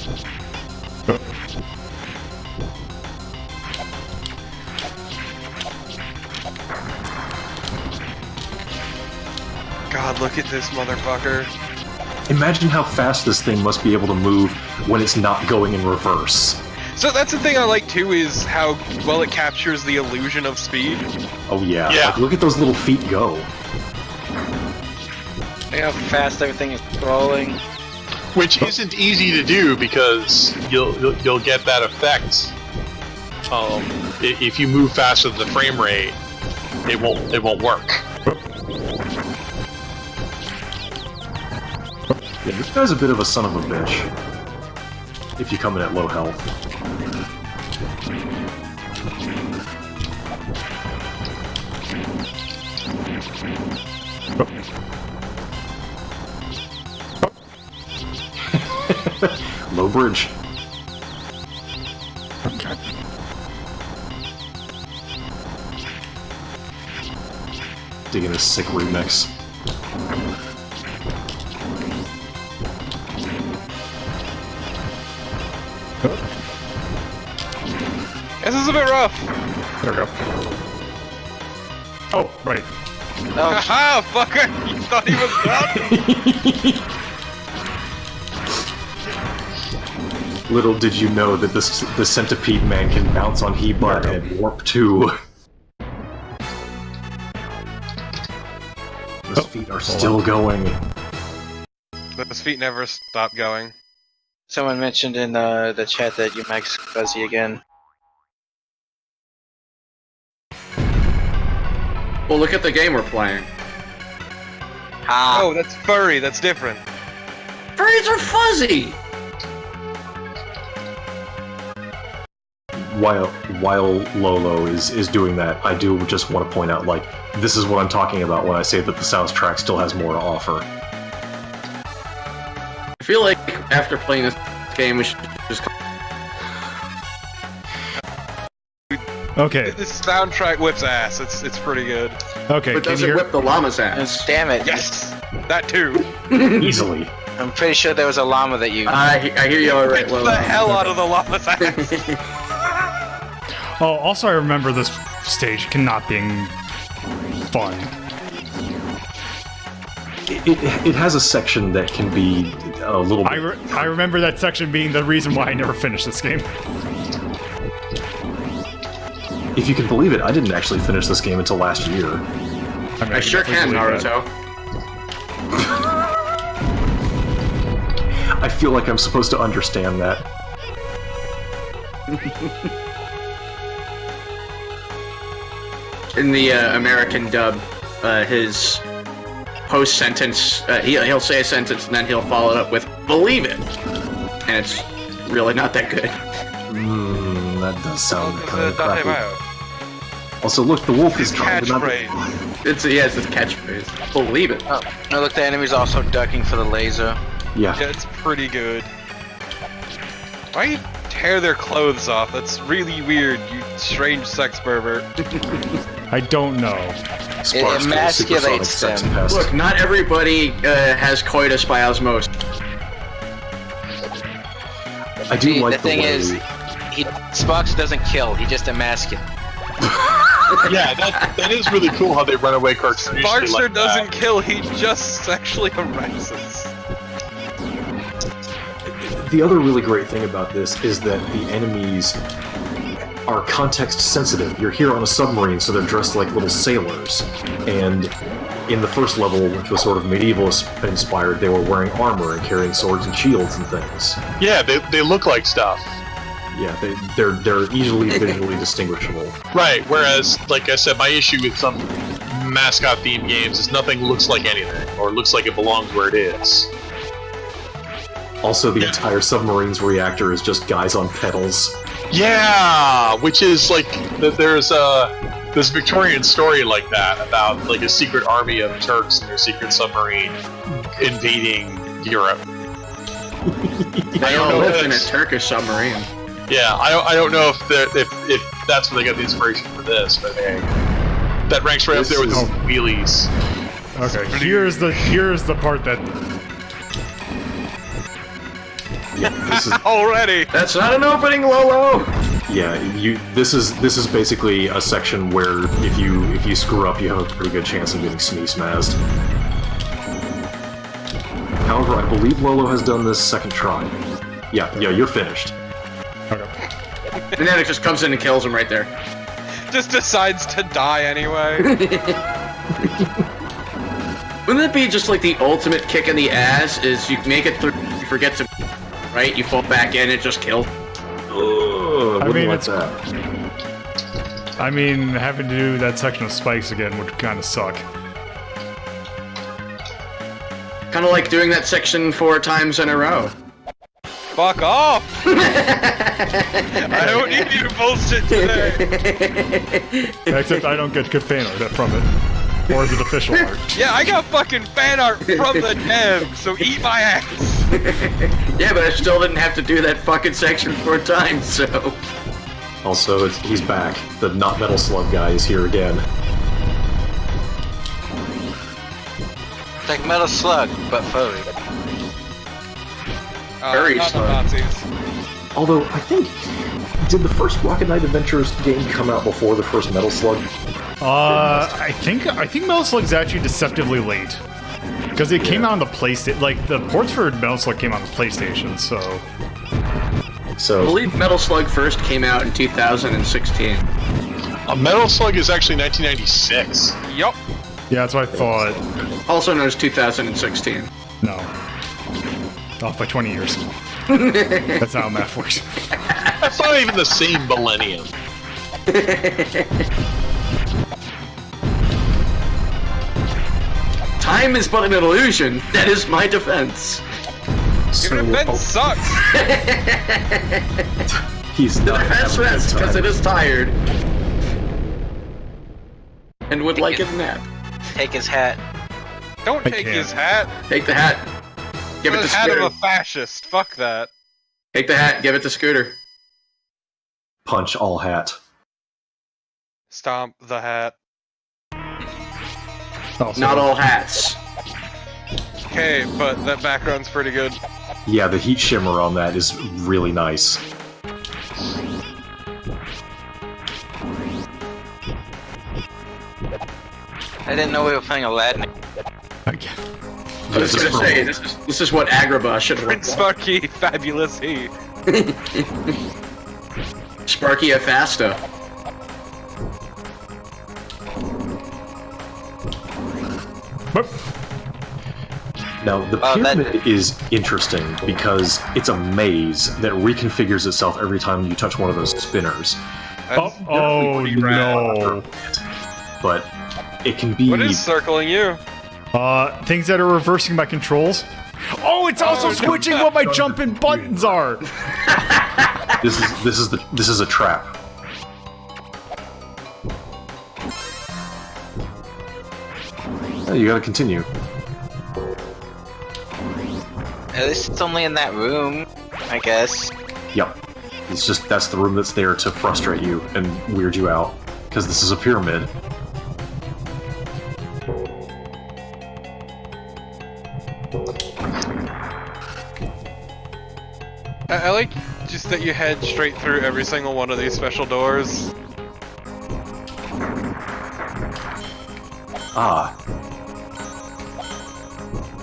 God, look at this motherfucker. Imagine how fast this thing must be able to move when it's not going in reverse. So that's the thing I like too, is how well it captures the illusion of speed. Oh yeah. Yeah. Like, look at those little feet go. Look how fast everything is scrolling. Which isn't easy to do because you'll get that effect. If you move faster than the frame rate, it won't work. Yeah, this guy's a bit of a son of a bitch. If you come in at low health. Low bridge. Okay. Digging a sick remix. This is a bit rough. There we go. Oh, right. Oh, Haha, fucker! You thought he was done? Little did you know that the centipede man can bounce on He-Butt and warp too. Those feet are still going. Those feet never stop going. someone mentioned in the chat that you Max Fuzzy again. Well, look at the game we're playing. Ah, Oh, that's furry. That's different. Furries are fuzzy! While Lolo is doing that, I do just want to point out, like, this is what I'm talking about when I say that the soundtrack still has more to offer. I feel like after playing this game, we should just... Okay. This soundtrack whips ass. It's pretty good. Okay. But Can does you it hear? whip the llama's ass? damn it! Yes, that too. Easily. I'm pretty sure there was a llama that you. I hear you alright, Whips Lolo. the hell out of the llama's ass. Oh, also I remember this stage not being fun. It has a section that can be a little bit... I remember that section being the reason why I never finished this game. If you can believe it, I didn't actually finish this game until last year. mean, I sure can, definitely believe Naruto. I feel like I'm supposed to understand that. In the American dub, his post-sentence, he'll say a sentence and then hell follow it up with, "Believe it!" And it's really not that good. That does sound kind of Dante crappy. Bio. Also, look, the wolf is trying to not... Catchphrase. It's his catchphrase. Believe it. Oh, no, look, the enemy's also ducking for the laser. Yeah. Yeah, it's pretty good. Why you tear their clothes off? That's really weird, you strange sex pervert. I don't know. Sparkster, emasculates supersonic sex them. pest. Look, not everybody has coitus by osmosis. I do See, like the thing way... is, Sparks doesn't kill, he just emasculates. Yeah, that is really cool how they run away cartoonishly Sparkster like doesn't that. kill, he just sexually harasses. The other really great thing about this is that the enemies are context sensitive. You're here on a submarine, so they're dressed like little sailors. And in the first level, which was sort of medieval inspired, they were wearing armor and carrying swords and shields and things. Yeah, they look like stuff. Yeah, they're easily visually distinguishable. Right, whereas, like I said, my issue with some mascot-themed games is nothing looks like anything, or looks like it belongs where it is. Also, the entire submarine's reactor is just guys on pedals. Yeah, which is like there's this Victorian story like that about like a secret army of Turks and their secret submarine invading Europe. They all live in a Turkish submarine. Yeah, I don't know if that's where they got the inspiration for this, but hey, that ranks right up there with the wheelies. Okay, here's the part that. Yeah, this is Already! That's not an opening, Lolo! yeah. This is basically a section where if you screw up, you have a pretty good chance of getting smazzed. However, I believe Lolo has done this second try. Yeah, you're finished. Okay. And then it just comes in and kills him right there. Just decides to die anyway. Wouldn't it be just like the ultimate kick in the ass? Is you make it through, you forget to, right? You fall back in, it just kills. Ugh, I mean, like it's. that. I mean, having to do that section of spikes again would kind of suck. Kind of like doing that section 4 times in a row. Fuck off! I don't need your bullshit today. Except I don't get good fan art from it. Or is it official art? Yeah, I got fucking fan art from the dev, so eat my ass. Yeah, but I still didn't have to do that fucking section 4 times, so... Also, he's back. The not Metal Slug guy is here again. It's like Metal Slug, but furry. Very not the slow. Nazis. Although, I think... Did the first Rocket Knight Adventures game come out before the first Metal Slug? I think Metal Slug's actually deceptively late. Because it came out on the PlayStation, like, the ports for Metal Slug came out on the PlayStation, so... I believe Metal Slug first came out in 2016. Metal Slug is actually 1996. Yup. Yeah, that's what I thought. Also known as 2016. No. Off by 20 years. That's how math works. That's not even the same millennium. Time is but an illusion. That is my defense. Your defense sucks. He's The not defense having a good rests because time. it is tired. And would like a nap. Take his hat. Don't I take can't. his hat. Take the hat. Give it The to hat of Scooter. a fascist. Fuck that. Take the hat. Give it to Scooter. Punch all hat. Stomp the hat. Also, Not all hats. Okay, but that background's pretty good. Yeah, the heat shimmer on that is really nice. I didn't know we were playing Aladdin. I was gonna say, this is what Agrabah should have looked Prince like. Sparky, fabulous he. Sparky Afasta. But, Now, the pyramid is interesting because it's a maze that reconfigures itself every time you touch one of those spinners. oh no. But it can be... What is circling you? Things that are reversing my controls. Oh, it's also switching what my jumping buttons are. This is a trap. Oh, you gotta continue. At least it's only in that room, I guess. Yep. It's just, that's the room that's there to frustrate you and weird you out. Because this is a pyramid. I like just that you head straight through every single one of these special doors. Ah.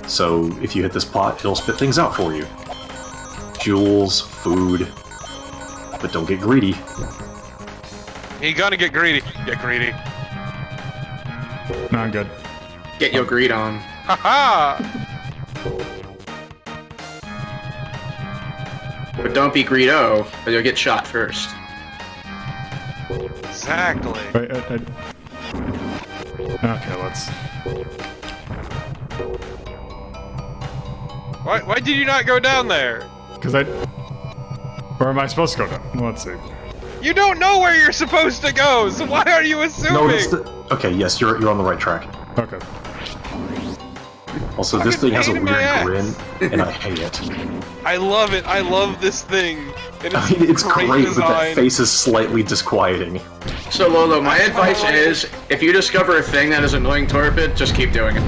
So, if you hit this pot, it'll spit things out for you. Jewels, food. But don't get greedy. You gotta get greedy. Get greedy. No, I'm good. Get your greed on. Haha! But don't be greedo, or you'll get shot first. Exactly. Wait, okay, let's. Why did you not go down there? Because where am I supposed to go now? Let's see. You don't know where you're supposed to go, so why are you assuming? No, that's okay. Yes, you're on the right track. Okay. Also, this thing has a pain in my weird ass. grin, and I hate it. I love it. I love this thing. And I mean, it's great, but design. that face is slightly disquieting. So Lolo, my advice is, if you discover a thing that is annoying Torpid, just keep doing it.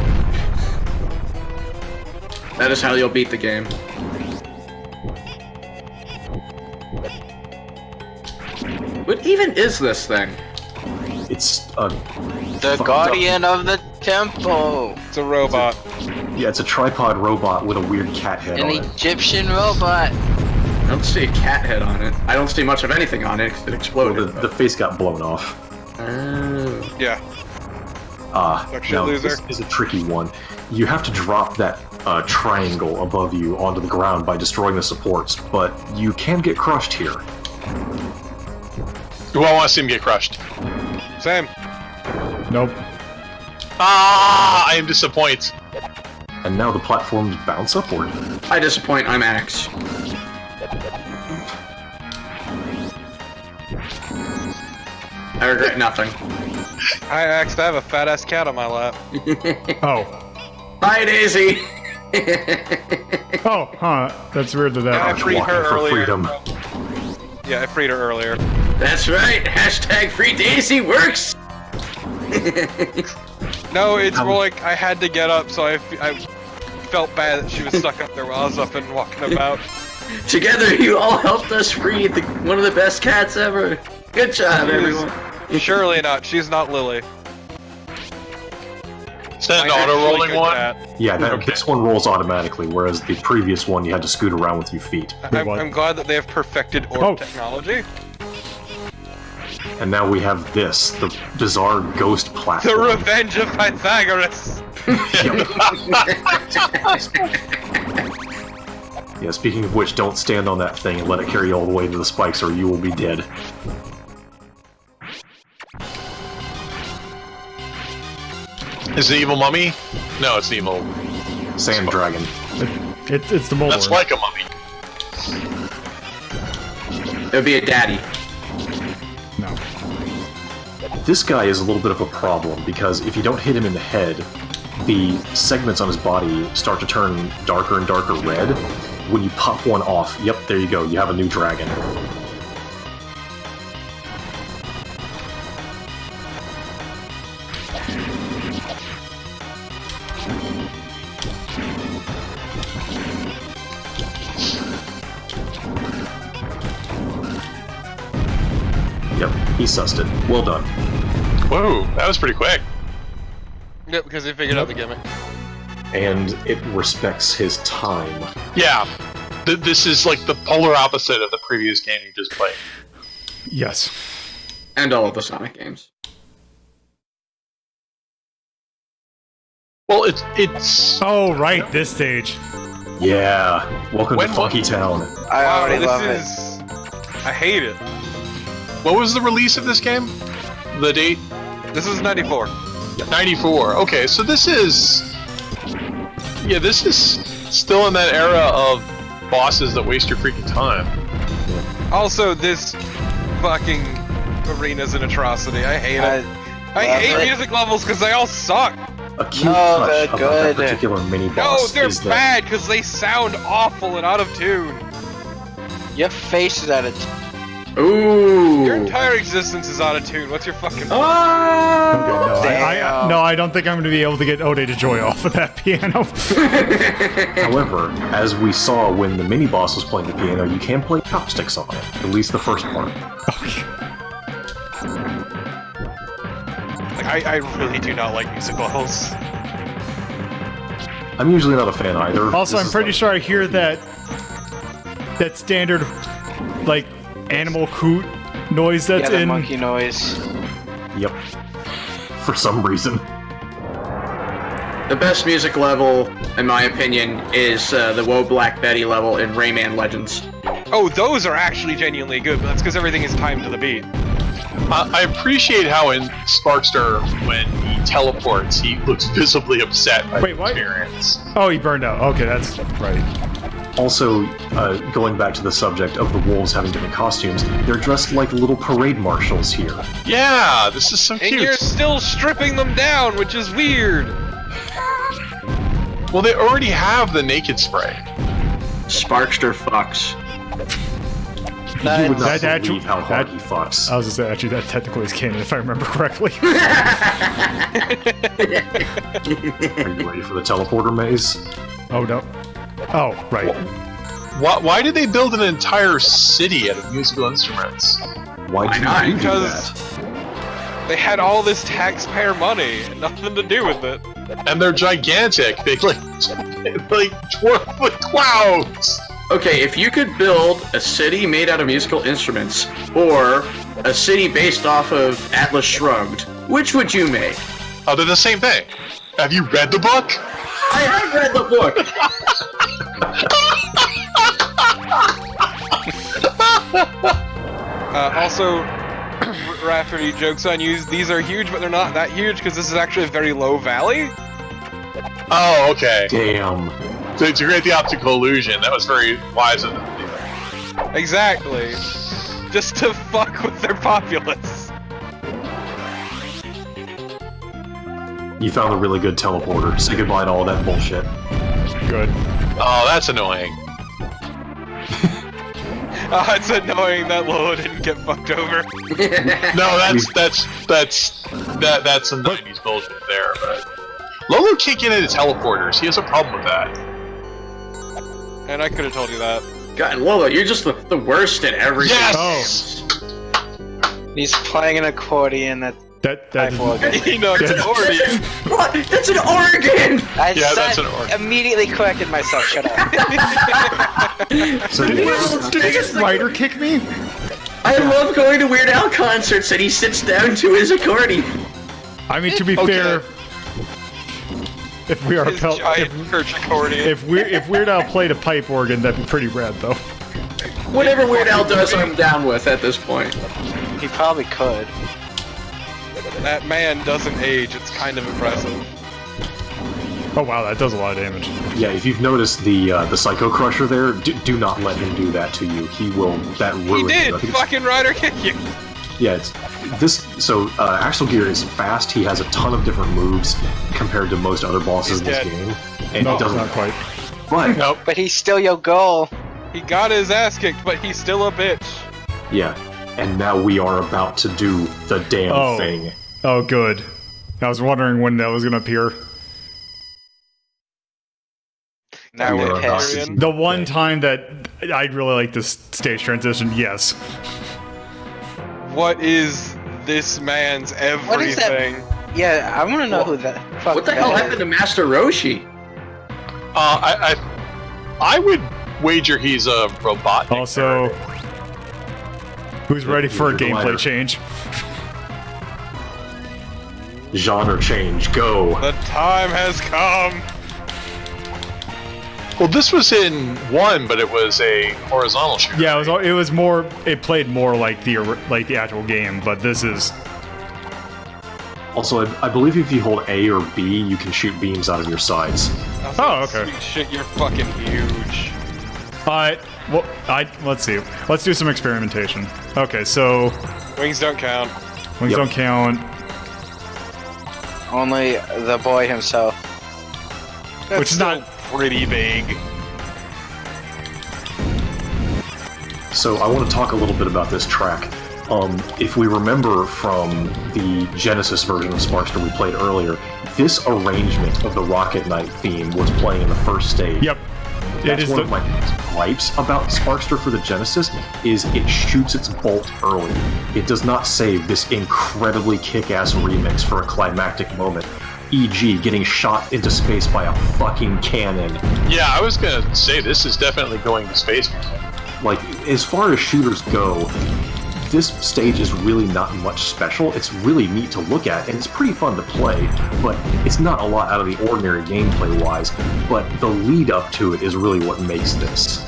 That is how you'll beat the game. What even is this thing? It's a The fucked guardian of the temple. It's a robot. Yeah, it's a tripod robot with a weird cat head An on it. Egyptian robot. I don't see a cat head on it. I don't see much of anything on it 'cause it Well, exploded. the face got blown off. Oh. Yeah. Actually, Now loser. this is a tricky one. You have to drop that triangle above you onto the ground by destroying the supports, but you can get crushed here. Who I want to see him get crushed? Same. Nope. Ah, I am disappointed. And now the platforms bounce upward. I disappoint, I'm Axe. I regret nothing. I actually have a fat ass cat on my lap. Oh. Bye, Daisy! Oh, huh. That's weird that I that. freed walking her for earlier. freedom. Yeah, I freed her earlier. That's right, hashtag free Daisy works! No, it's more like I had to get up, so I felt bad that she was stuck up there while I was up and walking about. Together you all helped us free one of the best cats ever! Good job, everyone! Surely not. She's not Lily. Is that an My auto actually rolling good one? cat. Yeah, Okay. this one rolls automatically, whereas the previous one you had to scoot around with your feet. I'm glad that they have perfected orb Oh. technology. And now we have this, the bizarre ghost The platform. Revenge of Pythagoras! Yeah, speaking of which, don't stand on that thing and let it carry you all the way to the spikes or you will be dead. Is it evil mummy? No, it's the evil. Sand dragon. It's the mole That's worm. like a mummy. It would be a daddy. No. This guy is a little bit of a problem because if you don't hit him in the head, the segments on his body start to turn darker and darker red. When you pop one off, yep, there you go, you have a new dragon. Yep, he sussed it. Well done. Whoa, that was pretty quick. Yep, because they figured out the gimmick. And it respects his time. Yeah. This is like the polar opposite of the previous game you just played. Yes. And all of the Sonic games. Well, it's Oh, right, this stage. Yeah, welcome When to Funky Town. I already this love it. is... I hate it. what was the release of this game? The date? This is 94. 94. Okay, so this is... Yeah, this is still in that era of bosses that waste your freaking time. Also, this fucking arena's an atrocity. I hate it. I hate it. music levels because they all suck. A cute No, touch they're about good. that particular mini No, boss they're is that bad because they sound awful and out of tune. Your face is out of Ooh! Your entire existence is out of tune. What's your fucking... Okay, no, Damn. no, I don't think I'm going to be able to get Ode to Joy off of that piano. However, as we saw when the mini boss was playing the piano, you can play chopsticks on it. At least the first part. Like, I really do not like music levels. I'm usually not a fan either. Also, This I'm is pretty like- sure I hear that standard, like, animal coot noise that's the in. monkey noise. Yep. For some reason. the best music level, in my opinion, is the Woe Black Betty level in Rayman Legends. Oh, those are actually genuinely good, but that's because everything is timed to the beat. I appreciate how in Sparkster, when he teleports, he looks visibly upset by Wait, the what? experience. Oh, he burned out. Okay, that's right. Also, going back to the subject of the wolves having different costumes, they're dressed like little parade marshals here. Yeah, this is so And cute. you're still stripping them down, which is weird. Well, they already have the naked spray. Sparkster fucks. You would not That believe how hard that- he fucks. I was gonna say, actually, that technically is canon, if I remember correctly. Are you ready for the teleporter maze? Oh, no. Oh, right. Why did they build an entire city out of musical instruments? Why'd you not? do Because- that? They had all this taxpayer money, and nothing to do with it. And they're gigantic. They like 12-foot clouds. Okay, if you could build a city made out of musical instruments, or a city based off of Atlas Shrugged, which would you make? Oh, they're the same thing. Have you read the book? I have read the book! Also, Rhapsody, jokes on you, these are huge, but they're not that huge, because this is actually a very low valley. Oh, okay. Damn. So to create the optical illusion, that was very wise of them to do that. Exactly. Just to fuck with their populace. You found a really good teleporter. Say goodbye to all that bullshit. Good. Oh, that's annoying. It's annoying that Lolo didn't get fucked over. No, that's some 90s bullshit there, but Lolo can't get into teleporters. He has a problem with that. And I could have told you that. God, Lola, you're just the worst at everything. Yes! He's playing an accordion that That He knows it's already. What? That's an organ! I Yeah, said, that's an organ. immediately corrected myself. Shut up. So, Did he just rider kick me? I love going to Weird Al concerts and he sits down to his accordion. I mean, to be fair, if we are His giant church accordion. if Weird Al played a pipe organ, that'd be pretty rad, though. Whatever Weird Al does, I'm down with at this point. He probably could. That man doesn't age, it's kind of impressive. Oh wow, that does a lot of damage. yeah, if you've noticed the Psycho Crusher there, do not let him do that to you. He will. That He ruins did! you. I think it's- Fucking rider kick you! Yeah, it's this. So Axel Gear is fast. He has a ton of different moves compared to most other bosses He's in this dead. game, and No, he doesn't. not quite. But Nope. But he's still your goal. He got his ass kicked, but he's still a bitch. yeah, and now we are about to do the damn Oh. thing. Oh, good. I was wondering when that was gonna appear. Now We we're are about pissed. to do The one time that I'd really like this stage transition, yes. What is this man's everything? What is that? Yeah, I want to know who that. Fuck What the that hell is. happened to Master Roshi? I would wager he's a robot. Also, who's ready for a You're the gameplay liar. change? Genre change. Go. The time has come! Well, this was in 1, but it was a horizontal shooter. Yeah, it was more. It played more like the actual game, but this is. Also, I believe if you hold A or B, you can shoot beams out of your sides. Oh, okay. Sweet shit, you're fucking huge. Well, let's see. Let's do some experimentation. Okay, so Wings don't count. wings Yep. don't count. Only the boy himself. That's Which is still not- pretty big. So I want to talk a little bit about this track. If we remember from the Genesis version of Sparkster we played earlier, this arrangement of the Rocket Knight theme was playing in the first stage. Yep. It That's is one the. of my gripes about Sparkster for the Genesis is it shoots its bolt early. It does not save this incredibly kick-ass remix for a climactic moment, e.g. getting shot into space by a fucking cannon. Yeah, I was gonna say this is definitely going to space. Like, as far as shooters go, this stage is really not much special. It's really neat to look at, and it's pretty fun to play, but it's not a lot out of the ordinary gameplay-wise, but the lead up to it is really what makes this.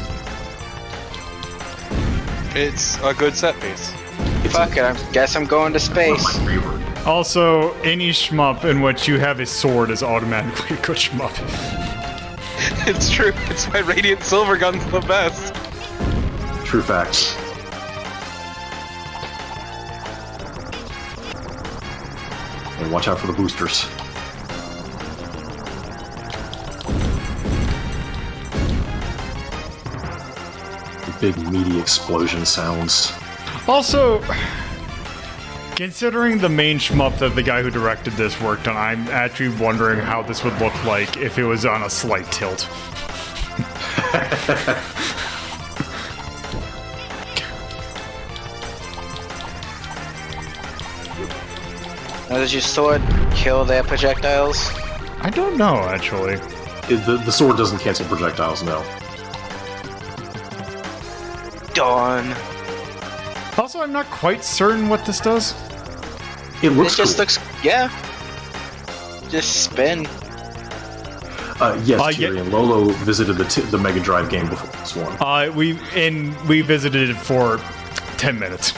It's a good set piece. Fuck it, I guess I'm going to space. One of my favorite. Also, any shmup in which you have a sword is automatically a good shmup. It's true. It's why Radiant Silver Gun's the best. True facts. And watch out for the boosters. The big meaty explosion sounds. Also, considering the main shmup that the guy who directed this worked on, I'm actually wondering how this would look like if it was on a slight tilt. Now, does your sword kill their projectiles? I don't know, actually. The sword doesn't cancel projectiles, no. Darn. Also, I'm not quite certain what this does. It looks It just cool. looks, yeah. Just spin. Yes, yeah. Tyrion. Lolo visited the Mega Drive game before this one. We visited it for 10 minutes.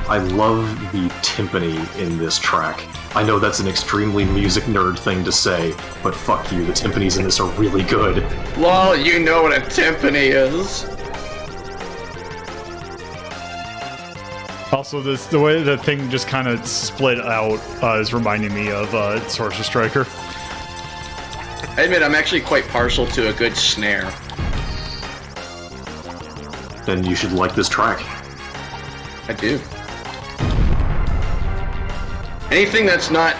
I love the timpani in this track. I know that's an extremely music nerd thing to say, but fuck you, the timpanis in this are really good. Lol, you know what a timpani is. Also, the way the thing just kind of split out is reminding me of Sorcerer Striker. I admit I'm actually quite partial to a good snare. Then you should like this track. I do. Anything that's not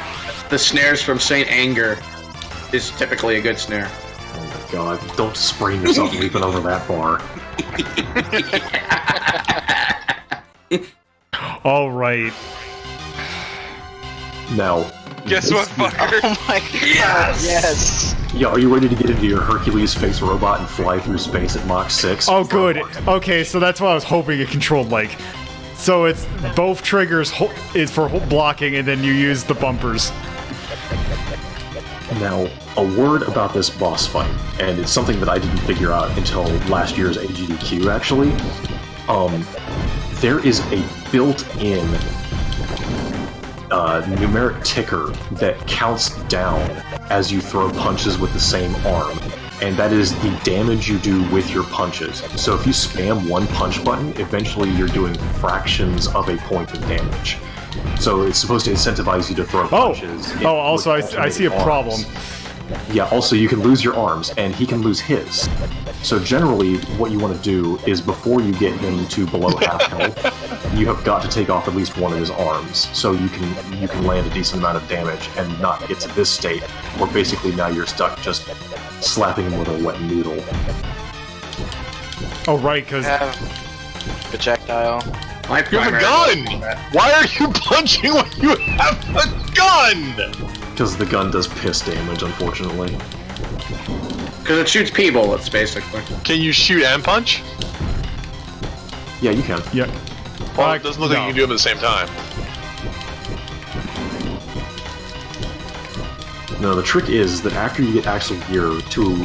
the snares from Saint Anger is typically a good snare. Oh my god, don't sprain yourself leaping over that bar. All right. Now, Guess what, fucker? Oh my god. Yes! yeah, are you ready to get into your Hercules face robot and fly through space at Mach 6? Oh, good. Okay, so that's what I was hoping it controlled like. So it's both triggers is for blocking, and then you use the bumpers. Now, a word about this boss fight, and it's something that I didn't figure out until last year's AGDQ, actually. There is a built-in numeric ticker that counts down as you throw punches with the same arm, and that is the damage you do with your punches. So if you spam one punch button, eventually you're doing fractions of a point of damage. So it's supposed to incentivize you to throw punches. Also, I see a problem. Yeah, also you can lose your arms, and he can lose his. So generally, what you want to do is before you get him to below half health, you have got to take off at least one of his arms, so you can land a decent amount of damage and not get to this state where basically now you're stuck just slapping him with a wet noodle. Oh, right, because Projectile. My You have a primary- gun! Why are you punching when you have a gun? Because the gun does piss damage, unfortunately. Because it shoots pea bullets, basically. Can you shoot and punch? Yeah, you can. yeah. Well, it doesn't look like no. you can do them at the same time. No, the trick is that after you get Axel Gear to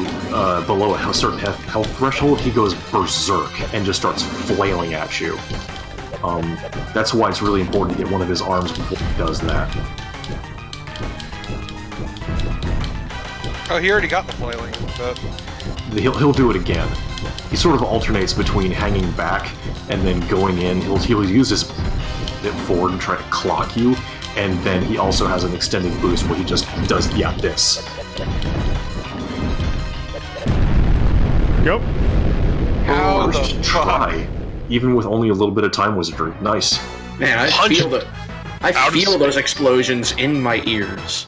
below a certain health threshold, he goes berserk and just starts flailing at you. That's why it's really important to get one of his arms before he does that. Oh, he already got the flailing, but... He'll do it again. He sort of alternates between hanging back and then going in. He'll use his bit forward and try to clock you, and then he also has an extended boost where he just does, this. Yep. How the First fuck? try, even with only a little bit of time wizardry. Nice. Man, I Punch feel out of those explosions in my ears.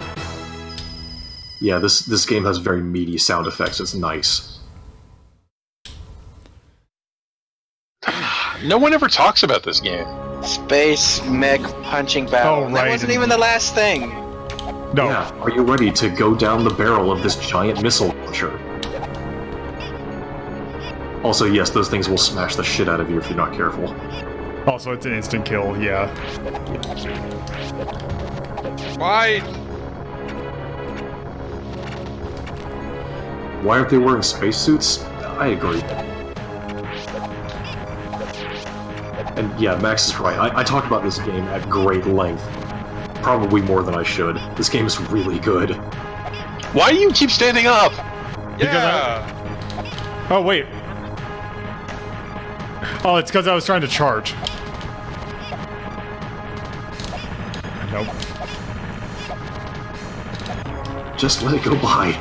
Yeah, this game has very meaty sound effects. It's nice. No one ever talks about this game. Space mech punching battle. Oh, That right. wasn't even the last thing. No. Yeah, are you ready to go down the barrel of this giant missile launcher? Also, yes, those things will smash the shit out of you if you're not careful. Also, it's an instant kill, yeah. Why? Why aren't they wearing spacesuits? I agree. And yeah, Max is right. I talk about this game at great length. Probably more than I should. This game is really good. Why do you keep standing up? Yeah. Oh, wait. Oh, it's because I was trying to charge. Nope. Just let it go by.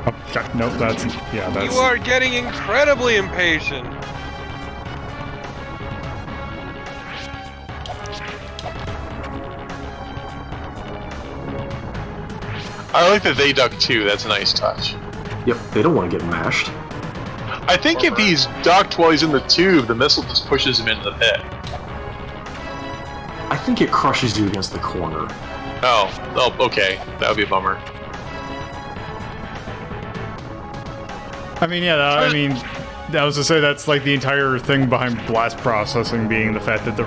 Oh, God, nope, that's... Yeah, that's... You are getting incredibly impatient. I like that they duck too. That's a nice touch. Yep, they don't want to get mashed. I think if he's ducked while he's in the tube, the missile just pushes him into the pit. I think it crushes you against the corner. Oh, okay. That would be a bummer. I mean, yeah, I mean, I was to say that's like the entire thing behind blast processing being the fact that the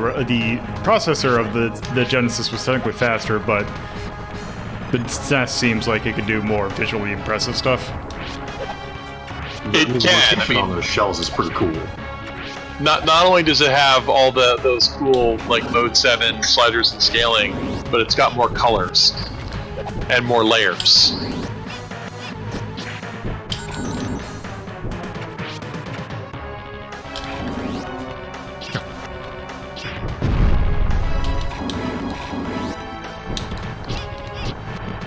processor of the Genesis was technically faster, but the SNES seems like it could do more visually impressive stuff. It The can. rotation on those shells is pretty cool. Not only does it have all those cool like Mode 7 sliders and scaling, but it's got more colors and more layers.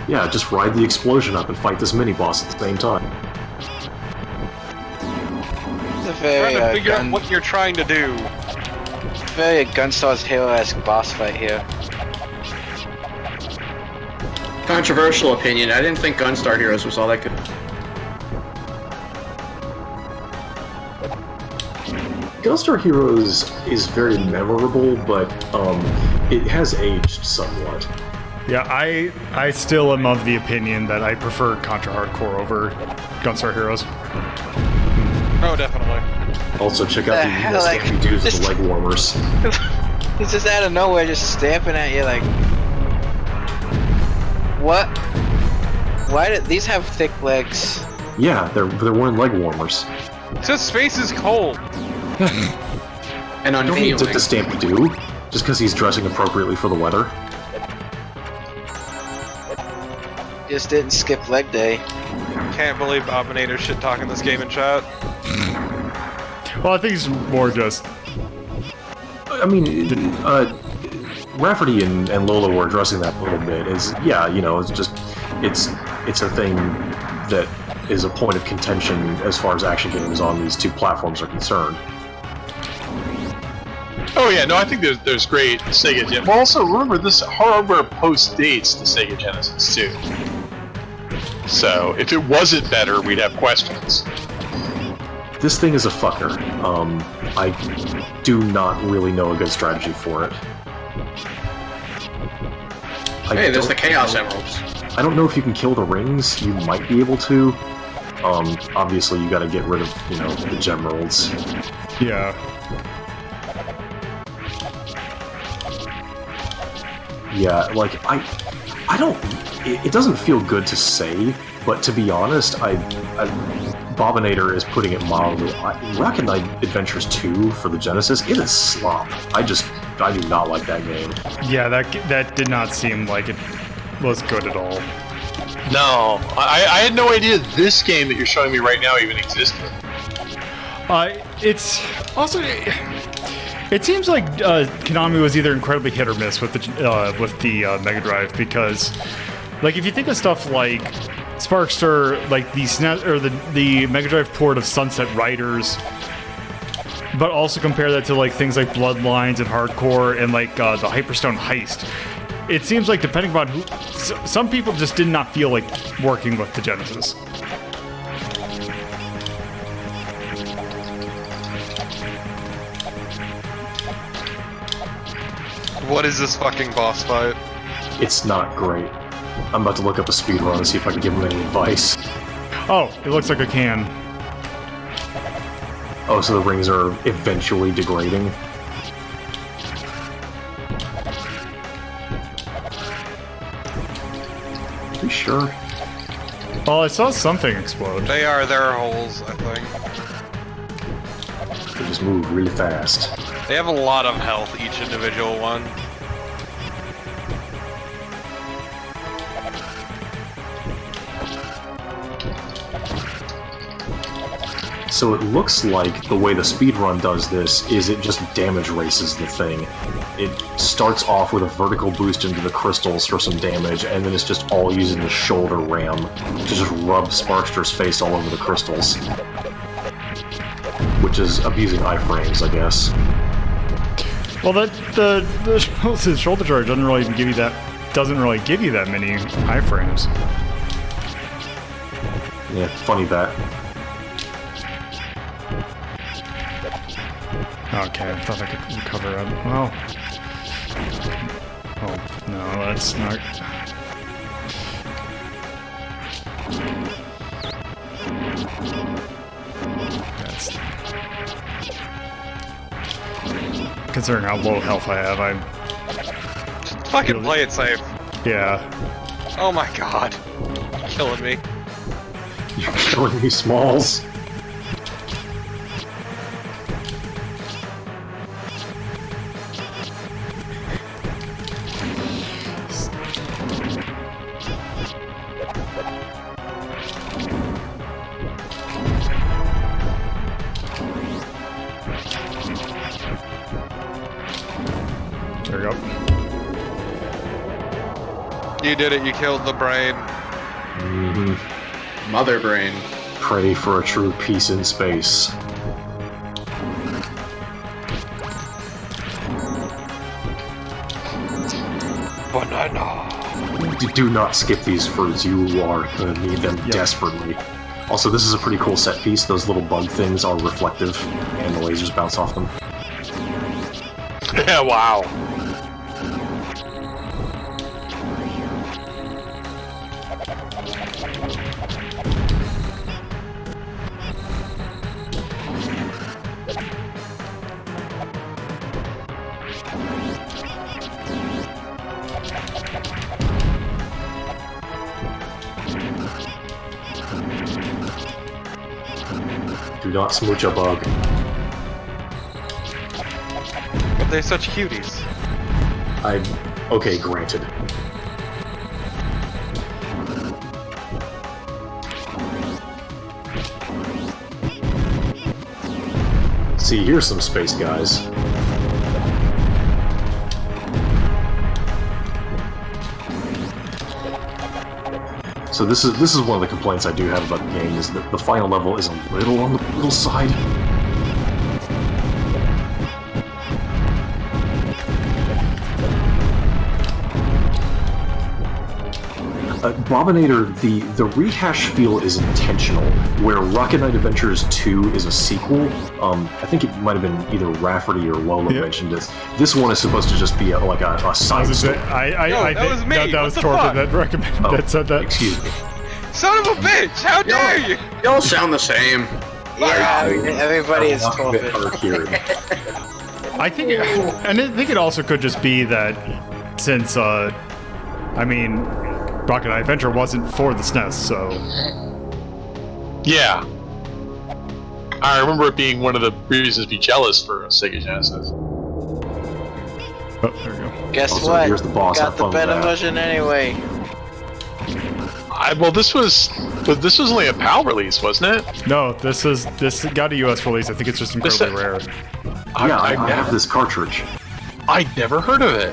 Yeah, just ride the explosion up and fight this mini-boss at the same time. It's a very, Trying to figure out what you're trying to do. very Gunstar's Hero-esque boss fight here. Controversial opinion. I didn't think Gunstar Heroes was all that good. Gunstar Heroes is very memorable, but it has aged somewhat. Yeah, I still am of the opinion that I prefer Contra Hardcore over Gunstar Heroes. Oh, definitely. Also, check out the hell, like, stampy dudes with this- the leg warmers. He's just out of nowhere, just stamping at you like... What? Why do these have thick legs? Yeah, they're wearing leg warmers. Says space is cold. And Don't need unfeeling. to Stampy do, just because he's dressing appropriately for the weather. Just didn't skip leg day. Can't believe Abominator shit talking this game in chat. Well, I think it's more just... I mean, Rhapsody and Lola were addressing that a little bit. Yeah, you know, it's a thing that is a point of contention as far as action games on these two platforms are concerned. Oh yeah, no, I think there's great Sega Genesis. Well, also remember this hardware post-dates the Sega Genesis too. So if it wasn't better, we'd have questions. This thing is a fucker. I do not really know a good strategy for it. Hey, there's the Chaos Emeralds. I don't know if you can kill the rings. You might be able to. Obviously, you got to get rid of, you know, the Gemeralds. Yeah. Yeah, like I don't. It doesn't feel good to say, but to be honest, Bobinator is putting it mildly. Rocket Knight Adventures 2 for the Genesis, it is slop. I do not like that game. Yeah, that did not seem like it was good at all. No, I had no idea this game that you're showing me right now even existed. It's also... It seems like Konami was either incredibly hit or miss with the Mega Drive, because, like, if you think of stuff like Sparkster, like the SNES or the Mega Drive port of Sunset Riders, but also compare that to like things like Bloodlines and Hardcore and like the Hyperstone Heist, it seems like depending upon who, some people just did not feel like working with the Genesis. What is this fucking boss fight? It's not great. I'm about to look up a speedrun and see if I can give him any advice. Oh, it looks like a can. Oh, so the rings are eventually degrading. Are you sure? Well, I saw something explode. There are holes, I think. They just move really fast. They have a lot of health, each individual one. So it looks like the way the speedrun does this is it just damage races the thing. It starts off with a vertical boost into the crystals for some damage, and then it's just all using the shoulder ram to just rub Sparkster's face all over the crystals. Which is abusing iframes, I guess. Well, the shoulder charge doesn't really even give you that. Doesn't really give you that many iframes. Yeah, funny that. Okay, I thought I could recover it. Well. Oh, no, that's not. That's. Considering how low health I have, I'm. Just fucking play it safe. Yeah. Oh my god. You're killing me. You're killing me, Smalls. There we go. You did it, you killed the brain. Mm-hmm. Mother brain. Pray for a true peace in space. Banana. Do not skip these fruits, you are gonna need them desperately. Also, this is a pretty cool set piece. Those little bug things are reflective, and the lasers bounce off them. Yeah, wow. Do not smooch a bug. But they're such cuties. Okay, granted. See, here's some space guys. So this is one of the complaints I do have about the game, is that the final level is a little on the brutal side. Bobinator, the rehash feel is intentional, where Rocket Knight Adventures 2 is a sequel. I think it might have been either Rafferty or Lola mentioned this. This one is supposed to just be a side story. That was me. That was What the Torben fuck? that said that. Excuse me. Son of a bitch! How dare you! Y'all sound the same. Yeah, everybody is A bit Torben. hard hearing. I think it also could just be that since Rocket Knight Adventure wasn't for the SNES, so Yeah. I remember it being one of the reasons to be jealous for Sega Genesis. oh, there we go. Guess Also, what? here's the boss. Got Have the fun with better that. version anyway. This was only a PAL release, wasn't it? No, this got a US release. I think it's just incredibly rare. Yeah, I have this cartridge. I'd never heard of it.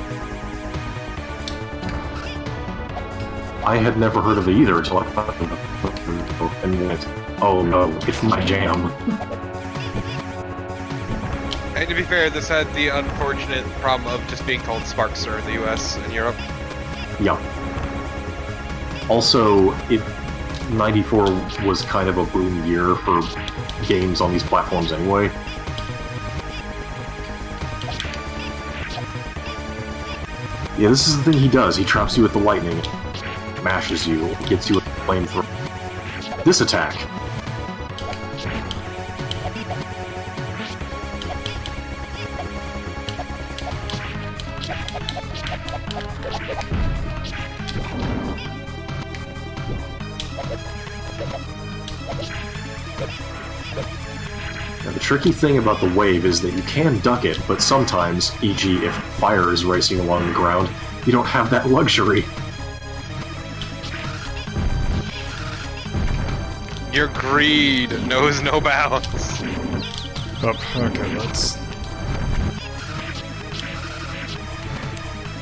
I had never heard of it either until I found it and went, oh no, it's my jam. And to be fair, this had the unfortunate problem of just being called Sparkster in the US and Europe. Yeah. Also, 94 was kind of a boom year for games on these platforms anyway. Yeah, this is the thing he does. He traps you with the lightning. mashes you, it gets you a flamethrower. This attack. Now, the tricky thing about the wave is that you can duck it, but sometimes, e.g. if fire is racing along the ground, you don't have that luxury. Your greed knows no bounds. Okay, let's...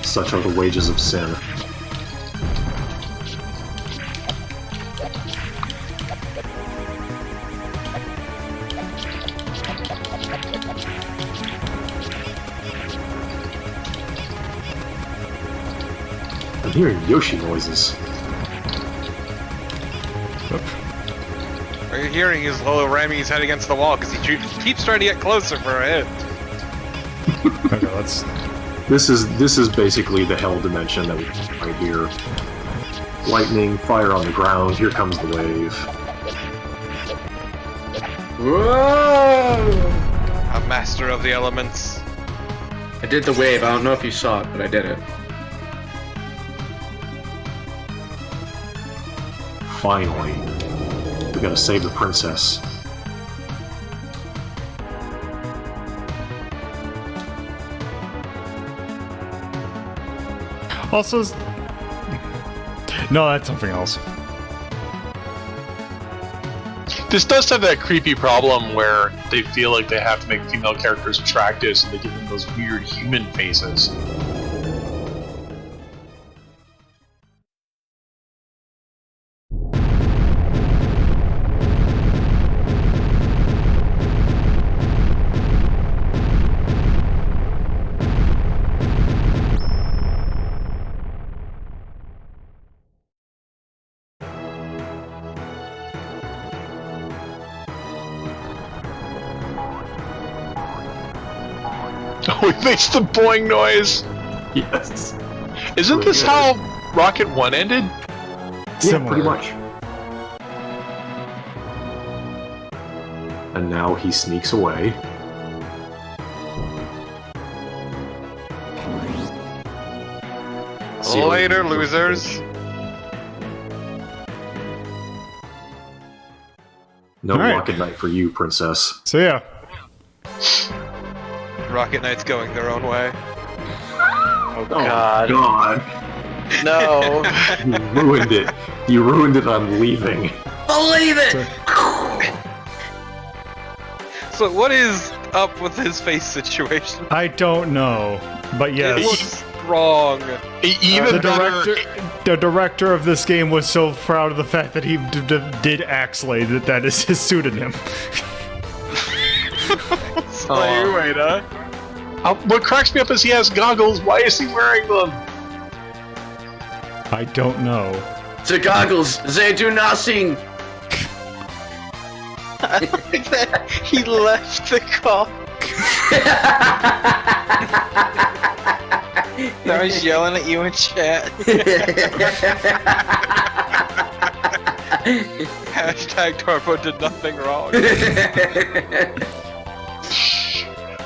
Such are the wages of sin. I'm hearing Yoshi noises. What you're hearing is Lolo ramming his head against the wall because he keeps trying to get closer for a hit. Okay, let's... This is basically the hell dimension that we have right here. Lightning, fire on the ground, here comes the wave. Whoa! A master of the elements. I did the wave. I don't know if you saw it, but I did it. Finally. We gotta save the princess. Also... No, that's something else. This does have that creepy problem where they feel like they have to make female characters attractive, so they give them those weird human faces. Oh, he makes the boing noise! Yes. Isn't Really this good. how Rocket 1 ended? Yeah, Similar. pretty much. And now he sneaks away. See you Later, losers. No All right. Rocket Knight for you, princess. So yeah. Rocket Knight's going their own way. Oh god. God. No. You ruined it. You ruined it on leaving. Believe it! So what is up with his face situation? I don't know, but It yes. looks wrong. Even The director of this game was so proud of the fact that he did Axley, that is his pseudonym. what cracks me up is he has goggles. Why is he wearing them? I don't know. The goggles, they do nothing! He left the call. I was yelling at you in chat. Hashtag Torpo did nothing wrong.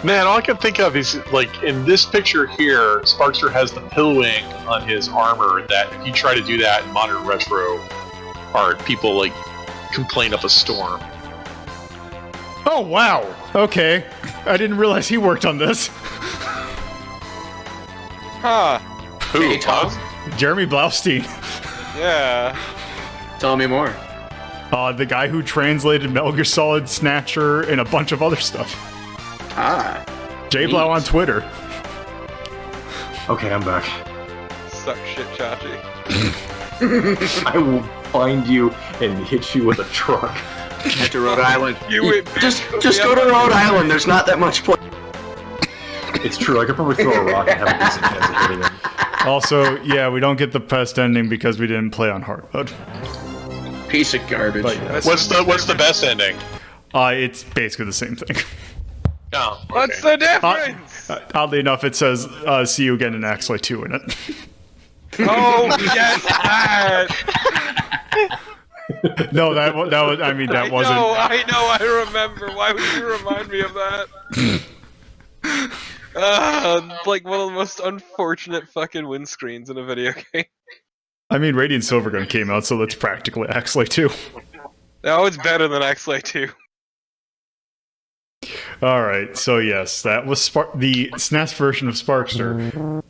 Man, all I can think of is, like, in this picture here, Sparkster has the pillowing on his armor that if you try to do that in modern retro art, people, like, complain up a storm. Oh wow. Okay. I didn't realize he worked on this. Huh. Who, Hey, Tom. Jeremy Blaustein. Yeah. Tell me more. The guy who translated Metal Gear Solid, Snatcher, and a bunch of other stuff. Ah. JBlau on Twitter. Okay, I'm back. Suck shit, Chachi. I will find you and hit you with a truck. Get to Rhode Island. You would Just go to Rhode Island, there's not that much place. It's true, I could probably throw a rock and have a decent chance of hitting him. Also, yeah, we don't get the best ending because we didn't play on hard mode. Piece of garbage. But yeah. What's the best ending? It's basically the same thing. Oh, okay. What's the difference? Oddly enough, it says "See you again" in Axley 2 in it. Oh, yes, that! No, that was. I mean, that wasn't. I know, I remember. Why would you remind me of that? Like one of the most unfortunate fucking windscreens in a video game. I mean, Radiant Silvergun came out, so that's practically Axley 2. No, it's better than Axley 2. All right, so yes, that was the SNES version of Sparkster.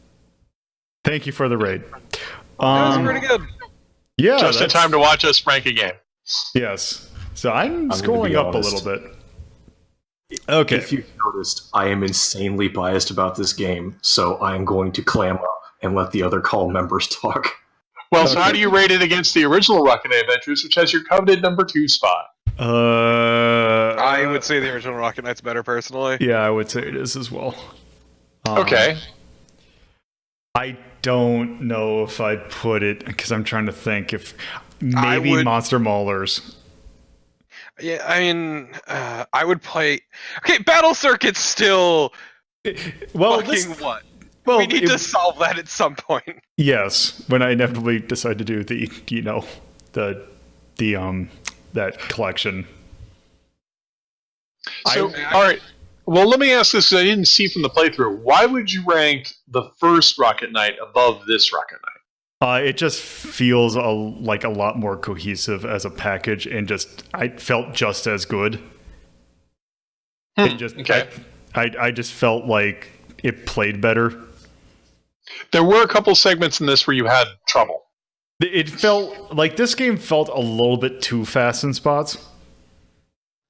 Thank you for the raid. That was pretty good. Yeah, Just in time to watch us rank a game. Yes. So I'm gonna scrolling be up honest. a little bit. Okay. If you've noticed, I am insanely biased about this game, so I am going to clam up and let the other call members talk. Well, so how do you rate it against the original Rocket Knight Adventures, which has your coveted number 2 spot? I would say the original Rocket Knight's better, personally. Yeah, I would say it is as well. Okay. I don't know if I'd put it, because I'm trying to think if maybe Monster Maulers. Yeah, I mean, I would play... Okay, Battle Circuit's still... Well, fucking what? Well, we need to solve that at some point. Yes, when I inevitably decide to do the that collection. So, all right. Well, let me ask this, because I didn't see from the playthrough. Why would you rank the first Rocket Knight above this Rocket Knight? It just feels like a lot more cohesive as a package, and just I felt just as good. Okay. I just felt like it played better. There were a couple segments in this where you had trouble. It felt like this game felt a little bit too fast in spots.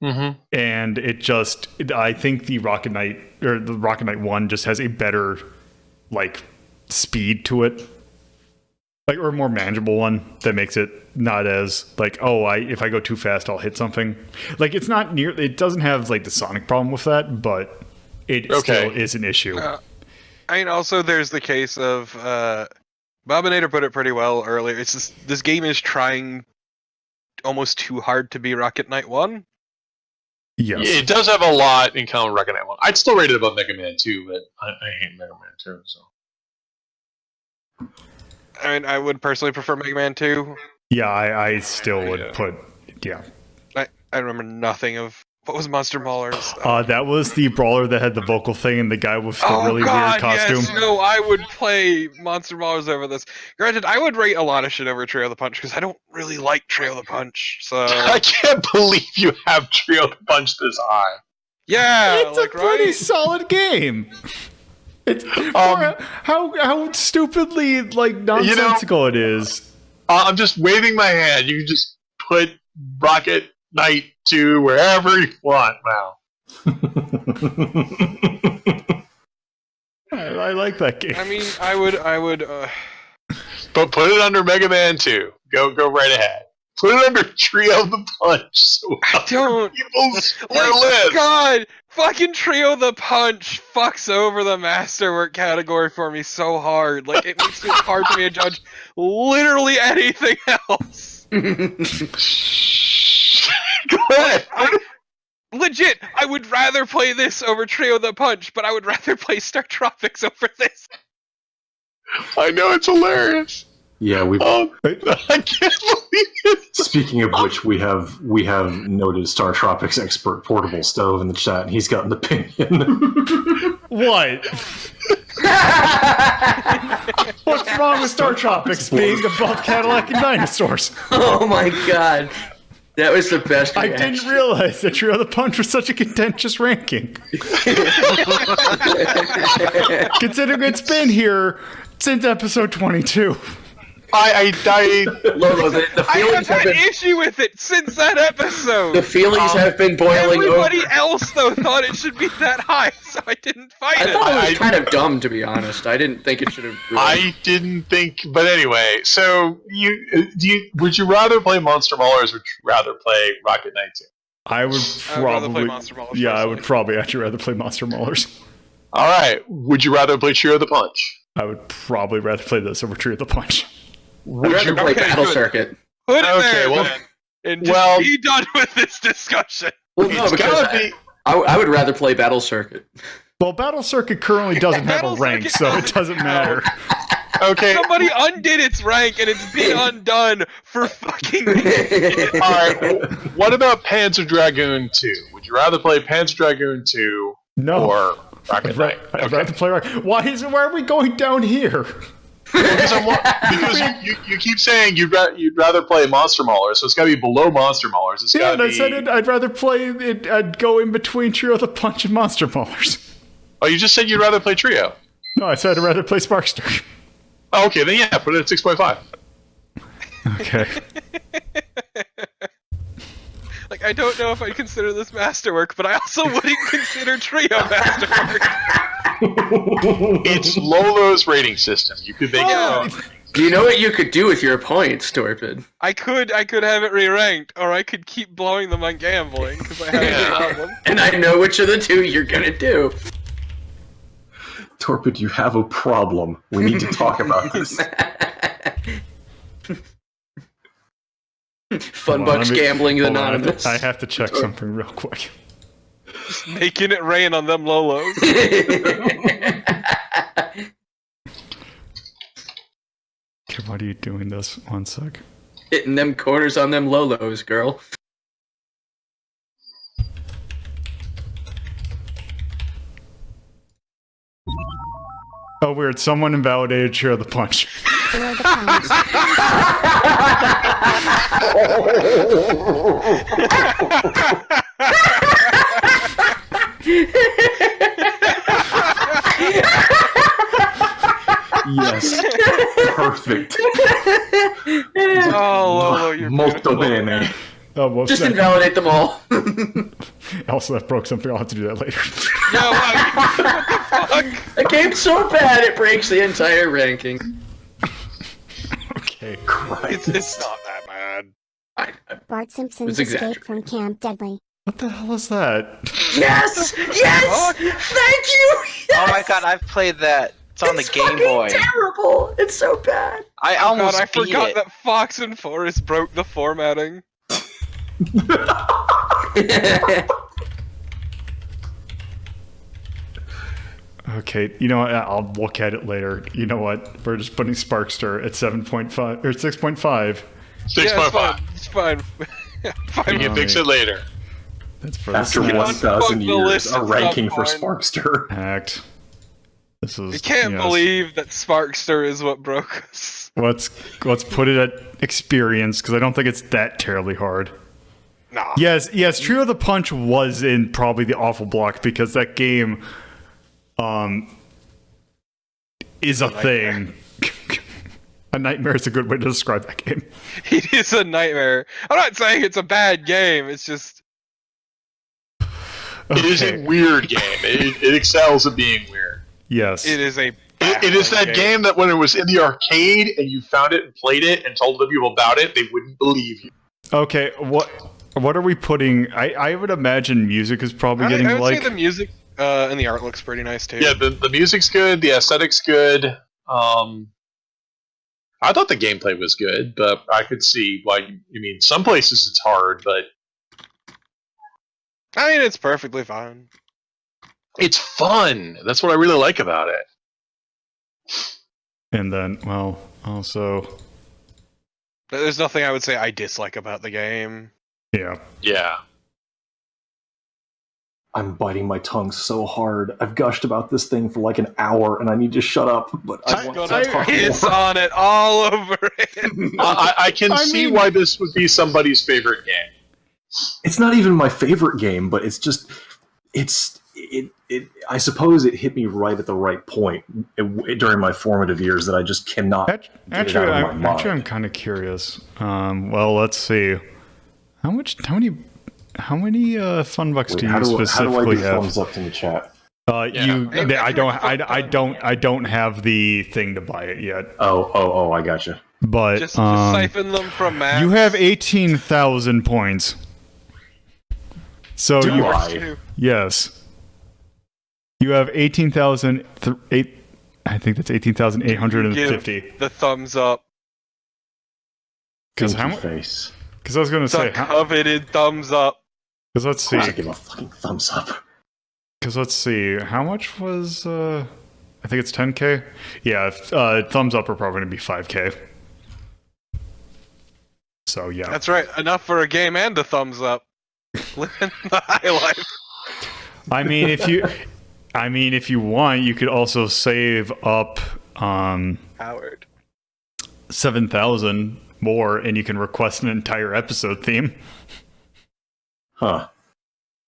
Mm-hmm. And it just, I think the Rocket Knight 1 just has a better, like, speed to it. Like, or a more manageable one that makes it not as, like, if I go too fast, I'll hit something. Like, it's not it doesn't have, like, the Sonic problem with that, but it still is an issue. I mean, also, there's the case of, Bobinator put it pretty well earlier. It's just, this game is trying almost too hard to be Rocket Knight 1. Yes. It does have a lot in common with Rocket Knight 1. I'd still rate it above Mega Man 2, but I hate Mega Man 2, so. I mean, I would personally prefer Mega Man 2. Yeah, I still would put, yeah. I remember nothing of... What was Monster Maulers? That was the brawler that had the vocal thing and the guy with the really weird costume. Yes, no, I would play Monster Maulers over this. Granted, I would rate a lot of shit over Trio the Punch, because I don't really like Trio the Punch, so... I can't believe you have Trio the Punch this high. Yeah, It's a pretty solid game. It's how stupidly nonsensical it is. I'm just waving my hand. You can just put Rocket Knight 2 wherever you want now. I like that game. I mean, I would. But put it under Mega Man 2. Go right ahead. Put it under Trio the Punch. So I don't. people's Like, God, fucking Trio the Punch fucks over the masterwork category for me so hard. Like, it makes it hard for me to judge literally anything else. Go ahead. Legit, I would rather play this over Trio the Punch, but I would rather play Star Tropics over this. I know, it's hilarious. Yeah, I can't believe it. Speaking of which, we have noted Star Tropics expert Portable Stove in the chat, and he's got an opinion. What? What's wrong with Star Tropics being above Cadillac and Dinosaurs? Oh my god. That was the best I reaction. didn't realize that Trio the Punch was such a contentious ranking. Considering it's been here since episode 22. Logo, the I feelings have have had been issue with it since that episode. the feelings have been boiling Everybody over. else, though, thought it should be that high, so I didn't fight I it. thought it was kind of dumb, to be honest. I didn't think it should have. Really... I didn't think, but anyway. So would you rather play Monster Maulers, or would you rather play Rocket Knight 2? I would rather play probably. Monster Maulers, Yeah, I personally. would probably actually rather play Monster Maulers. All right. Would you rather play Trio the Punch? I would probably rather play this over Trio the Punch. I'd rather play Okay, Battle good. Circuit. Put it Okay, there, well- then, and just well- be done with this discussion. Well, no, It's because gotta be. I would rather play Battle Circuit. Well, Battle Circuit currently doesn't have a Battle rank, Circuit- so it doesn't matter. Okay. Somebody undid its rank and it's been undone for fucking. All right. What about Panzer Dragoon 2? Would you rather play Panzer Dragoon 2 No. or Rocket Knight? I'd rather play Rocket. Why are we going down here? Because you keep saying you'd rather play Monster Mauler, so it's got to be below Monster Maulers. It's Yeah, got and to I be. said I'd rather play it. I'd go in between Trio of the Punch and Monster Maulers. Oh, you just said you'd rather play Trio. No, I said I'd rather play Sparkster. Oh, okay, then yeah, put it at 6.5. Okay. Like, I don't know if I consider this masterwork, but I also wouldn't consider Trio masterwork. It's Lolo's rating system. You could make Yeah. it. Do you know what you could do with your points, Torpid? I could have it re-ranked, or I could keep blowing them on gambling because I have a problem. And I know which of the two you're gonna do. Torpid, you have a problem. We need to talk about this. Fun Hold on, Bucks let me- Gambling hold on, Anonymous. I have to check something real quick. Making it rain on them Lolos. Okay, why are you doing this? 1 sec. Hitting them quarters on them Lolos, girl. Oh, weird. Someone invalidated Trio of the Punch. Trio of the Punch. Yes. Perfect. Oh, Lolo, you're Molto beautiful. bene. Oh, whoops. Just invalidate them all. Also, that broke something. I'll have to do that later. No, what the fuck? The game's so bad it breaks the entire ranking. Okay. It's not that bad. Bart Simpson's It's escape exaggerated. from Camp Deadly. What the hell is that? Yes! Yes! Thank you! Oh my god, I've played that. It's on the Game fucking Boy. Terrible! It's so bad. I Oh almost god, I beat forgot it. that Fox and Forest broke the formatting. Okay, you know what? I'll look at it later. You know what? We're just putting Sparkster at 7.5 or 6.5. 6.5. It's fine. Fine. We can fix it later. That's for After the Let's fuck 1,000 the years, list a of ranking for top Sparkster. hacked. This is. You can't yes. believe that Sparkster is what broke us. Let's put it at experience because I don't think it's that terribly hard. Nah. Yes, Trio of the Punch was in probably the awful block because that game, is a thing. A nightmare is a good way to describe that game. It is a nightmare. I'm not saying it's a bad game. It's just It is a weird game. It excels at being weird. Yes. it is a. It is that game that when it was in the arcade and you found it and played it and told other people about it, they wouldn't believe you. Okay, what are we putting? I would imagine music is probably I getting would like. say the music and the art looks pretty nice too. Yeah, the music's good, the aesthetic's good. I thought the gameplay was good, but I could see why you mean some places it's hard, but I mean, it's perfectly fine. it's fun. That's what I really like about it. And then, well, also, There's nothing I would say I dislike about the game. yeah. Yeah. I'm biting my tongue so hard. I've gushed about this thing for like an hour, and I need to shut up. But I want to talk Piss more. on it all over it. I can see mean- why this would be somebody's favorite game. It's not even my favorite game, but it's just I suppose it hit me right at the right point during my formative years that I just cannot get it Actually, out of my mind. I'm kind of curious. Well, let's see. How many fun bucks Wait, do you how do I specifically do have? thumbs up in the chat? I don't have the thing to buy it yet. Oh, I gotcha. But Just siphon them from Max. you have 18,000 points. So Do you I? yes. You have 18,000 I think that's 18,850. Give the thumbs up. Cuz Pinky face. I was going to say The coveted thumbs up. cuz let's see. I give a fucking thumbs up. Cuz let's see. How much was I think it's 10K. Yeah, thumbs up are probably going to be 5K. So yeah, That's right. Enough for a game and a thumbs up. Living the high life. I mean, if you want, you could also save up Howard. 7,000 more, and you can request an entire episode theme. Huh.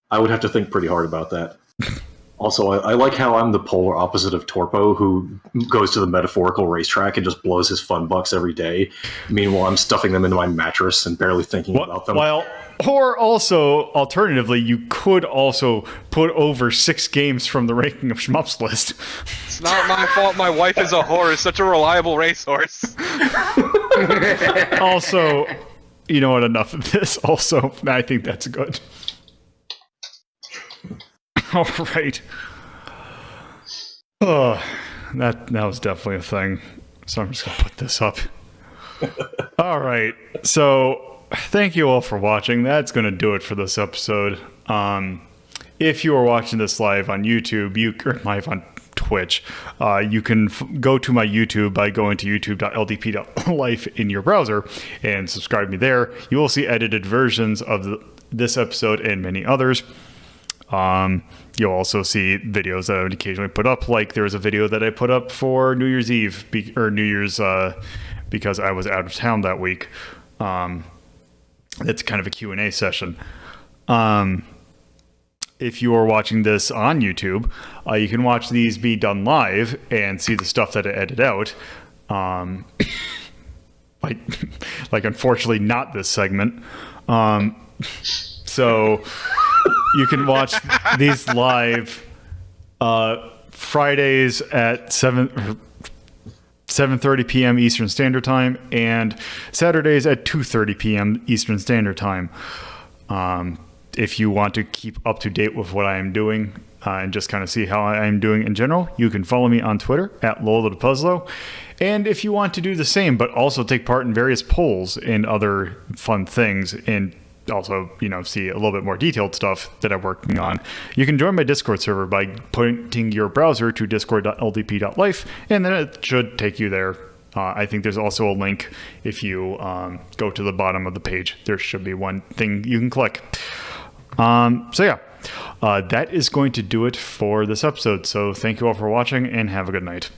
I would have to think pretty hard about that. Also, I like how I'm the polar opposite of Torpo, who goes to the metaphorical racetrack and just blows his fun bucks every day. Meanwhile, I'm stuffing them into my mattress and barely thinking about them. Or also, alternatively, you could also put over 6 games from the Ranking of Shmups list. It's not my fault my wife is a whore, is such a reliable racehorse. Also, you know what, enough of this. Also, I think that's good. All right. Oh, that was definitely a thing. So I'm just going to put this up. All right. So thank you all for watching. That's going to do it for this episode. If you are watching this live on YouTube, or live on Twitch, you can go to my YouTube by going to youtube.ldp.life in your browser and subscribe me there. You will see edited versions of this episode and many others. You'll also see videos that I would occasionally put up, like there was a video that I put up for New Year's Eve, New Year's, because I was out of town that week. It's kind of a Q&A session. If you are watching this on YouTube, you can watch these be done live and see the stuff that I edit out. Like unfortunately not this segment. So you can watch these live Fridays at 7:30 p.m. Eastern Standard Time and Saturdays at 2:30 p.m. Eastern Standard Time. If you want to keep up to date with what I am doing and just kind of see how I am doing in general, you can follow me on Twitter at LolaThePuzzlo. And if you want to do the same, but also take part in various polls and other fun things, and also, see a little bit more detailed stuff that I'm working on, you can join my Discord server by pointing your browser to discord.ldp.life, and then it should take you there. I think there's also a link if you go to the bottom of the page. There should be one thing you can click. That is going to do it for this episode. So thank you all for watching, and have a good night.